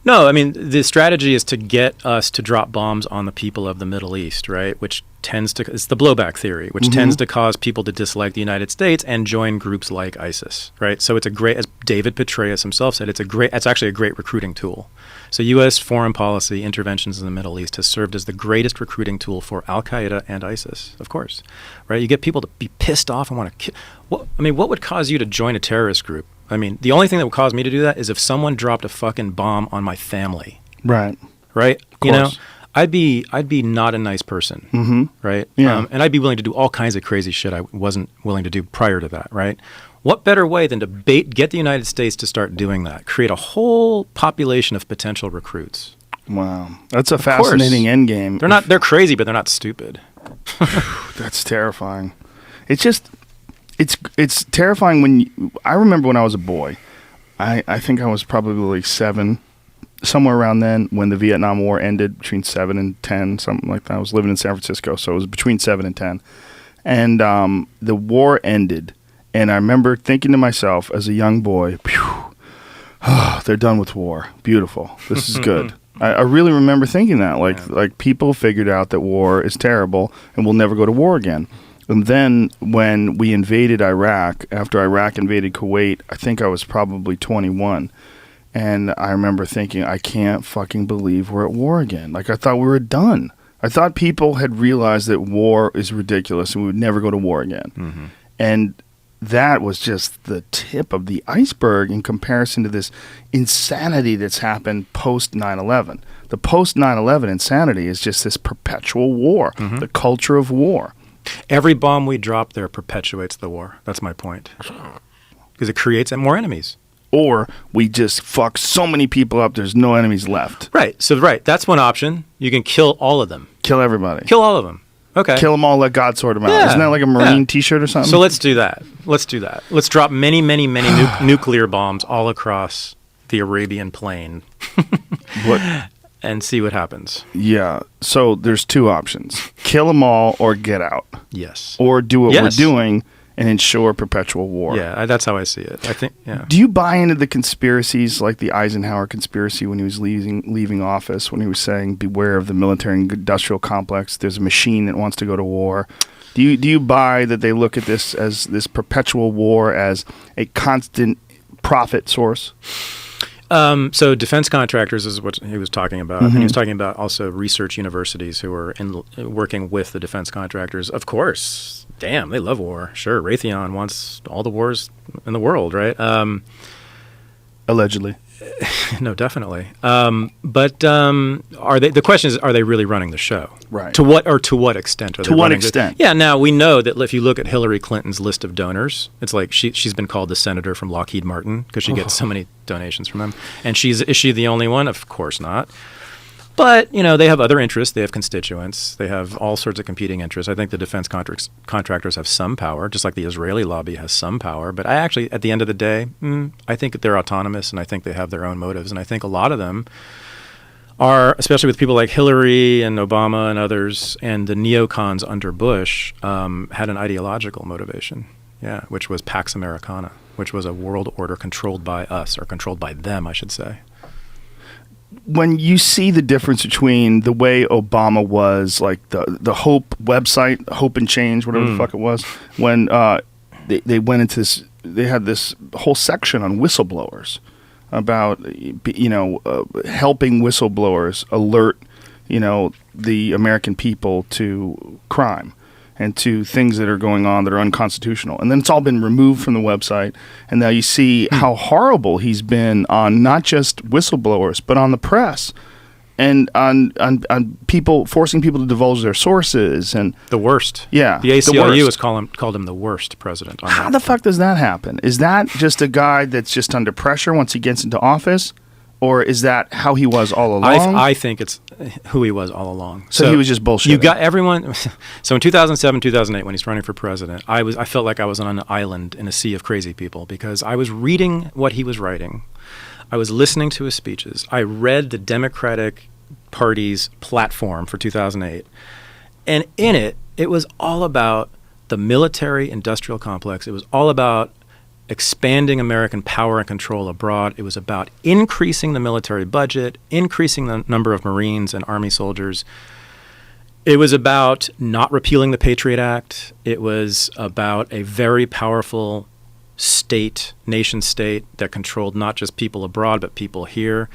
No, I mean, the strategy is to get us to drop bombs on the people of the Middle East, right? Which it's the blowback theory, which tends to cause people to dislike the United States and join groups like ISIS, right? So it's as David Petraeus himself said, it's actually a great recruiting tool. So U.S. foreign policy interventions in the Middle East has served as the greatest recruiting tool for Al-Qaeda and ISIS, of course, right? You get people to be pissed off and want to kill. What would cause you to join a terrorist group? I mean, the only thing that would cause me to do that is if someone dropped a fucking bomb on my family. Right. Right? You know, I'd be not a nice person, right? Yeah. And I'd be willing to do all kinds of crazy shit I wasn't willing to do prior to that, right? What better way than to get the United States to start doing that? Create a whole population of potential recruits. Wow. That's a fascinating end game. They're crazy, but they're not stupid. That's terrifying. It's just, it's terrifying I remember when I was a boy, I think I was probably 7, somewhere around then, when the Vietnam War ended, between 7 and 10, something like that. I was living in San Francisco, so it was between 7 and 10. And the war ended, and I remember thinking to myself as a young boy, phew, they're done with war. Beautiful. This is good. I really remember thinking that. Like people figured out that war is terrible and we'll never go to war again. And then when we invaded Iraq, after Iraq invaded Kuwait, I think I was probably 21. And I remember thinking, I can't fucking believe we're at war again. Like, I thought we were done. I thought people had realized that war is ridiculous and we would never go to war again. Mm-hmm. And that was just the tip of the iceberg in comparison to this insanity that's happened post 9/11. The post 9/11 insanity is just this perpetual war, the culture of war. Every bomb we drop there perpetuates the war. That's my point. Because it creates more enemies. Or we just fuck so many people up, there's no enemies left. Right. So, that's one option. You can kill all of them. Kill everybody. Kill all of them. Okay. Kill them all, let God sort them out. Yeah. Isn't that like a Marine t-shirt or something? So let's do that. Let's drop many, many, many nuclear bombs all across the Arabian Plain. What? And see what happens. Yeah. So there's two options. Kill them all or get out. Yes. Or do what we're doing and ensure perpetual war. Yeah, that's how I see it. I think, yeah. Do you buy into the conspiracies like the Eisenhower conspiracy when he was leaving office, when he was saying, beware of the military-industrial complex, there's a machine that wants to go to war? Do you buy that they look at this as this perpetual war as a constant profit source? So defense contractors is what he was talking about. And he was talking about also research universities who are working with the defense contractors. Of course. Damn, they love war. Sure, Raytheon wants all the wars in the world, right? Allegedly. No, definitely. But are they? The question is, are they really running the show? Right. To what extent are they? To what extent? Yeah. Now we know that if you look at Hillary Clinton's list of donors, it's like she's been called the senator from Lockheed Martin because she gets so many donations from them. And is she the only one? Of course not. But, they have other interests. They have constituents. They have all sorts of competing interests. I think the defense contractors have some power, just like the Israeli lobby has some power. But I actually, at the end of the day, I think that they're autonomous, and I think they have their own motives. And I think a lot of them are, especially with people like Hillary and Obama and others, and the neocons under Bush, had an ideological motivation, which was Pax Americana, which was a world order controlled by us, or controlled by them, I should say. When you see the difference between the way Obama was, like the Hope website, Hope and Change, whatever the fuck it was, when they went into this, they had this whole section on whistleblowers about, helping whistleblowers alert, the American people to crime and to things that are going on that are unconstitutional. And then it's all been removed from the website. And now you see how horrible he's been on not just whistleblowers, but on the press and on people, forcing people to divulge their sources. And the worst. Yeah. The ACLU has called him the worst president. How the fuck does that happen? Is that just a guy that's just under pressure once he gets into office? Or is that how he was all along? I think it's who he was all along. So he was just bullshitting. You got everyone. So in 2007, 2008, when he's running for president, I felt like I was on an island in a sea of crazy people because I was reading what he was writing. I was listening to his speeches. I read the Democratic Party's platform for 2008. And in it, it was all about the military-industrial complex. It was all about expanding American power and control abroad. It was about increasing the military budget, increasing the number of Marines and Army soldiers. It was about not repealing the Patriot Act. It was about a very powerful nation state that controlled not just people abroad, but people here.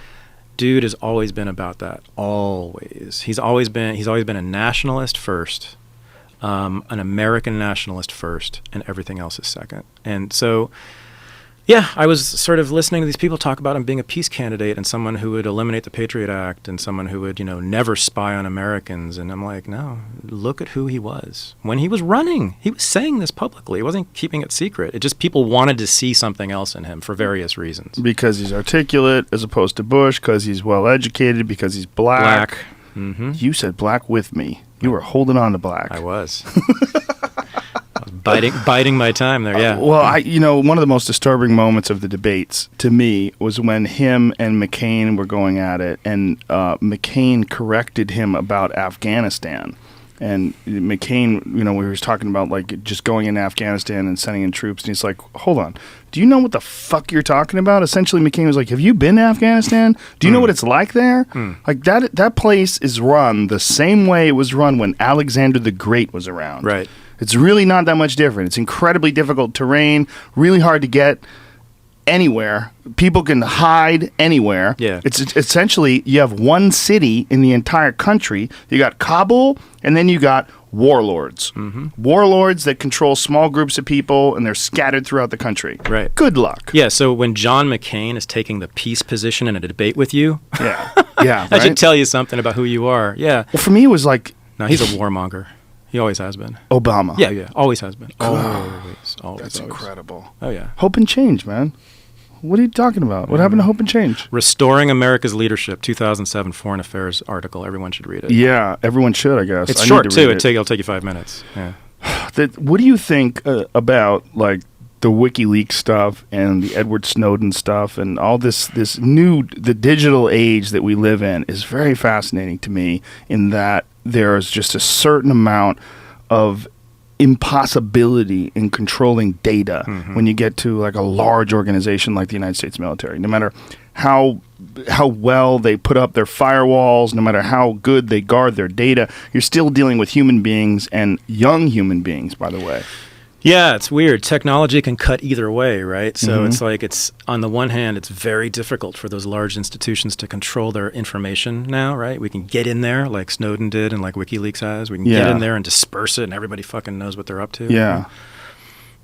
Dude has always been about that. Always. He's always been a nationalist first. An American nationalist first, and everything else is second. And so Yeah, I was sort of listening to these people talk about him being a peace candidate and someone who would eliminate the Patriot Act and someone who would, never spy on Americans. And I'm like, no, look at who he was. When he was running, he was saying this publicly. He wasn't keeping it secret. It just people wanted to see something else in him for various reasons. Because he's articulate as opposed to Bush, because he's well-educated, because he's black. Mm-hmm. You said black with me. You were holding on to black. I was. Biding my time there, yeah. Well, one of the most disturbing moments of the debates to me was when him and McCain were going at it, and McCain corrected him about Afghanistan. And McCain, we were talking about like just going into Afghanistan and sending in troops, and he's like, "Hold on, do you know what the fuck you're talking about?" Essentially, McCain was like, "Have you been to Afghanistan? Do you know what it's like there? Like that place is run the same way it was run when Alexander the Great was around. Right. It's really not that much different. It's incredibly difficult terrain, really hard to get anywhere. People can hide anywhere. Yeah. It's essentially you have one city in the entire country. You got Kabul, and then you got warlords. Mm-hmm. Warlords that control small groups of people, and they're scattered throughout the country. Right. Good luck. Yeah, so when John McCain is taking the peace position in a debate with you, Yeah. Yeah. that should tell you something about who you are. Yeah. Well, for me, it was like No, he's a warmonger. He always has been. Obama. Yeah, always has been. That's Always. incredible. Oh, yeah. Hope and change, man. What are you talking about? What happened to hope and change? Restoring America's Leadership, 2007 Foreign Affairs article. Everyone should read it. Yeah, everyone should, I guess. It's I short, need to too. read it. It'll take you 5 minutes. Yeah. What do you think about, like, the WikiLeaks stuff and the Edward Snowden stuff and all the digital age that we live in is very fascinating to me in that there's just a certain amount of impossibility in controlling data when you get to like a large organization like the United States military. No matter how well they put up their firewalls, no matter how good they guard their data, you're still dealing with human beings and young human beings, by the way. Yeah, it's weird. Technology can cut either way, right? So it's like on the one hand, it's very difficult for those large institutions to control their information now, right? We can get in there like Snowden did and like WikiLeaks has. We can get in there and disperse it and everybody fucking knows what they're up to. Yeah. Right?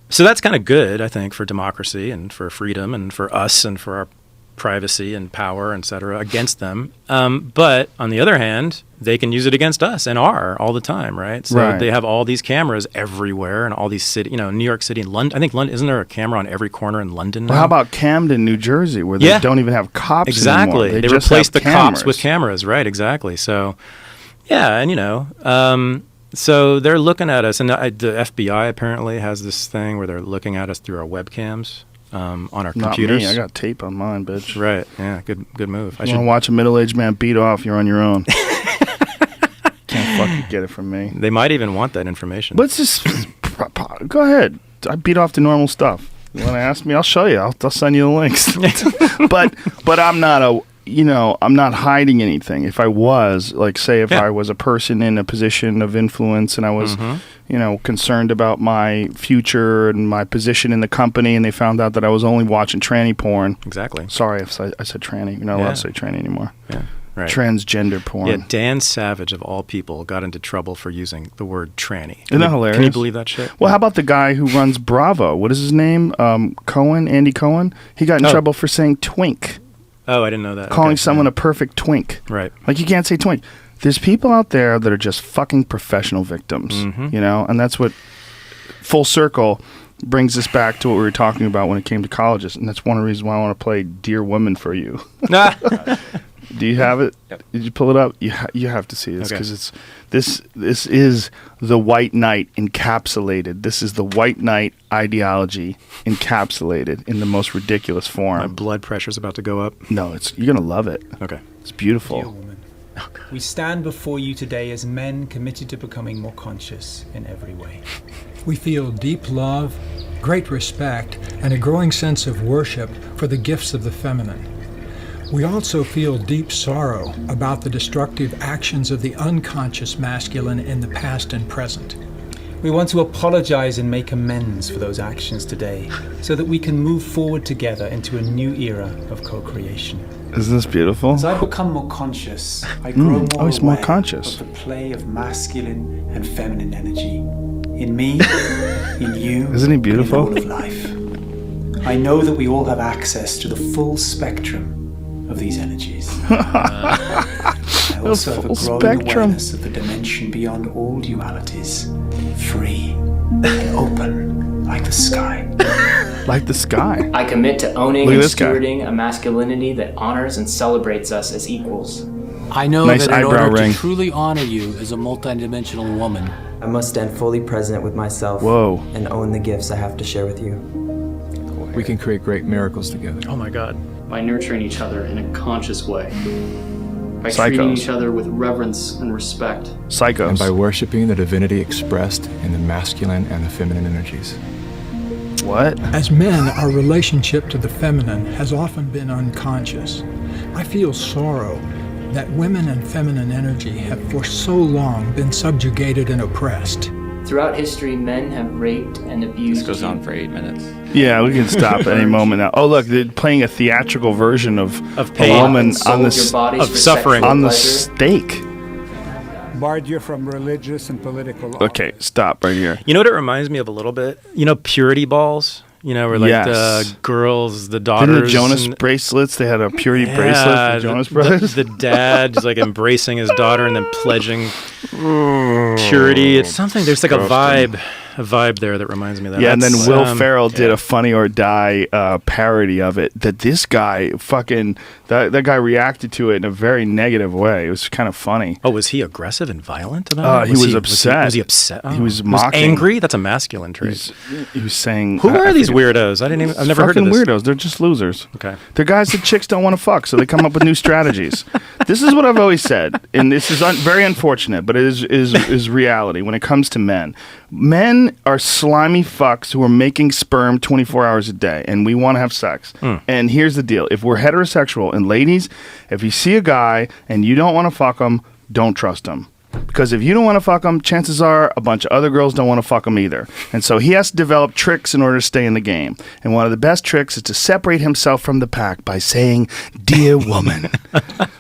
So that's kind of good, I think, for democracy and for freedom and for us and for our privacy and power, et cetera, against them. But on the other hand, they can use it against us and are all the time, right? So they have all these cameras everywhere and all these cities, New York City and London. I think London, isn't there a camera on every corner in London now? Well, how about Camden, New Jersey, where they don't even have cops anymore? They just replaced the cameras. cops with cameras, right? Exactly. So, yeah, and so they're looking at us, and the FBI apparently has this thing where they're looking at us through our webcams. On our computers. Not me. I got tape on mine, bitch. Right. Yeah. Good move. You want to watch a middle-aged man beat off? You're on your own. Can't fucking get it from me. They might even want that information. Let's just go ahead. I beat off the normal stuff. You want to ask me? I'll show you. I'll send you the links. but I'm not I'm not hiding anything. If I was, like, say, if I was a person in a position of influence and I was, concerned about my future and my position in the company, and they found out that I was only watching tranny porn. Exactly. Sorry if I said tranny. You're not allowed to say tranny anymore. Yeah. Right. Transgender porn. Yeah, Dan Savage, of all people, got into trouble for using the word tranny. Isn't that hilarious? Can you believe that shit? Well, how about the guy who runs Bravo? What is his name? Andy Cohen? He got in trouble for saying twink. Oh, I didn't know that. Calling someone a perfect twink. Right. Like, you can't say twink. There's people out there that are just fucking professional victims, and that's what full circle brings us back to what we were talking about when it came to colleges, and that's one of the reasons why I want to play Dear Woman for you. Do you have it? Yep. Did you pull it up? You have to see this because this is the white knight encapsulated. This is the white knight ideology encapsulated in the most ridiculous form. My blood pressure's about to go up. No, you're gonna love it. Okay, it's beautiful. Dear woman, we stand before you today as men committed to becoming more conscious in every way. We feel deep love, great respect, and a growing sense of worship for the gifts of the feminine. We also feel deep sorrow about the destructive actions of the unconscious masculine in the past and present. We want to apologize and make amends for those actions today so that we can move forward together into a new era of co-creation. Isn't this beautiful? As I become more conscious, I grow more more aware conscious. of the play of masculine and feminine energy in me, in you, Isn't he beautiful? and in all of life. I know that we all have access to the full spectrum of these energies. I also have a full growing spectrum. awareness of the dimension beyond all dualities, free and open like the sky. Like the sky. I commit to owning Look at and this guy. stewarding a masculinity that honors and celebrates us as equals. I know Nice that in eyebrow order ring. to truly honor you as a multidimensional woman, I must stand fully present with myself Whoa. and own the gifts I have to share with you. We can create great miracles together. Oh my God. By nurturing each other in a conscious way. By Psychos. treating each other with reverence and respect. Psychos. And by worshiping the divinity expressed in the masculine and the feminine energies. What? As men, our relationship to the feminine has often been unconscious. I feel sorrow that women and feminine energy have for so long been subjugated and oppressed. Throughout history, men have raped and abused This goes you. on for 8 minutes. Yeah, we can stop at any moment now. Oh, look, they're playing a theatrical version of a pain. woman And sold on the your bodies of for suffering. sexual on the pleasure. stake. Barred you from religious and political Okay, stop right here. You know what it reminds me of a little bit? You know, purity balls? You know, where like Yes. the girls, the daughters. Didn't the Jonas and- bracelets? They had a purity bracelet for the Jonas the, Brothers. the dad is like embracing his daughter and then pledging purity. It's something. There's like a vibe there that reminds me of that. Yeah, and then That's, Will Ferrell did yeah. a Funny or Die parody of it. That this guy fucking that guy reacted to it in a very negative way. It was kind of funny. Oh, was he aggressive and violent about it? He was upset. Was he upset? He was He mocking. angry. That's a masculine trait. He was saying, Who are I these forget- weirdos? I've never heard of Fucking this. weirdos. They're just losers. Okay. They're guys that chicks don't want to fuck, so they come up with new strategies. This is what I've always said, and this is very unfortunate, but it is reality when it comes to men. Men are slimy fucks who are making sperm 24 hours a day, and we want to have sex. And here's the deal. If we're heterosexual, and ladies, if you see a guy and you don't want to fuck him, don't trust him. Because if you don't want to fuck him, chances are a bunch of other girls don't want to fuck him either. And so he has to develop tricks in order to stay in the game. And one of the best tricks is to separate himself from the pack by saying, "Dear woman,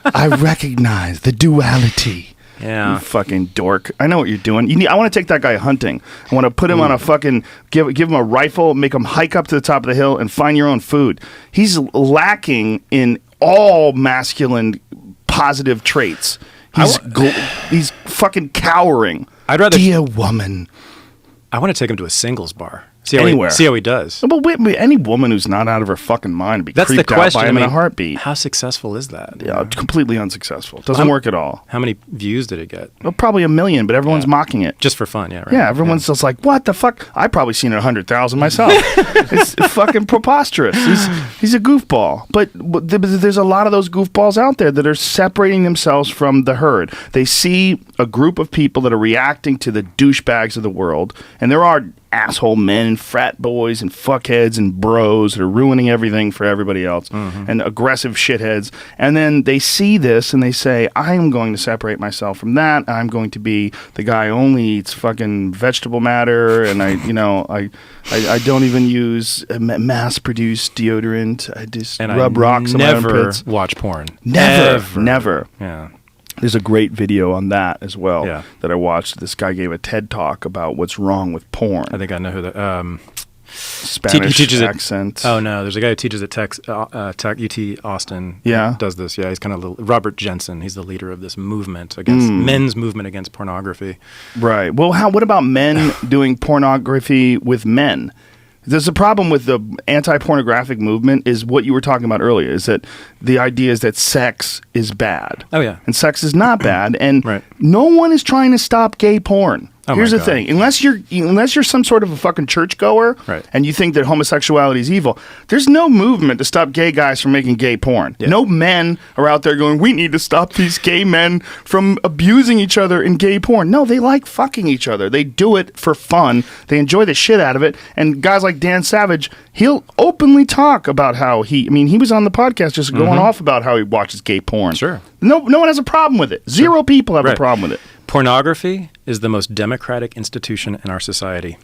I recognize the duality." Yeah. You fucking dork. I know what you're doing. I want to take that guy hunting. I want to put him on a fucking, give him a rifle, make him hike up to the top of the hill and find your own food. He's lacking in all masculine positive traits. He's fucking cowering. I'd rather. Dear woman. I want to take him to a singles bar. Anywhere. See how he does. But wait, any woman who's not out of her fucking mind would be That's the creeped out question. by him I in a mean, heartbeat. How successful is that? Yeah, completely unsuccessful. Doesn't work at all. How many views did it get? Well, probably 1 million, but everyone's mocking it. Just for fun, yeah, right? Yeah, everyone's just like, what the fuck? I've probably seen it 100,000 myself. It's fucking preposterous. He's a goofball. But there's a lot of those goofballs out there that are separating themselves from the herd. They see a group of people that are reacting to the douchebags of the world, and there are asshole men and frat boys and fuckheads and bros that are ruining everything for everybody else, and aggressive shitheads. And then they see this and they say, I am going to separate myself from that. I'm going to be the guy who only eats fucking vegetable matter, and I don't even use mass-produced deodorant. I just rub rocks on my armpits. Never watch porn. Never. Yeah. There's a great video on that as well Yeah. that I watched. This guy gave a TED talk about what's wrong with porn. I think I know who that. Spanish he teaches accent. Oh no, there's a guy who teaches at UT Austin. Yeah. Does this? Yeah, he's kind of Robert Jensen. He's the leader of this movement against men's movement against pornography. Right. Well, what about men doing pornography with men? There's a problem with the anti-pornographic movement is what you were talking about earlier, is that the idea is that sex is bad. Oh, yeah. And sex is not bad. And Right. no one is trying to stop gay porn. Oh, Here's my the God. thing. Unless you're some sort of a fucking churchgoer Right. and you think that homosexuality is evil, there's no movement to stop gay guys from making gay porn. Yeah. No men are out there going, we need to stop these gay men from abusing each other in gay porn. No, they like fucking each other. They do it for fun. They enjoy the shit out of it. And guys like Dan Savage, he'll openly talk about how he was on the podcast just going off about how he watches gay porn. Sure. No one has a problem with it. Zero people have a Right. problem with it. Pornography is the most democratic institution in our society.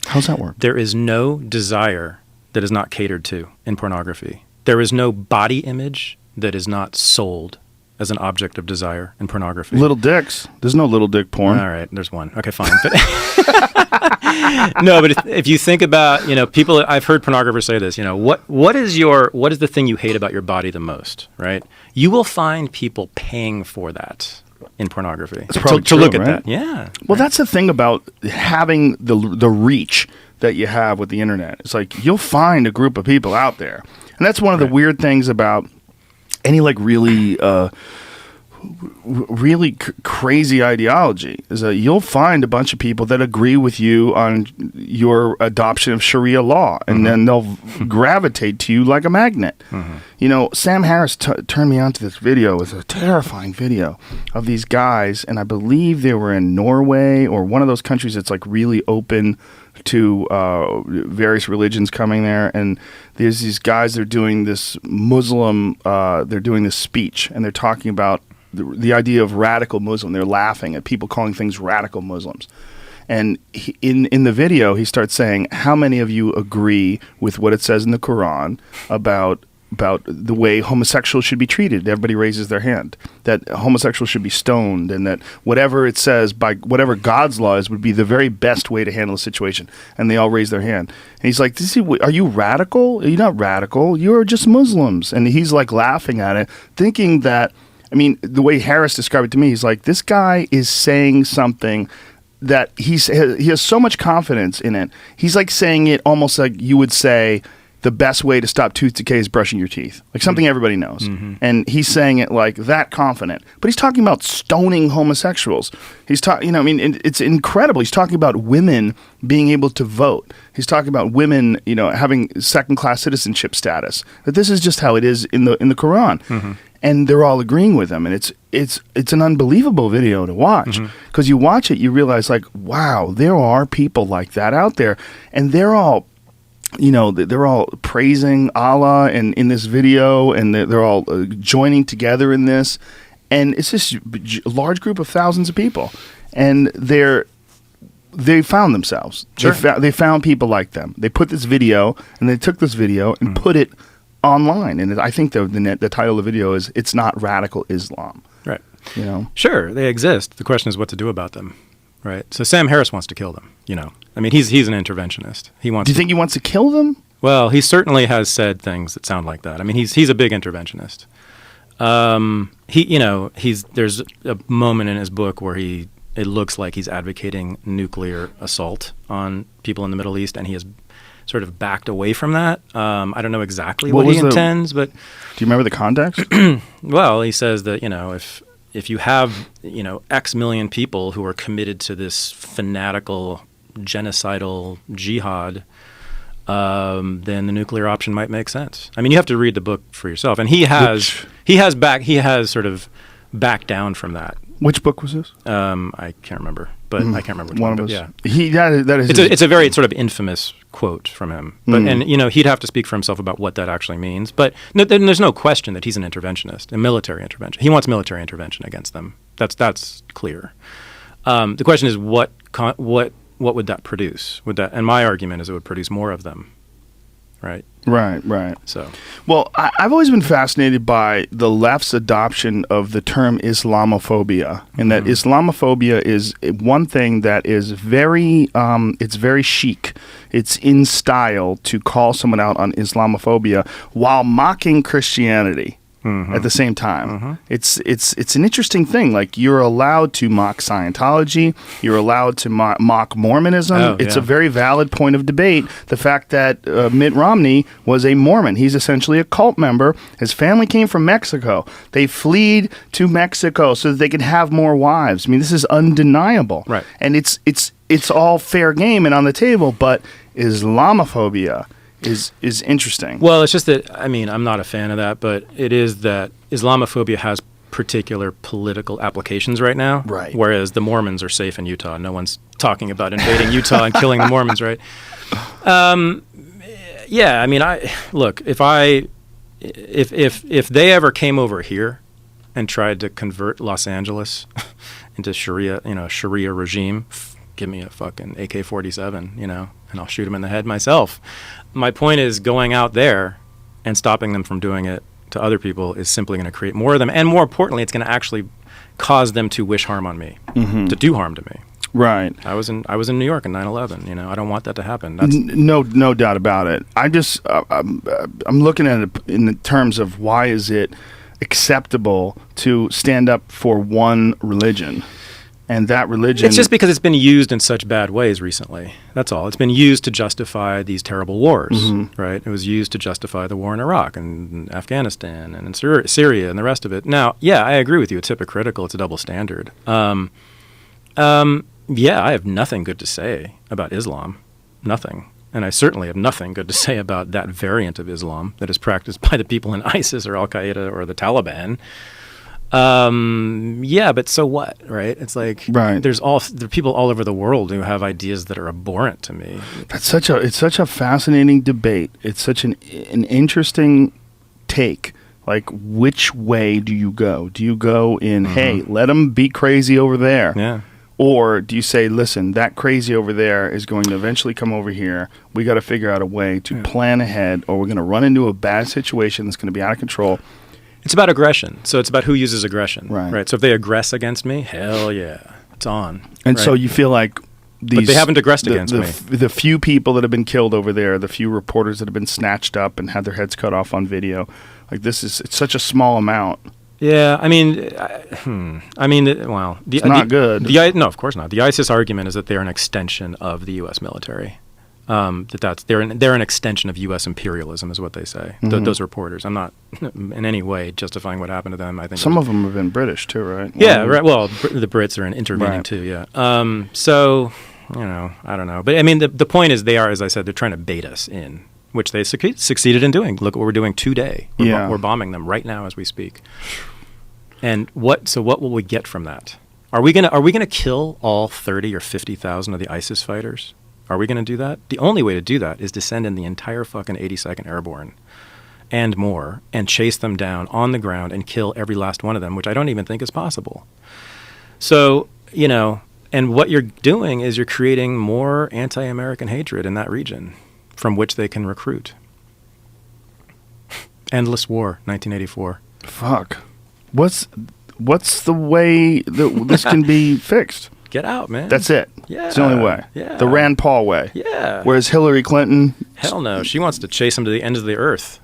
How's that work? There is no desire that is not catered to in pornography. There is no body image that is not sold as an object of desire in pornography. Little dicks. There's no little dick porn. All right, there's one. Okay, fine. But No, but if you think about, people, I've heard pornographers say this, what is the thing you hate about your body the most, right? You will find people paying for that in pornography. It's probably to look true, at right? that. Yeah. Well, that's the thing about having the reach that you have with the internet. It's like you'll find a group of people out there. And that's one of the weird things about any like really crazy ideology is that you'll find a bunch of people that agree with you on your adoption of Sharia law, and then they'll gravitate to you like a magnet. Sam Harris turned me on to this video. It was a terrifying video of these guys, and I believe they were in Norway or one of those countries that's like really open to various religions coming there, and there's these guys, they're doing this they're doing this speech, and they're talking about the idea of radical Muslim. They're laughing at people calling things radical Muslims. And in the video, he starts saying, how many of you agree with what it says in the Quran about the way homosexuals should be treated? Everybody raises their hand. That homosexuals should be stoned, and that whatever it says, by whatever God's law is, would be the very best way to handle a situation. And they all raise their hand. And he's like, are you radical? Are you not radical? You're just Muslims. And he's like laughing at it, thinking that, the way Harris described it to me, he's like, this guy is saying something that he has so much confidence in it. He's like saying it almost like you would say the best way to stop tooth decay is brushing your teeth, like something everybody knows. And he's saying it like that confident. But he's talking about stoning homosexuals. He's talking, it's incredible. He's talking about women being able to vote. He's talking about women, having second-class citizenship status. That this is just how it is in the Quran. And they're all agreeing with him, and it's an unbelievable video to watch, because you watch it, you realize like, wow, there are people like that out there, and they're all, they're all praising Allah and in this video, and they're all joining together in this, and it's this large group of thousands of people, and they found themselves. Sure. They found people like them. They put this video, and they took this video and put it online, and I think the title of the video is "It's Not Radical Islam." Right. Sure, they exist. The question is what to do about them. Right. So Sam Harris wants to kill them. He's an interventionist. Do you think he wants to kill them? Well, he certainly has said things that sound like that. He's a big interventionist. There's a moment in his book where it looks like he's advocating nuclear assault on people in the Middle East, and he has sort of backed away from that. I don't know exactly what he intends, but... Do you remember the context? Well, he says that, if you have, X million people who are committed to this fanatical, genocidal jihad, then the nuclear option might make sense. You have to read the book for yourself. And he has sort of backed down from that. Which book was this? I can't remember, but I can't remember which one. But yeah, it's a very sort of infamous quote from him. But and he'd have to speak for himself about what that actually means. But there's no question that he's an interventionist, a military intervention. He wants military intervention against them. That's clear. The question is what would that produce? And my argument is it would produce more of them. Right. So, well, I've always been fascinated by the left's adoption of the term Islamophobia, and that Islamophobia is one thing that is it's very chic. It's in style to call someone out on Islamophobia while mocking Christianity. At the same time. It's an interesting thing. Like, you're allowed to mock Scientology. You're allowed to mock Mormonism. It's a very valid point of debate. The fact that Mitt Romney was a Mormon. He's essentially a cult member. His family came from Mexico. They fled to Mexico so that they could have more wives. This is undeniable. Right. And it's all fair game and on the table, but Islamophobia is interesting. Well, it's just that, I'm not a fan of that, but it is that Islamophobia has particular political applications right now. Right. Whereas the Mormons are safe in Utah. No one's talking about invading Utah and killing the Mormons, right? Look, if they ever came over here and tried to convert Los Angeles into Sharia regime, give me a fucking AK-47, and I'll shoot him in the head myself. My point is, going out there and stopping them from doing it to other people is simply going to create more of them. And more importantly, it's going to actually cause them to wish harm on me, to do harm to me. Right. I was in New York in 9/11. You know, I don't want that to happen. No doubt about it. I'm looking at it in the terms of why is it acceptable to stand up for one religion, and that religion. It's just because it's been used in such bad ways recently. That's all. It's been used to justify these terrible wars, right? It was used to justify the war in Iraq and Afghanistan and in Syria and the rest of it. Now, yeah, I agree with you. It's hypocritical. It's a double standard. Yeah, I have nothing good to say about Islam. Nothing. And I certainly have nothing good to say about that variant of Islam that is practiced by the people in ISIS or Al-Qaeda or the Taliban. Yeah, but so what, right? It's like there are people all over the world who have ideas that are abhorrent to me. It's such a fascinating debate. It's such an interesting take. Like, which way do you go? Do you go in, hey, let them be crazy over there? Yeah. Or do you say, listen, that crazy over there is going to eventually come over here. We got to figure out a way to plan ahead, or we're going to run into a bad situation that's going to be out of control. It's about aggression. So it's about who uses aggression. Right. So if they aggress against me, hell yeah, it's on. And so you feel like but they haven't aggressed against me. The few people that have been killed over there, the few reporters that have been snatched up and had their heads cut off on video, like it's such a small amount. Yeah, I mean, well, it's not good. No, of course not. The ISIS argument is that they're an extension of the U.S. military. They're an extension of U.S. imperialism, is what they say. Those reporters. I'm not in any way justifying what happened to them. I think some of them have been British too, right? Yeah, right. Well, the Brits are intervening too. Yeah. So I don't know, but I mean, the point is, they are, as I said, they're trying to bait us in, which they succeeded in doing. Look what we're doing today. We're bombing them right now as we speak. And what will we get from that? Are we gonna kill all 30 or 50,000 of the ISIS fighters? Are we gonna do that? The only way to do that is to send in the entire fucking 82nd Airborne and more, and chase them down on the ground and kill every last one of them, which I don't even think is possible. So, and what you're doing is you're creating more anti-American hatred in that region from which they can recruit. Endless war, 1984. Fuck. What's the way that this can be fixed? Get out, man. That's it. Yeah. It's the only way. Yeah. The Rand Paul way. Yeah. Whereas Hillary Clinton... Hell no. She wants to chase him to the ends of the earth.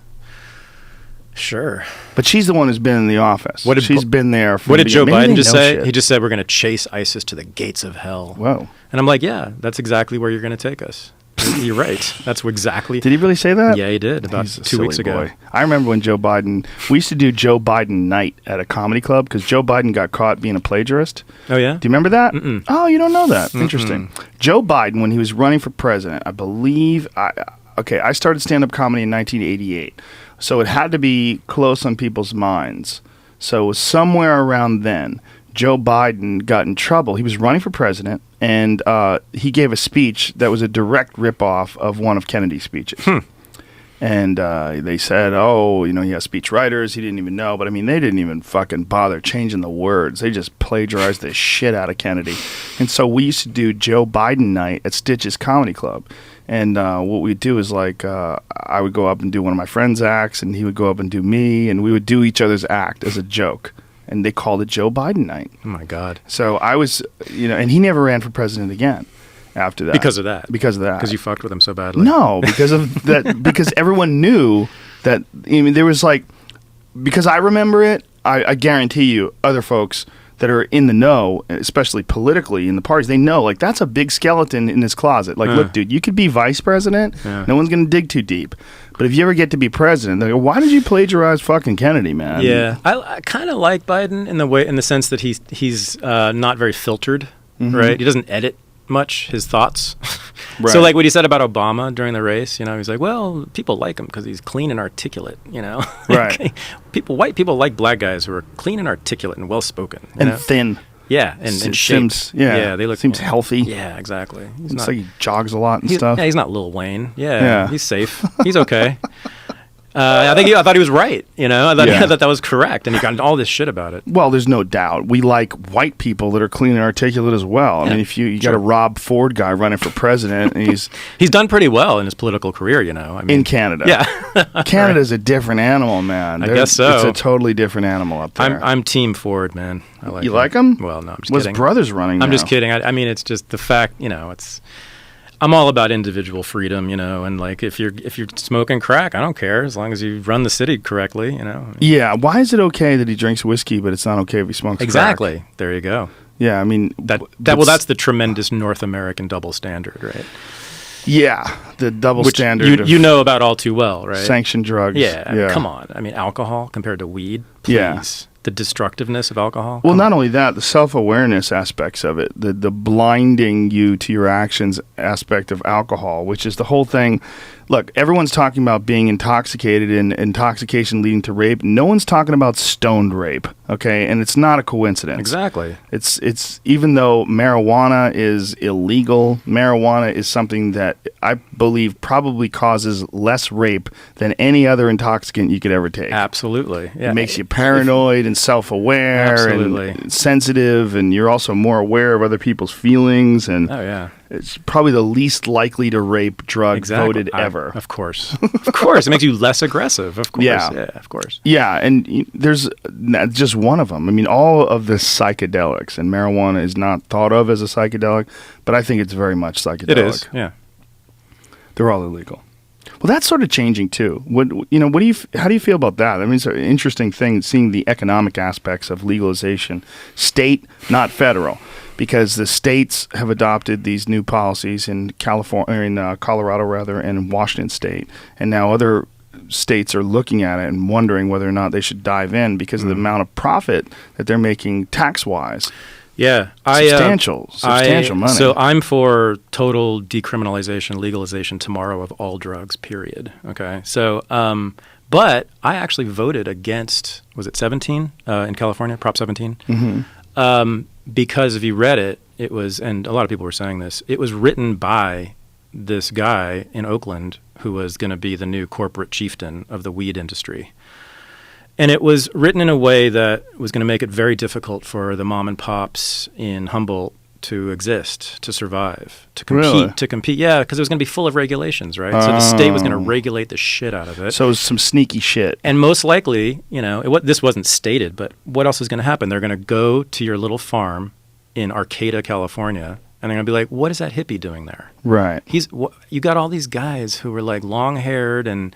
Sure. But she's the one who's been in the office. She's been there. What did Joe Biden just say? Shit. He just said we're going to chase ISIS to the gates of hell. Whoa. And I'm like, yeah, that's exactly where you're going to take us. You're right. That's exactly. Did he really say that? Yeah, he did about 2 weeks ago. I remember when Joe Biden. We used to do Joe Biden night at a comedy club because Joe Biden got caught being a plagiarist. Oh yeah. Do you remember that? Mm-mm. Oh, you don't know that? Interesting. Joe Biden, when he was running for president, I believe. I started stand-up comedy in 1988, so it had to be close on people's minds. So it was somewhere around then. Joe Biden got in trouble. He was running for president, and he gave a speech that was a direct ripoff of one of Kennedy's speeches. And they said, he has speech writers. He didn't even know. But, I mean, they didn't even fucking bother changing the words. They just plagiarized the shit out of Kennedy. And so we used to do Joe Biden night at Stitch's Comedy Club. And what we'd do is, I would go up and do one of my friends' acts, and he would go up and do me, and we would do each other's act as a joke. And they called it Joe Biden night. Oh, my God. So I was, and he never ran for president again after that. Because of that? Because of that. Because you fucked with him so badly? No, because of that. Because everyone knew that, there was because I remember it, I guarantee you, other folks that are in the know, especially politically in the parties, they know, that's a big skeleton in his closet. Look, dude, you could be vice president. Yeah. No one's going to dig too deep. But if you ever get to be president, they go, why did you plagiarize fucking Kennedy, man? Yeah. I kind of like Biden in the sense that he's not very filtered, right? He doesn't edit much his thoughts. Right. So what he said about Obama during the race, he's like, well, people like him because he's clean and articulate, Right. White people like black guys who are clean and articulate and well-spoken. And thin. Yeah, and shaped. They look. Seems healthy. Yeah, exactly. He jogs a lot and stuff. Yeah, he's not Lil Wayne. Yeah, he's safe. He's okay. I thought he was right. I thought, Yeah. I thought that was correct, and he got all this shit about it. Well, there's no doubt. We like white people that are clean and articulate as well. I mean, if you got a Rob Ford guy running for president, and he's done pretty well in his political career. I mean, in Canada. Yeah, Canada's a different animal, man. I guess so. It's a totally different animal up there. I'm Team Ford, man. I like you like him? Well, no, I'm just Well, kidding. his brother's running. I'm now. just kidding. I mean, it's just the fact. It's. I'm all about individual freedom, and like if you're smoking crack, I don't care as long as you run the city correctly, Yeah. Why is it okay that he drinks whiskey, but it's not okay if he smokes Exactly. crack? There you go. Yeah, I mean that's the tremendous North American double standard, right? Yeah, the double Which standard. you know about all too well, right? Sanctioned drugs. Yeah, I mean, come on. I mean, alcohol compared to weed, please. Yeah. The destructiveness of alcohol. Well, not only that, the self-awareness aspects of it, the blinding you to your actions aspect of alcohol, which is the whole thing. Look, everyone's talking about being intoxicated and intoxication leading to rape. No one's talking about stoned rape, okay? And it's not a coincidence. Exactly. It's even though marijuana is illegal, marijuana is something that I believe probably causes less rape than any other intoxicant you could ever take. Absolutely. Yeah. It makes you paranoid and self-aware Absolutely. and sensitive, and you're also more aware of other people's feelings. And oh yeah, it's probably the least likely to rape drug voted ever. Of course, of course, it makes you less aggressive. Of course, Yeah. of course. Yeah, and there's just one of them. I mean, all of the psychedelics, and marijuana is not thought of as a psychedelic, but I think it's very much psychedelic. It is. Yeah, they're all illegal. Well, that's sort of changing too. How do you feel about that? I mean, it's an interesting thing seeing the economic aspects of legalization, state, not federal, because the states have adopted these new policies in Colorado rather, and in Washington State, and now other states are looking at it and wondering whether or not they should dive in because of the amount of profit that they're making tax-wise. Yeah, substantial money. So I'm for total decriminalization, legalization tomorrow of all drugs. Period. Okay. So, but I actually voted against. Was it 17 in California, Prop 17? Mm-hmm. Because if you read it, it was, and a lot of people were saying this. It was written by this guy in Oakland who was going to be the new corporate chieftain of the weed industry. And it was written in a way that was going to make it very difficult for the mom and pops in Humboldt to exist, to survive, to compete. Really? To compete, yeah, because it was going to be full of regulations, right? So the state was going to regulate the shit out of it. So it was some sneaky shit. And most likely, this wasn't stated, but what else is going to happen? They're going to go to your little farm in Arcata, California, and they're going to be like, what is that hippie doing there? Right. You got all these guys who are like long-haired and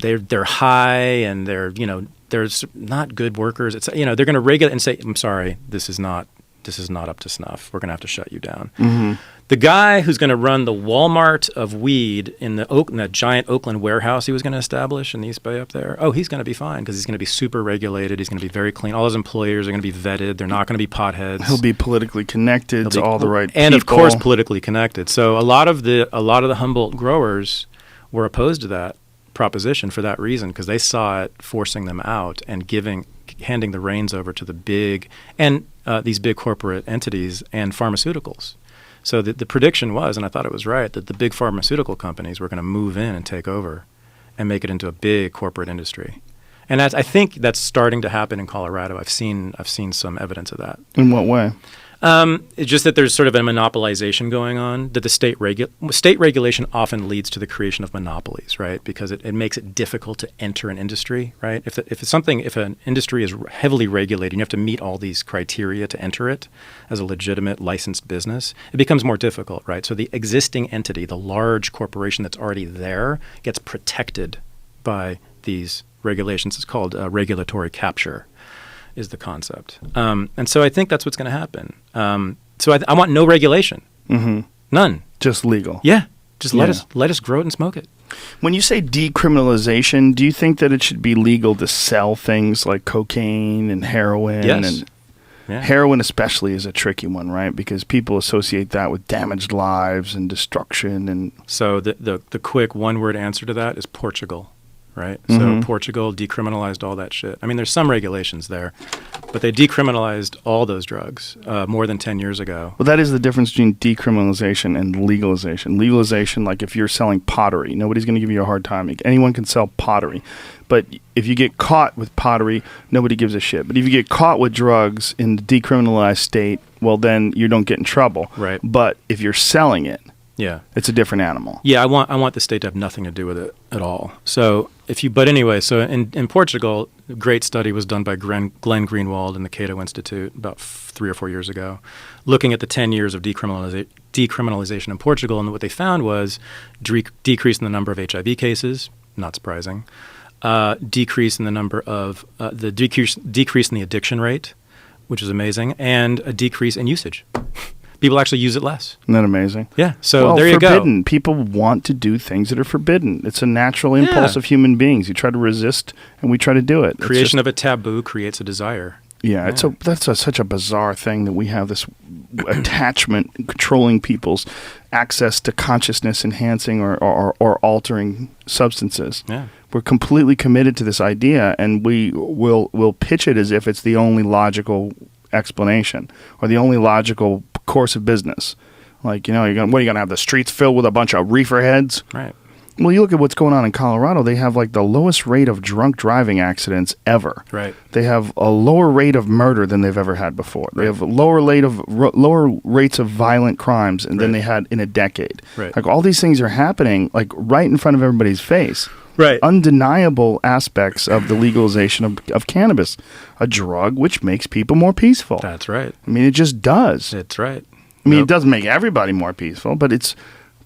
they're high and there's not good workers. It's they're going to regulate and say, I'm sorry, this is not up to snuff. We're going to have to shut you down. Mm-hmm. The guy who's going to run the Walmart of weed in that giant Oakland warehouse he was going to establish in the East Bay up there, he's going to be fine because he's going to be super regulated. He's going to be very clean. All his employers are going to be vetted. They're not going to be potheads. He'll be politically connected to all the right people. And of course politically connected. So a lot of the Humboldt growers were opposed to that proposition for that reason, because they saw it forcing them out and handing the reins over to the big and these big corporate entities and pharmaceuticals. So the prediction was, and I thought it was right, that the big pharmaceutical companies were going to move in and take over and make it into a big corporate industry. And I think that's starting to happen in Colorado. I've seen some evidence of that. In what way? It's just that there's sort of a monopolization going on, that the state regulation often leads to the creation of monopolies, right? Because it makes it difficult to enter an industry, right? If an industry is heavily regulated and you have to meet all these criteria to enter it as a legitimate licensed business, it becomes more difficult, right? So the existing entity, the large corporation that's already there, gets protected by these regulations. It's called regulatory capture. Is the concept. And so I think that's what's going to happen. So I want no regulation. Mm-hmm. None. Just legal. Yeah. Just let us grow it and smoke it. When you say decriminalization, do you think that it should be legal to sell things like cocaine and heroin? Yes. And heroin especially is a tricky one, right? Because people associate that with damaged lives and destruction. And so the quick one-word answer to that is Portugal. Right? Mm-hmm. So Portugal decriminalized all that shit. I mean, there's some regulations there, but they decriminalized all those drugs more than 10 years ago. Well, that is the difference between decriminalization and legalization. Legalization, like if you're selling pottery, nobody's going to give you a hard time. Anyone can sell pottery. But if you get caught with pottery, nobody gives a shit. But if you get caught with drugs in the decriminalized state, well, then you don't get in trouble. Right. But if you're selling it, yeah, it's a different animal. Yeah, I want the state to have nothing to do with it at all. So but anyway, so in Portugal, a great study was done by Glenn Greenwald in the Cato Institute about 3 or 4 years ago, looking at the 10 years of decriminalization in Portugal, and what they found was decrease in the number of HIV cases, not surprising, decrease in the number of decrease in the addiction rate, which is amazing, and a decrease in usage. People actually use it less. Isn't that amazing? Yeah. So there you forbidden. go. People want to do things that are forbidden. It's a natural impulse of human beings. You try to resist, and we try to do it. Creation of a taboo creates a desire. Yeah, that's such a bizarre thing that we have this attachment controlling people's access to consciousness enhancing or altering substances. Yeah. We're completely committed to this idea, and we'll pitch it as if it's the only logical explanation or the only logical course of business. Like, what are you going to have the streets filled with a bunch of reefer heads? Right. Well, you look at what's going on in Colorado, they have like the lowest rate of drunk driving accidents ever. Right. They have a lower rate of murder than they've ever had before. They have lower rates of violent crimes than they had in a decade. Right. Like all these things are happening like right in front of everybody's face. Right. Undeniable aspects of the legalization of cannabis, a drug which makes people more peaceful. That's right. I mean, it just does. That's right. I mean, it doesn't make everybody more peaceful, but it's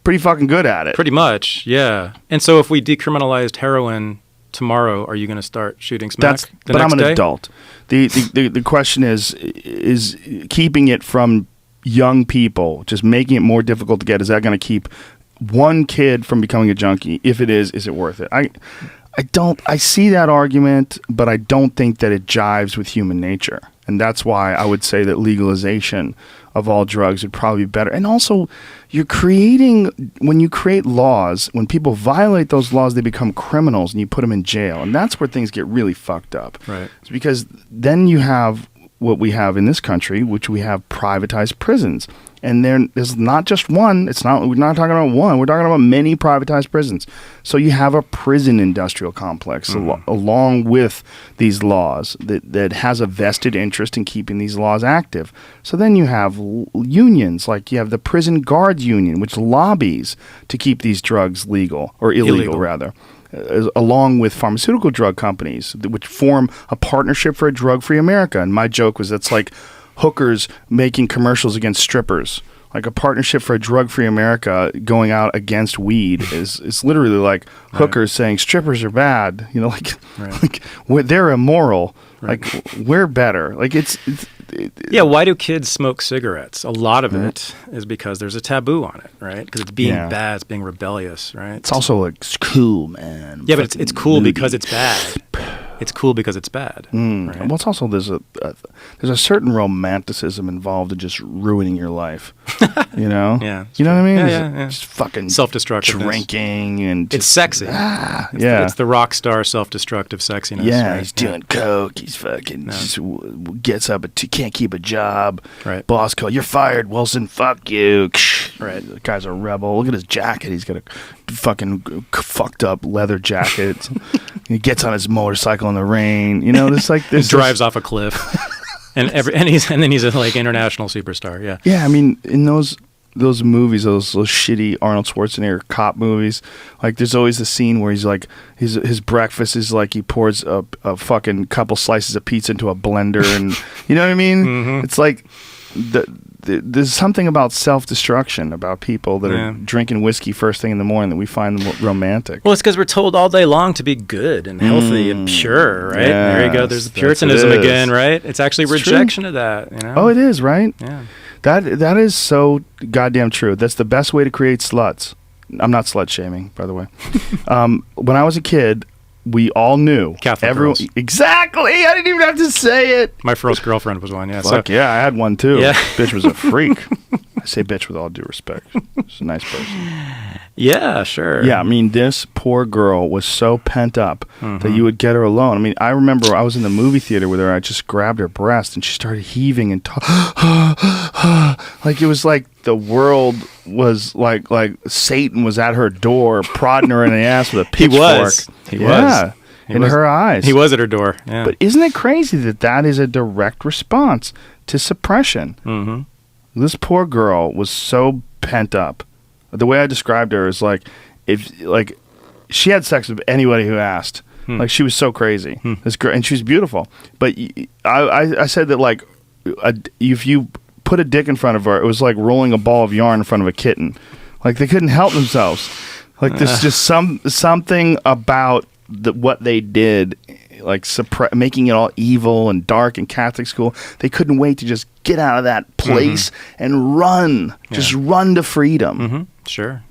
pretty fucking good at it. Pretty much, yeah. And so if we decriminalized heroin tomorrow, are you going to start shooting smack the but next I'm an day? adult. The question is keeping it from young people, just making it more difficult to get, is that going to keep one kid from becoming a junkie? If it is it worth it? I see that argument, but I don't think that it jives with human nature. And that's why I would say that legalization of all drugs would probably be better. And also, when you create laws, when people violate those laws, they become criminals and you put them in jail. And that's where things get really fucked up. Right. It's because then you have what we have in this country, which we have privatized prisons. And there's not just one. We're not talking about one. We're talking about many privatized prisons. So you have a prison industrial complex along with these laws that has a vested interest in keeping these laws active. So then you have unions, like you have the prison guards union, which lobbies to keep these drugs legal, or illegal rather. Along with pharmaceutical drug companies, which form a partnership for a drug-free America. And my joke was that's like hookers making commercials against strippers. Like a partnership for a drug-free America going out against weed is literally like hookers saying strippers are bad. Like they're immoral. Right. Like we're better. Like yeah. Why do kids smoke cigarettes? A lot of it is because there's a taboo on it, right? Because it's being bad, it's being rebellious, right? It's also like it's cool, man. Yeah, but it's cool because it's bad. It's cool because it's bad. Right? Well, it's also there's a certain romanticism involved in just ruining your life. Yeah. You know what I mean? Yeah. Just fucking self-destructive drinking and it's sexy. It's the rock star self-destructive sexiness. Yeah, right? He's doing coke. He's fucking just gets up at can't keep a job. Right. Boss call, you're fired, Wilson. Fuck you. Right. The guy's a rebel. Look at his jacket. He's got a fucking fucked up leather jacket. He gets on his motorcycle in the rain. This like this drives off a cliff. And then he's a like international superstar. Yeah. Yeah, I mean, in those movies, those shitty Arnold Schwarzenegger cop movies, like there's always the scene where he's like his breakfast is like he pours a fucking couple slices of pizza into a blender, and you know what I mean? Mm-hmm. It's like there's something about self-destruction about people that are drinking whiskey first thing in the morning that we find romantic. Well, it's because we're told all day long to be good and healthy and pure, right? Yes, there you go. There's the Puritanism again, right? It's actually rejection of that. Oh, it is, right? Yeah. That is so goddamn true. That's the best way to create sluts. I'm not slut shaming, by the way. When I was a kid, we all knew. Catholic girls. Exactly. I didn't even have to say it. My first girlfriend was one, yeah. Fuck yeah, I had one too. Yeah. Bitch was a freak. I say bitch with all due respect. She's a nice person. Yeah, sure. Yeah, I mean, this poor girl was so pent up that you would get her alone. I mean, I remember I was in the movie theater with her. I just grabbed her breast and she started heaving and like it was like the world was like Satan was at her door prodding her in the ass with a pitchfork. He was. In her eyes. He was at her door. Yeah. But isn't it crazy that is a direct response to suppression? Mm-hmm. This poor girl was so pent up. The way I described her is like if she had sex with anybody who asked. Like she was so crazy. This girl, and she was beautiful. But I said that like if you put a dick in front of her, it was like rolling a ball of yarn in front of a kitten. Like they couldn't help themselves. Like there's just something about what they did, like making it all evil and dark and Catholic school. They couldn't wait to just get out of that place and run, just run to freedom. Sure.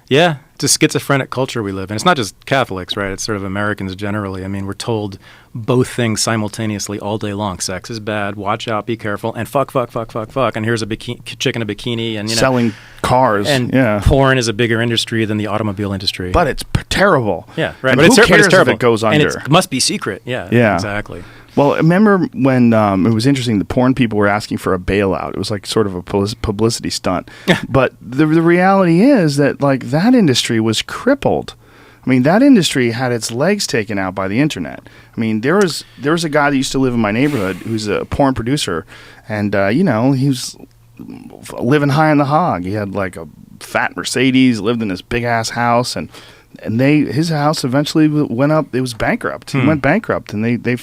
Yeah, it's a schizophrenic culture we live in. It's not just Catholics, right? It's sort of Americans generally. I mean, we're told both things simultaneously all day long. Sex is bad. Watch out. Be careful. And fuck. And here's a chick in a bikini. And selling cars. And porn is a bigger industry than the automobile industry. But it's terrible. Yeah, right. And but who cares terrible. if it goes under? And it must be secret. Yeah. Exactly. Well, remember when it was interesting, the porn people were asking for a bailout. It was like sort of a publicity stunt. But the reality is that like that industry was crippled. I mean, that industry had its legs taken out by the internet. I mean, there was a guy that used to live in my neighborhood who's a porn producer, and he was living high on the hog. He had like a fat Mercedes, lived in this big ass house, and his house eventually went up. It was bankrupt. He went bankrupt, and they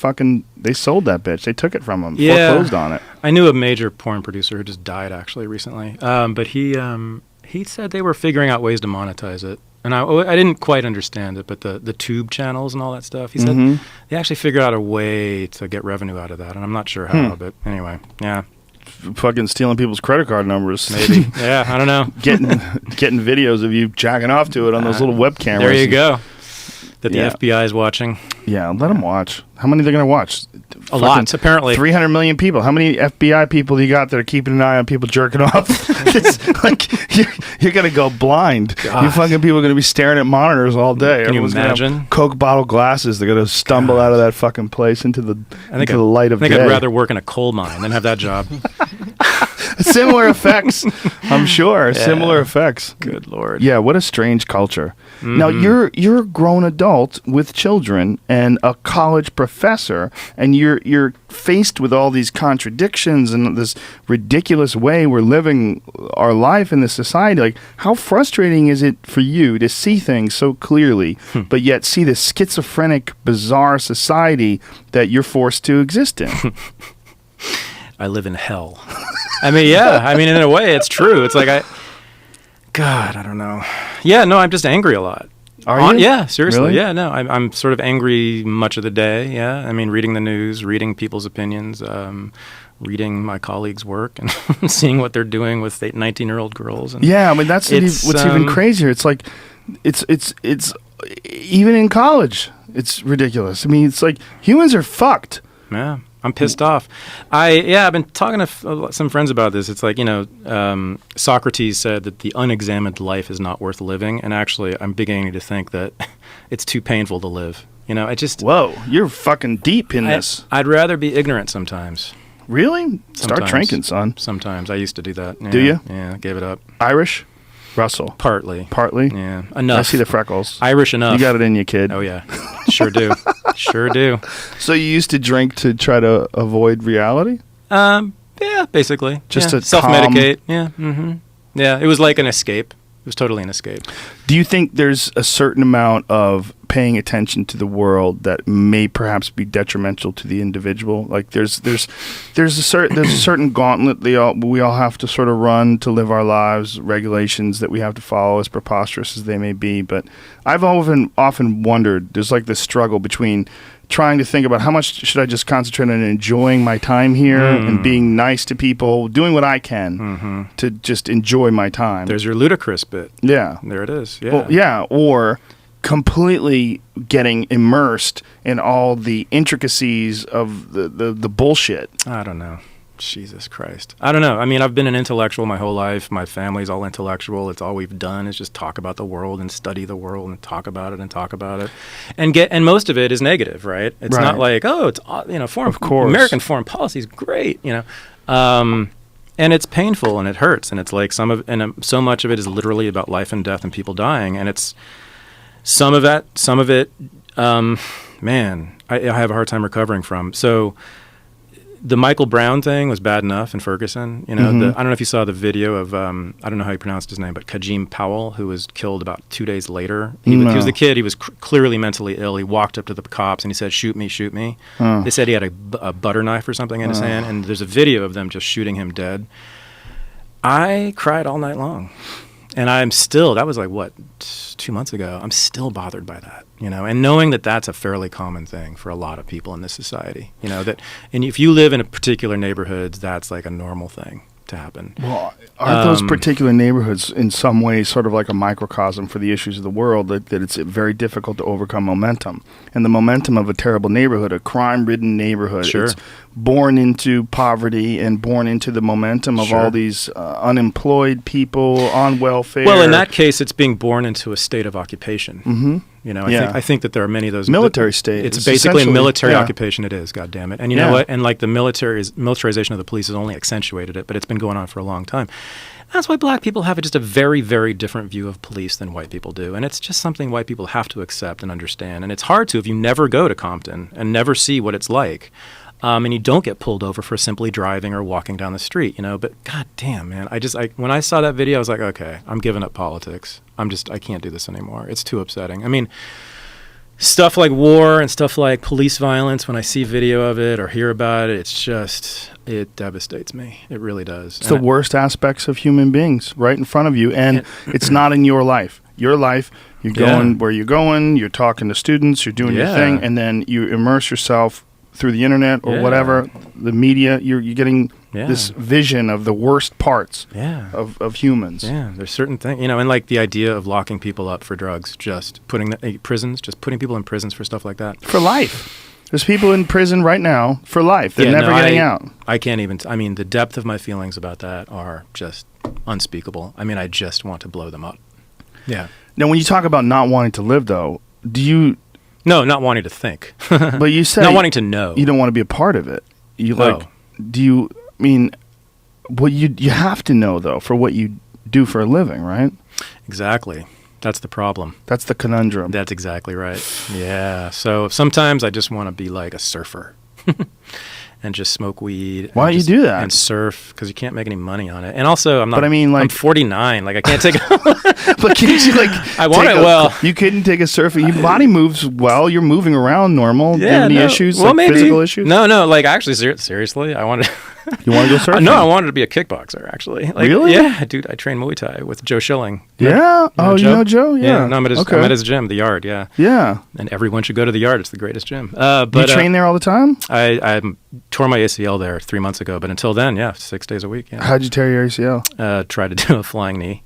sold that bitch. They took it from him. Foreclosed on it. I knew a major porn producer who just died actually recently. But he said they were figuring out ways to monetize it, and I didn't quite understand it. But the tube channels and all that stuff. He said they actually figured out a way to get revenue out of that, and I'm not sure how. But anyway, yeah. Fucking stealing people's credit card numbers. Maybe. Yeah, I don't know. Getting videos of you jacking off to it on those little web cameras. There you go. That the FBI is watching. Yeah, let them watch. How many are they going to watch? A lot, apparently. 300 million people. How many FBI people do you got that are keeping an eye on people jerking off? It's like you're going to go blind. God. You fucking people are going to be staring at monitors all day. Can Everyone's you imagine? Coke bottle glasses. They're going to stumble out of that fucking place into the light of day. I think I'd rather work in a coal mine than have that job. Similar effects, I'm sure. Yeah. Similar effects. Good Lord. Yeah, what a strange culture. Now, you're a grown adult with children and a college professor, and you're faced with all these contradictions and this ridiculous way we're living our life in this society. Like, how frustrating is it for you to see things so clearly, but yet see this schizophrenic, bizarre society that you're forced to exist in? I live in hell. I mean, yeah. I mean, in a way, it's true. It's like I don't know. Yeah, no, I'm just angry a lot. Are you? Yeah, seriously. Really? Yeah, no, I'm sort of angry much of the day. Yeah, I mean, reading the news, reading people's opinions, reading my colleagues' work, and seeing what they're doing with 19-year-old girls. And yeah, I mean, that's what's even crazier. It's like, it's even in college, it's ridiculous. I mean, it's like humans are fucked. Yeah. I'm pissed off. I've been talking to some friends about this. It's like, Socrates said that the unexamined life is not worth living. And actually, I'm beginning to think that it's too painful to live. Whoa, you're fucking deep in this. I'd rather be ignorant sometimes. Really? Start drinking, son. Sometimes. I used to do that. Yeah, do you? Yeah, I gave it up. Irish? Russell? Partly. Yeah. Enough. I see the freckles. Irish enough. You got it in you, kid. Oh, yeah. Sure do. Sure do. So you used to drink to try to avoid reality? Yeah, basically. Just to self-medicate. Yeah. Mm-hmm. Yeah, it was like an escape. It was totally an escape. Do you think there's a certain amount of paying attention to the world that may perhaps be detrimental to the individual? Like there's a certain gauntlet we all have to sort of run to live our lives, regulations that we have to follow, as preposterous as they may be. But I've often wondered, there's like this struggle between trying to think about how much should I just concentrate on enjoying my time here and being nice to people, doing what I can to just enjoy my time. There's your ludicrous bit. Yeah. There it is. Yeah. Well, yeah, or completely getting immersed in all the intricacies of the bullshit. I don't know. Jesus Christ. I don't know. I mean, I've been an intellectual my whole life. My family's all intellectual. It's all we've done is just talk about the world and study the world and talk about it and talk about it. And most of it is negative, right? It's not like, oh, it's, American foreign policy is great, and it's painful and it hurts. And it's like so much of it is literally about life and death and people dying. And it's some of it, man, I have a hard time recovering from. So, the Michael Brown thing was bad enough in Ferguson. I don't know if you saw the video of, I don't know how he pronounced his name, but Kajim Powell, who was killed about 2 days later. He was the kid. He was clearly mentally ill. He walked up to the cops and he said, shoot me, shoot me. They said he had a butter knife or something in his hand, and there's a video of them just shooting him dead. I cried all night long. And I'm still, that was like, 2 months ago. I'm still bothered by that, and knowing that that's a fairly common thing for a lot of people in this society, and if you live in a particular neighborhood, that's like a normal thing to happen. Well, aren't those particular neighborhoods in some ways sort of like a microcosm for the issues of the world, that it's very difficult to overcome momentum? And the momentum of a terrible neighborhood, a crime-ridden neighborhood, it's born into poverty and born into the momentum of all these unemployed people on welfare. Well, in that case, it's being born into a state of occupation. Mm-hmm. I think that there are many of those military states. It's basically a military occupation. It is, God damn it. And you know what? And like the militarization of the police has only accentuated it, but it's been going on for a long time. That's why black people have just a very, very different view of police than white people do. And it's just something white people have to accept and understand. And it's hard to if you never go to Compton and never see what it's like. And you don't get pulled over for simply driving or walking down the street, But God damn, man, when I saw that video, I was like, okay, I'm giving up politics. I can't do this anymore. It's too upsetting. I mean, stuff like war and stuff like police violence, when I see video of it or hear about it, it devastates me. It really does. It's the worst aspects of human beings right in front of you, and it's not in your life. Your life, you're going where you're going, you're talking to students, you're doing your thing, and then you immerse yourself through the internet or whatever, the media, you're getting this vision of the worst parts of humans. Yeah, there's certain things, and like the idea of locking people up for drugs, just putting people in prisons for stuff like that. For life. There's people in prison right now for life. They're never getting out. I can't even, the depth of my feelings about that are just unspeakable. I just want to blow them up. Yeah. Now, when you talk about not wanting to live, though, do you... No, not wanting to think. But you said... Not wanting to know. You don't want to be a part of it. Do you... you have to know, though, for what you do for a living, right? Exactly. That's the problem. That's the conundrum. That's exactly right. Yeah. So sometimes I just want to be like a surfer. And just smoke weed. Why don't you do that? And surf, because you can't make any money on it. And also, I'm not. But I'm 49. Like I can't take. But can't you I want it. Well, you couldn't take a surf. Your body moves well. You're moving around normal. Yeah. Any issues? Well, maybe physical issues? No. Like actually, seriously, I wanted. You want to go surfing? No, I wanted to be a kickboxer. Actually. Really? Yeah, dude. I train Muay Thai with Joe Schilling. Yeah. You know Joe? Yeah. No, I'm at his gym, the Yard. Yeah. Yeah. And everyone should go to the Yard. It's the greatest gym. But you train there all the time? I tore my ACL there 3 months ago, but until then, 6 days a week. Yeah. How'd you tear your ACL? Tried to do a flying knee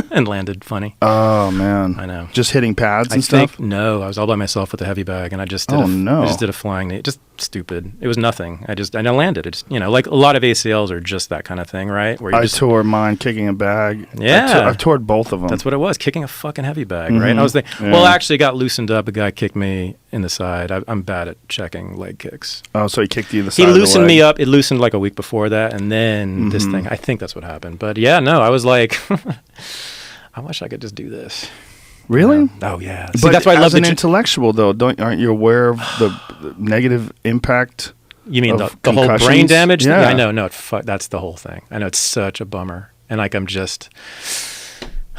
and landed funny. Oh man, I know. Just hitting pads and stuff. No, I was all by myself with a heavy bag, and I just did I just did a flying knee. Just stupid. It was nothing. I landed. It's like a lot of ACLs are just that kind of thing, right? Where I tore mine kicking a bag. Yeah, I've torn both of them. That's what it was, kicking a fucking heavy bag, right? And I was thinking, well, actually, got loosened up. A guy kicked me in the side. I'm bad at checking leg kicks. Oh, so he kicked you in the side. He loosened me up. It loosened like a week before that, and then this thing. I think that's what happened. But I was like, I wish I could just do this. Really? Oh yeah. See, but that's why I love an intellectual though. Aren't you aware of the negative impact? You mean the whole brain damage? Yeah, I know. No, that's the whole thing. I know it's such a bummer, and I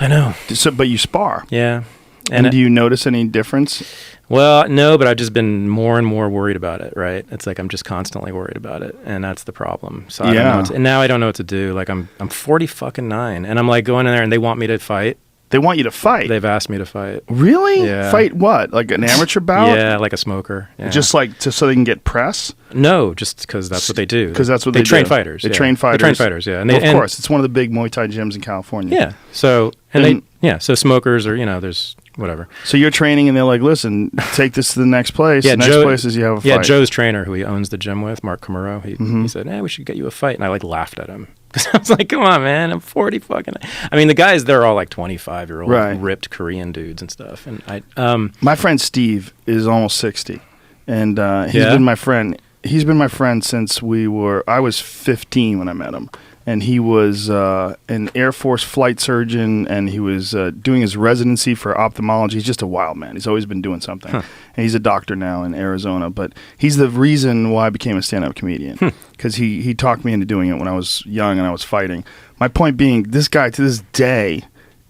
know. So, but you spar. Yeah. And do you notice any difference? Well, no, but I've just been more and more worried about it, right? It's like I'm just constantly worried about it, and that's the problem. So I don't know and now I don't know what to do. Like I'm 40-9, and I'm like going in there, and they want me to fight. They want you to fight? They've asked me to fight. Really? Yeah. Fight what? Like an amateur bout? Yeah, like a smoker. Yeah. Just so they can get press? No, just because that's what they do. Because that's what they train do. Fighters. They train fighters. They train fighters, yeah. And of course, it's one of the big Muay Thai gyms in California. Yeah. So, so smokers are, there's whatever. So you're training, and they're like, "Listen, take this to the next place. Yeah, the next place is you have a fight." Yeah, Joe's trainer, who he owns the gym with, Mark Camaro, he said, "Hey, we should get you a fight," and I like laughed at him. I was like, "Come on, man! I'm 40 fucking." I mean, the guys, they're all like 25-year-old ripped Korean dudes and stuff. And my friend Steve is almost 60, and he's been my friend. He's been my friend since I was 15 when I met him. And he was an Air Force flight surgeon, and he was doing his residency for ophthalmology. He's just a wild man. He's always been doing something. And he's a doctor now in Arizona. But he's the reason why I became a stand-up comedian, because he talked me into doing it when I was young and I was fighting. My point being, this guy to this day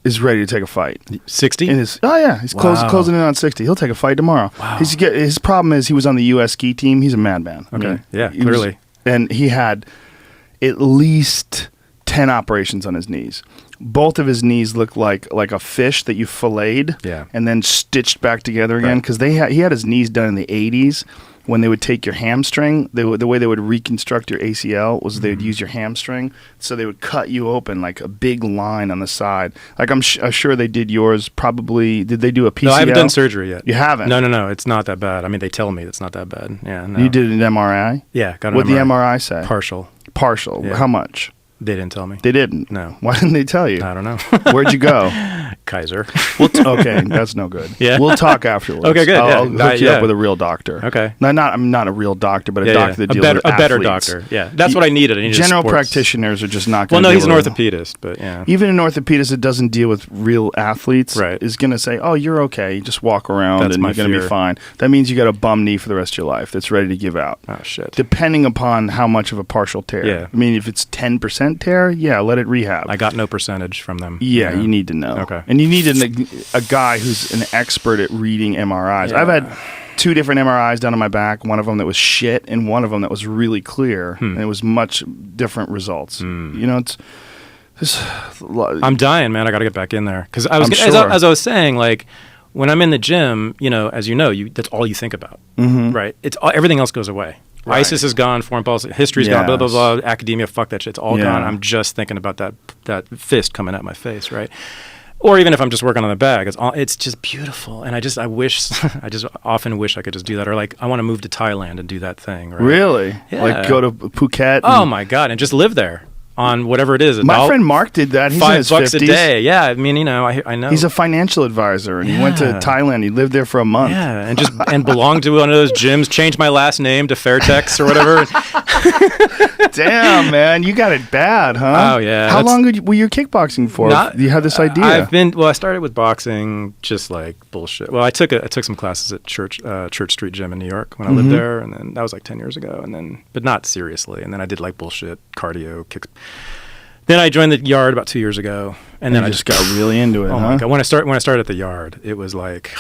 is ready to take a fight. 60? He's closing in on 60. He'll take a fight tomorrow. Wow. His problem is he was on the U.S. ski team. He's a madman. Okay, clearly. And he had at least 10 operations on his knees. Both of his knees look like a fish that you filleted and then stitched back together again, because he had his knees done in the 80s when they would take your hamstring. The way they would reconstruct your ACL was they would use your hamstring, so they would cut you open like a big line on the side. Like I'm sure they did yours. Probably did they do a PCL? No, I haven't done surgery yet. You haven't? No, it's not that bad. I mean, they tell me it's not that bad. Yeah, no. You did an MRI? Yeah, got an What'd MRI. the MRI say? Partial. Yeah. How much? They didn't tell me. They didn't? No. Why didn't they tell you? I don't know. Where'd you go? Kaiser. Okay, that's no good. Yeah. We'll talk afterwards. Okay, good. I'll hook you up with a real doctor. Okay. I'm not a real doctor, but a doctor that deals with a better athletes. doctor. Yeah, that's what I needed. I needed General sports. practitioners are just not Well, going to no, he's an orthopedist, but yeah. Even an orthopedist that doesn't deal with real athletes is going to say, "Oh, you're okay. You just walk around That's and my you're going to be fear. fine." That means you got a bum knee for the rest of your life that's ready to give out. Oh, shit. Depending upon how much of a partial tear. Yeah. I mean, if it's 10% tear, let it rehab. I got no percentage from them. Yeah, you need to know. Okay. And you need a guy who's an expert at reading MRIs. Yeah. I've had 2 different MRIs done on my back, one of them that was shit and one of them that was really clear, and it was much different results. You know, I'm dying, man. I got to get back in there. Because as I was saying, like, when I'm in the gym, as you know, that's all you think about, right? Everything else goes away. Right. ISIS is gone, foreign policy, history's gone, blah, blah, blah, academia, fuck that shit. It's all gone. I'm just thinking about that fist coming at my face, right? Or even if I'm just working on the bag, it's just beautiful. And I just often wish I could just do that. Or like, I want to move to Thailand and do that thing, right? Really? Yeah. Like go to Phuket? Oh my God, and just live there. On whatever it is. My friend Mark did that. He's in his $5 50s. a day. Yeah, I mean, I know. He's a financial advisor, and he went to Thailand. He lived there for a month. Yeah, and belonged to one of those gyms. Changed my last name to Fairtex or whatever. Damn, man, you got it bad, huh? Oh yeah. How long were you kickboxing for? You had this idea. I started with boxing, just like bullshit. Well, I took some classes at Church Street Gym in New York when I lived there, and then that was like 10 years ago, but not seriously. And then I did like bullshit cardio kicks. Then I joined the Yard about 2 years ago, and then I just got really into it. Oh my God! When I started at the Yard, it was like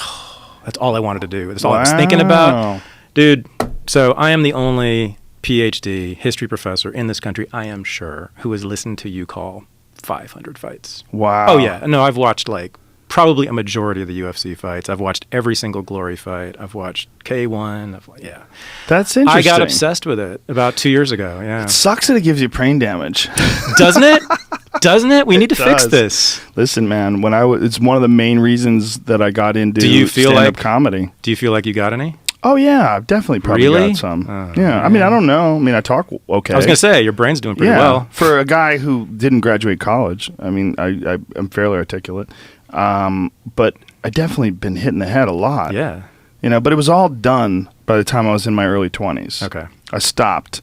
that's all I wanted to do. That's all I was thinking about, dude. So I am the only PhD history professor in this country, I am sure, who has listened to you call 500 fights. Wow. Oh yeah. No, I've watched like probably a majority of the UFC fights. I've watched every single Glory fight. I've watched K1. Yeah. That's interesting. I got obsessed with it about 2 years ago. Yeah. It sucks that it gives you brain damage. Doesn't it? Doesn't it? We need to fix this. Listen, man, it's one of the main reasons that I got into stand-up comedy. Do you feel like you got any? Oh yeah, I've definitely probably got some. I mean, I don't know. I mean, I talk okay. I was gonna say your brain's doing pretty well for a guy who didn't graduate college. I mean, I'm fairly articulate, but I definitely been hit in the head a lot. Yeah, but it was all done by the time I was in my early 20s. Okay, I stopped.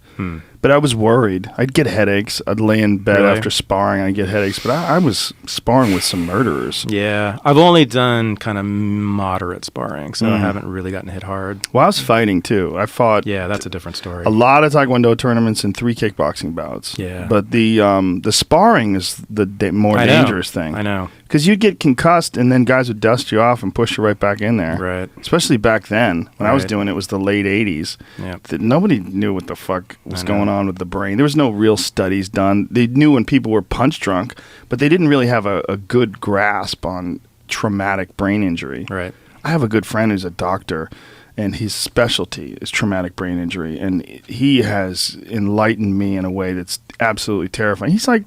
But I was worried. I'd get headaches. I'd lay in bed after sparring. I'd get headaches. But I was sparring with some murderers. Yeah. I've only done kind of moderate sparring, so I haven't really gotten hit hard. Well, I was fighting, too. I fought... Yeah, that's a different story. A lot of Taekwondo tournaments and 3 kickboxing bouts. Yeah. But the sparring is the more dangerous thing. I know. Because you'd get concussed, and then guys would dust you off and push you right back in there. Right. Especially back then. When I was doing it, was the late 80s. Yeah. Nobody knew what the fuck was going on with the brain. There was no real studies done. They knew when people were punch drunk, but they didn't really have a good grasp on traumatic brain injury. Right. I have a good friend who's a doctor, and his specialty is traumatic brain injury, and he has enlightened me in a way that's absolutely terrifying. He's like,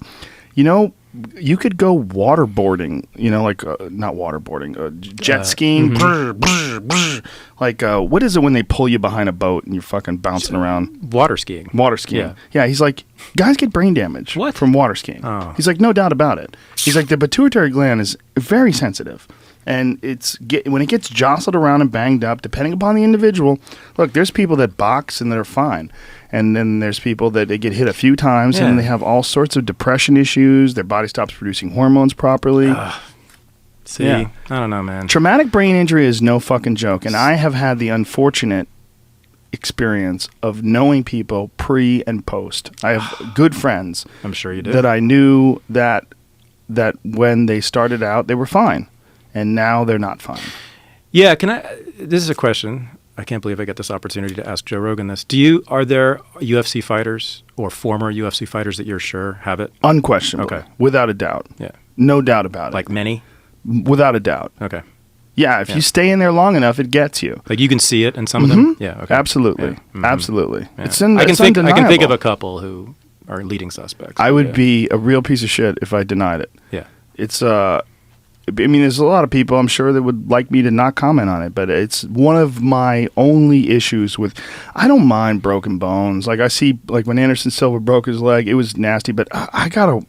you could go waterboarding, like not waterboarding, jet skiing. Like, what is it when they pull you behind a boat and you're fucking bouncing around? Water skiing. Water skiing. Yeah, he's like, guys get brain damage from water skiing. Oh. He's like, no doubt about it. He's like, the pituitary gland is very sensitive. And when it gets jostled around and banged up, depending upon the individual, look, there's people that box and they're fine. And then there's people that they get hit a few times and they have all sorts of depression issues. Their body stops producing hormones properly. See, I don't know, man. Traumatic brain injury is no fucking joke. And I have had the unfortunate experience of knowing people pre and post. I have good friends. I'm sure you did. That I knew that when they started out, they were fine. And now they're not fine. Yeah, this is a question. I can't believe I get this opportunity to ask Joe Rogan this. Are there UFC fighters or former UFC fighters that you're sure have it? Unquestionably. Okay. Without a doubt. Yeah. No doubt about it. Like many? Without a doubt. Okay. Yeah, if you stay in there long enough, it gets you. Like you can see it in some of them? Yeah, okay. Absolutely. Yeah. Mm-hmm. Absolutely. Yeah. It's I can think undeniable. of a couple who are leading suspects. I would be a real piece of shit if I denied it. Yeah. It's there's a lot of people I'm sure that would like me to not comment on it, but it's one of my only issues with. I don't mind broken bones. Like I see, like when Anderson Silva broke his leg, it was nasty, but I gotta.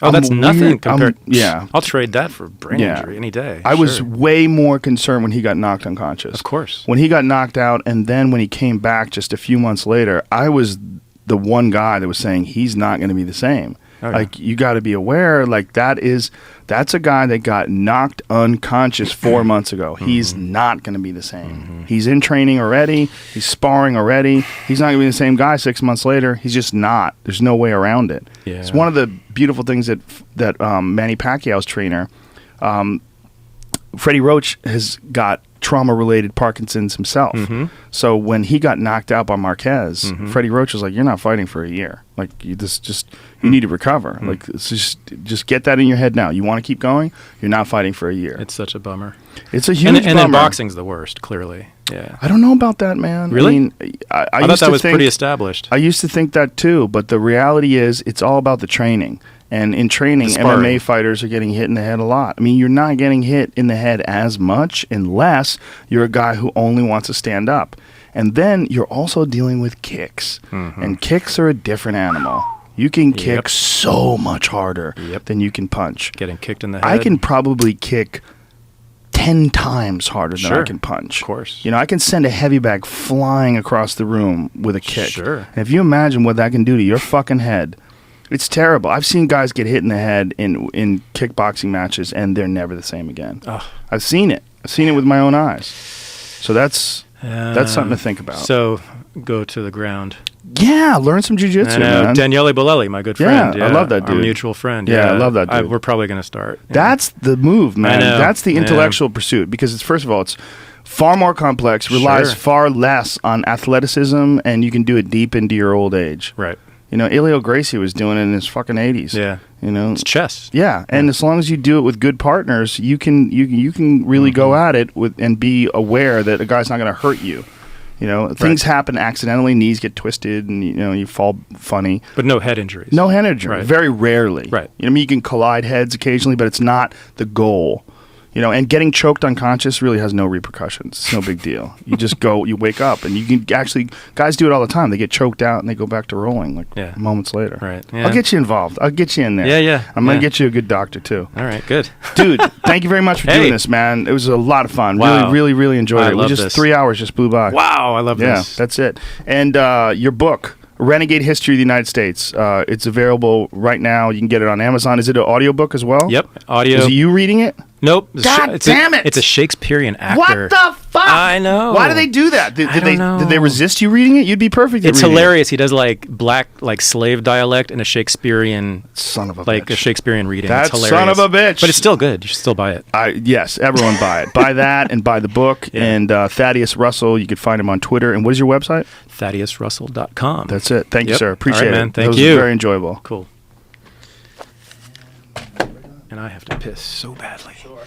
That's nothing compared. Yeah, I'll trade that for brain injury any day. I was way more concerned when he got knocked unconscious. Of course. When he got knocked out, and then when he came back just a few months later, I was the one guy that was saying he's not going to be the same. Okay. Like you got to be aware, like that's a guy that got knocked unconscious 4 months ago. He's not going to be the same. He's in training already. He's sparring already. He's not going to be the same guy 6 months later. He's just not. There's no way around it. Yeah. It's one of the beautiful things that Manny Pacquiao's trainer, Freddie Roach, has got trauma-related Parkinson's himself. So when he got knocked out by Marquez, Freddie Roach was like, "You're not fighting for a year. Like you need to recover. Like it's just get that in your head now. You want to keep going. You're not fighting for a year." It's such a bummer. It's a huge bummer. And then boxing's the worst. Clearly, yeah. I don't know about that, man. Really? I mean, I thought that was pretty established. I used to think that too, but the reality is, it's all about the training. And in training, MMA fighters are getting hit in the head a lot. I mean, you're not getting hit in the head as much unless you're a guy who only wants to stand up. And then you're also dealing with kicks. And kicks are a different animal. You can kick so much harder than you can punch. Getting kicked in the head. I can probably kick 10 times harder than I can punch. Of course. I can send a heavy bag flying across the room with a kick. Sure. And if you imagine what that can do to your fucking head, it's terrible. I've seen guys get hit in the head in kickboxing matches, and they're never the same again. I've seen it. I've seen it with my own eyes. So that's something to think about. So go to the ground. Yeah, learn some jiu-jitsu, man. Daniele Bolelli, my good friend. Yeah, I love that dude. Our mutual friend. Yeah, I love that dude. We're probably going to start. Yeah. That's the move, man. I know. That's the intellectual pursuit, because it's, first of all, it's far more complex, relies far less on athleticism, and you can do it deep into your old age. Right. Elio Gracie was doing it in his fucking 80s. Yeah. It's chess. Yeah, and as long as you do it with good partners, you can really go at it and be aware that a guy's not going to hurt you. Things happen accidentally, knees get twisted, and you fall funny. But no head injuries. No head injury. Right. Very rarely. Right. You can collide heads occasionally, but it's not the goal. And getting choked unconscious really has no repercussions. It's no big deal. You just you wake up, and you can actually, guys do it all the time. They get choked out, and they go back to rolling moments later. Right. Yeah. I'll get you involved. I'll get you in there. Yeah. I'm going to get you a good doctor, too. All right, good. Dude, thank you very much for doing this, man. It was a lot of fun. Wow. Really, really, really enjoyed it. Love this. 3 hours just blew by. Wow, I love this. Yeah, that's it. And your book, Renegade History of the United States. It's available right now. You can get it on Amazon. Is it an audiobook as well? Yep, audio. Is it you reading it? Nope. God damn it! It's a Shakespearean actor. What the fuck? I know. Why do they do that? Did they resist you reading it? You'd be perfect. It's hilarious. He does black slave dialect and a Shakespearean bitch. A Shakespearean reading. That's it's hilarious. son of a bitch. But it's still good. You should still buy it. Yes, everyone buy it. Buy that and buy the book. Yeah. And Thaddeus Russell, you can find him on Twitter. And what is your website? ThaddeusRussell.com. That's it. Thank you, sir. Appreciate it. Man. Thank you. It was very enjoyable. Cool. And I have to piss so badly. Sure.